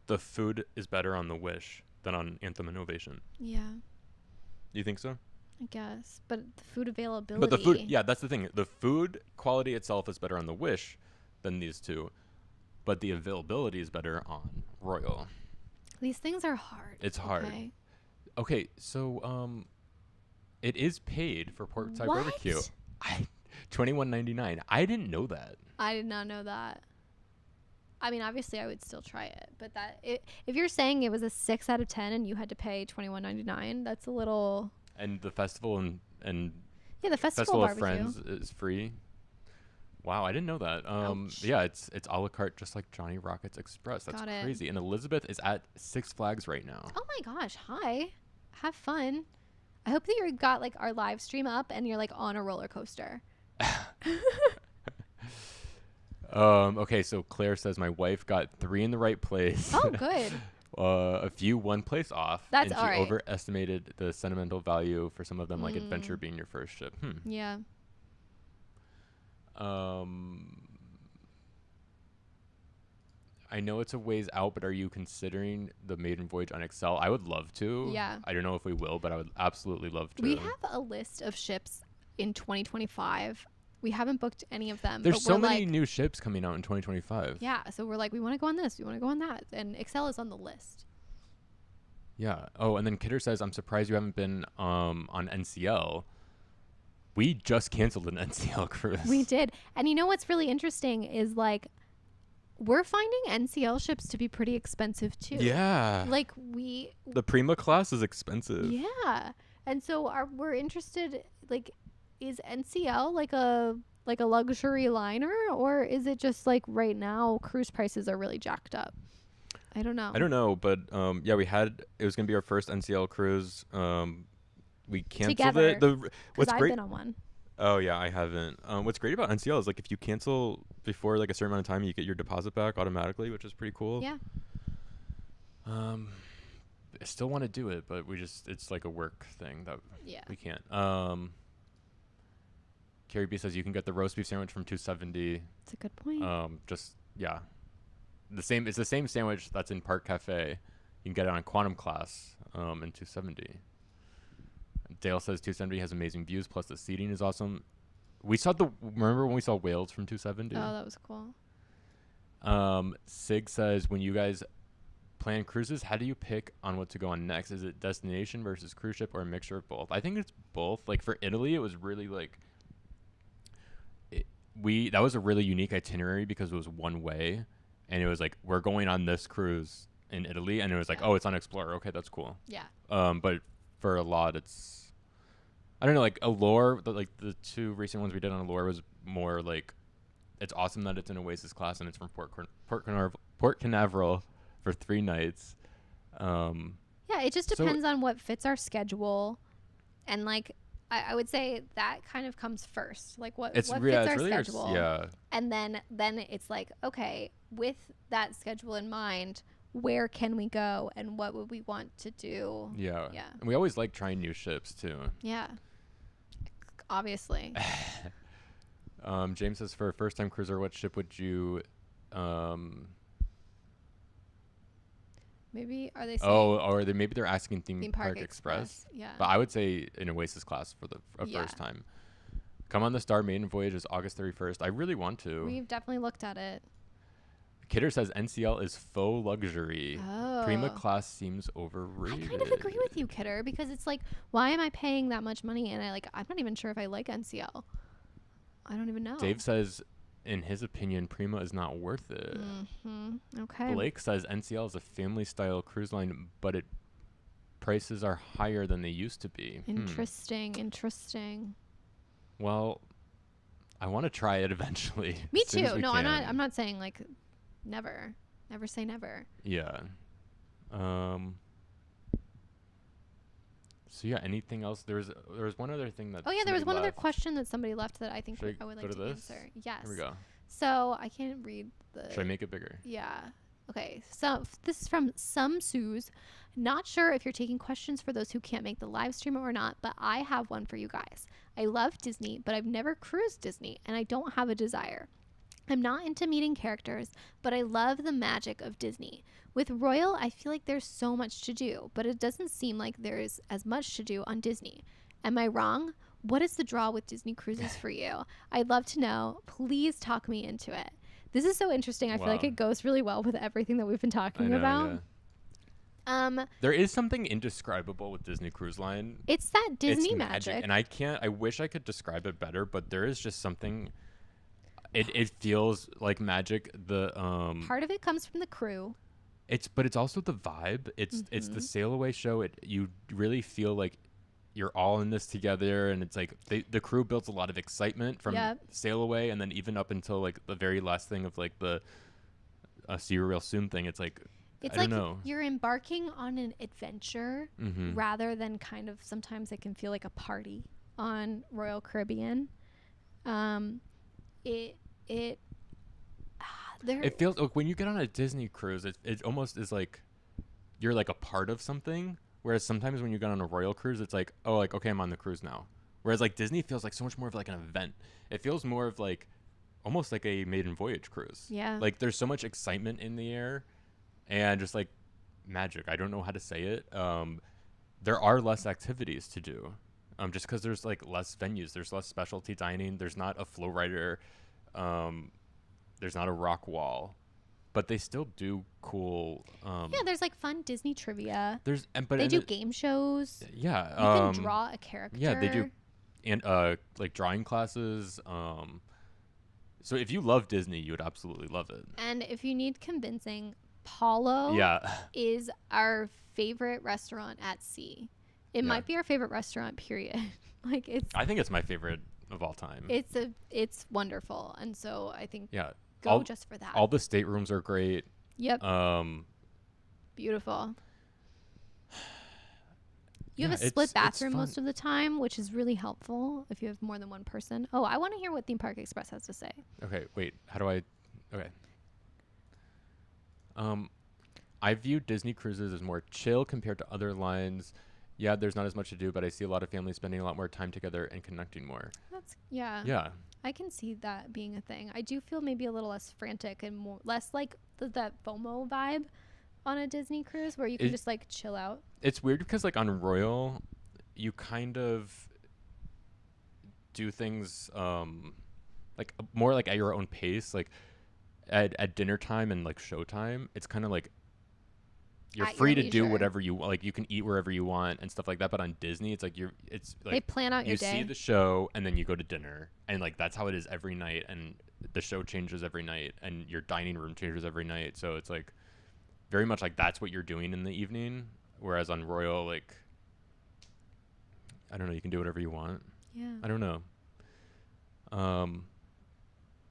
the food is better on the Wish than on Anthem and Ovation. Yeah, Do you think so? I guess. But the food availability. But the food, yeah, that's the thing. The food quality itself is better on the Wish than these two, but the availability is better on Royal. These things are hard. It's hard. Okay. Okay, so it is paid for Portside What? Barbecue. $21.99. I didn't know that. I did not know that. I mean, obviously, I would still try it, but if you're saying it was a 6 out of 10 and you had to pay $21.99, that's a little. And the festival and Yeah, the festival Festival of barbecue. Friends is free. Wow, I didn't know that. Ouch. Yeah, it's a la carte, just like Johnny Rockets Express. That's Got it. crazy. And Elizabeth is at Six Flags right now. Oh my gosh. Hi. Have fun. I hope that you got like our live stream up and you're like on a roller coaster. Okay, so Claire says my wife got 3 in the right place. Oh, good. A few one place off. That's and she all right. overestimated the sentimental value for some of them, like Adventure being your first ship. Yeah. I know it's a ways out, but are you considering the maiden voyage on Excel? I would love to. Yeah. I don't know if we will, but I would absolutely love to. We have a list of ships in 2025. We haven't booked any of them. There's but so we're many like, new ships coming out in 2025. yeah. So we're like, we want to go on this. We want to go on that. And Excel is on the list. Yeah. Oh, and then Kidder says, I'm surprised you haven't been on NCL. We just canceled an NCL cruise. We did. And you know what's really interesting is like, we're finding NCL ships to be pretty expensive too. Yeah. Like The Prima class is expensive. yeah. And so we're interested, like, is NCL like a luxury liner, or is it just like right now cruise prices are really jacked up? I don't know. I don't know, but yeah, it was gonna be our first NCL cruise. We canceled Together, it. 'Cause What's I've great? been on one. Oh yeah, I haven't. What's great about NCL is like if you cancel before like a certain amount of time, you get your deposit back automatically, which is pretty cool. Yeah. I still want to do it, but it's like a work thing that Yeah. we can't. Carrie B says you can get the roast beef sandwich from 270. It's a good point. Yeah. It's the same sandwich that's in Park Cafe. You can get it on Quantum Class in 270. Dale says 270 has amazing views, plus the seating is awesome. Remember when we saw Wales from 270? Oh, that was cool. Sig says, when you guys plan cruises, how do you pick on what to go on next? Is it destination versus cruise ship or a mixture of both? I think it's both. Like for Italy, it was really like that was a really unique itinerary because it was one way, and it was like we're going on this cruise in Italy, and it was like, oh, it's on Explorer. Okay, that's cool. Yeah. But for a lot, I don't know, like Allure, like the 2 recent ones we did on Allure was more like, it's awesome that it's in Oasis class and it's from Port Canaveral for 3 nights. Yeah, it just So- depends on what fits our schedule, and like I would say that kind of comes first. Like what fits our really schedule, yeah. and then it's like, okay, with that schedule in mind, where can we go and what would we want to do? Yeah. Yeah. And we always like trying new ships too. Yeah. Obviously. James says, for a first time cruiser, what ship would you Maybe are they saying or maybe they're asking theme Park Park Express. Yeah. But I would say an Oasis class for Yeah. first time. Come on the Star maiden voyage is August 31st. I really want to. We've definitely looked at it. Kidder says NCL is faux luxury. Oh. Prima class seems I overrated. kind of agree with you, Kidder, because it's like, why am I paying that much money? And I'm not even sure if I like NCL. I don't even know. Dave says, in his opinion, Prima is not worth it. Mm-hmm. Okay. Blake says NCL is a family-style cruise line, but prices are higher than they used to be. Interesting. Well, I want to try it eventually. Me as soon as too. we No, can. I'm not saying like never. Never say never. Yeah. So yeah, anything else? There was one other thing that. Oh yeah, there was somebody one other left. question that somebody left that I think Should I would go like to to this? answer. Yes. Here we go. So I can't read the. Should I make it bigger? Yeah. Okay. So this is from Some Suze. Not sure if you're taking questions for those who can't make the live stream or not, but I have one for you guys. I love Disney, but I've never cruised Disney, and I don't have a desire. I'm not into meeting characters, but I love the magic of Disney. With Royal, I feel like there's so much to do, but it doesn't seem like there's as much to do on Disney. Am I wrong? What is the draw with Disney cruises for you? I'd love to know. Please talk me into it. This is so interesting. I feel like Wow. it goes really well with everything that we've been talking about. Yeah. There is something indescribable with Disney Cruise Line. It's that Disney It's magic. and I wish I could describe it better, but there is just something. It feels like magic. The Part of it comes from the crew. but it's also the vibe. It's the sail away show. You really feel like you're all in this together, and it's like the crew builds a lot of excitement from Yep. sail away, and then even up until like the very last thing of like the see you real soon thing. It's like It's I like don't know. you're embarking on an adventure Mm-hmm. rather than kind of sometimes it can feel like a party on Royal Caribbean. It there It feels like when you get on a Disney cruise, it almost is like you're like a part of something. Whereas sometimes when you get on a Royal cruise, it's like, oh, like okay, I'm on the cruise now. Whereas like Disney feels like so much more of like an event. It feels more of like almost like a maiden voyage cruise. Yeah. Like there's so much excitement in the air, and just like magic. I don't know how to say it. There are less activities to do. Just because there's like less venues, there's less specialty dining. There's not a flow rider. There's not a rock wall, but they still do cool. yeah, there's like fun Disney trivia. There's but They and do it- game shows. yeah. You can draw a character. Yeah, they do, and like drawing classes. So if you love Disney, you would absolutely love it. And if you need convincing, Paulo Yeah, is our favorite restaurant at sea. It Yeah. might be our favorite restaurant, period. Like I think it's my favorite of all time. it's wonderful. And so I think Yeah, go just for that. all the staterooms are great. Yep. Um, Beautiful. You Yeah, have a split it's bathroom fun. most of the time, which is really helpful if you have more than one person. Oh, I want to hear what Theme Park Express has to say. okay, wait. How do I? Okay. I view Disney cruises as more chill compared to other lines. Yeah, there's not as much to do, but I see a lot of families spending a lot more time together and connecting more. That's yeah. Yeah, I can see that being a thing. I do feel maybe a little less frantic and more less like that FOMO vibe on a Disney cruise where you can It- just like chill out. it's weird because like on Royal, you kind of do things like more like at your own pace. Like at dinner time and like showtime, it's kind of like you're At your free to do leisure. whatever you want. Like you can eat wherever you want and stuff like that. But on Disney, it's like They like plan out your you day. see the show and then you go to dinner, and like that's how it is every night. And the show changes every night, and your dining room changes every night. So it's like very much like that's what you're doing in the evening. Whereas on Royal, like I don't know, you can do whatever you want. yeah. I don't know.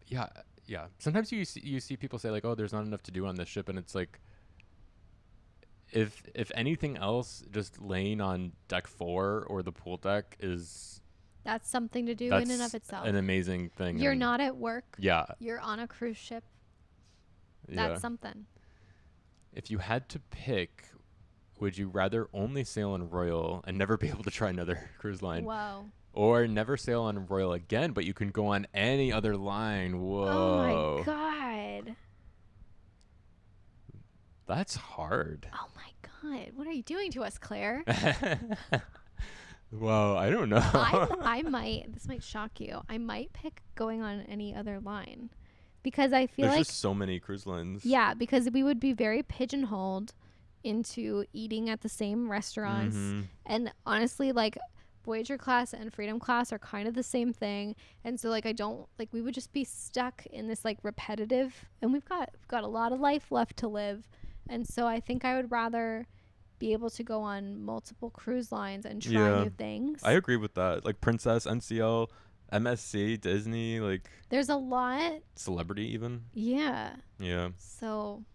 Yeah, yeah. Sometimes you see people say like, "Oh, there's not enough to do on this ship," and it's like, if anything else, just laying on deck 4 or the pool deck is That's something to do that's in and of itself. an amazing thing. You're and not at work. Yeah, You're on a cruise ship. yeah. That's something. If you had to pick, would you rather only sail on Royal and never be able to try another cruise line, Whoa. or never sail on Royal again, but you can go on any other line? Whoa. Oh my god. That's hard. Oh my god. What are you doing to us, Claire? Well, I don't know. I might. This might shock you. I might pick going on any other line, because I feel There's like just so many cruise lines. yeah, because we would be very pigeonholed into eating at the same restaurants, Mhm. and honestly, like Voyager class and Freedom class are kind of the same thing, and so like I don't like we would just be stuck in this like repetitive, and we've got a lot of life left to live, and so I think I would rather be able to go on multiple cruise lines and try Yeah. new things. I agree with that. Like Princess, NCL, MSC, Disney, like There's a lot, Celebrity even. yeah. Yeah. So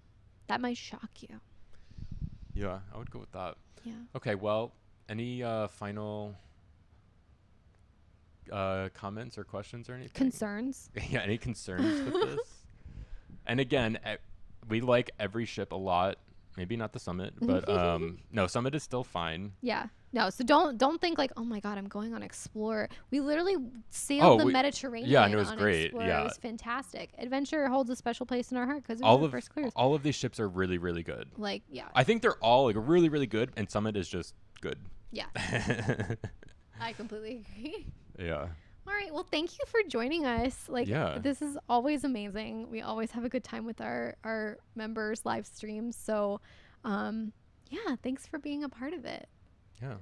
that might shock you. Yeah, I would go with that. Yeah. Okay, well, any final comments or questions or anything? Concerns. Yeah, any concerns with this? And again, we like every ship a lot. Maybe not the Summit, but no, Summit is still fine. Yeah. No, so don't think like, oh my god, I'm going on Explorer. We literally sailed the Mediterranean. and it was on great, Explorer. yeah. It was fantastic. Adventure holds a special place in our heart because it was All our of first cruise. all of these ships are really, really good. Like, yeah, I think they're all like really, really good, and Summit is just good. yeah, I completely agree. Yeah. All right, well, thank you for joining us. Like, Yeah. this is always amazing. We always have a good time with our members' live streams. So, yeah, thanks for being a part of it. Yeah.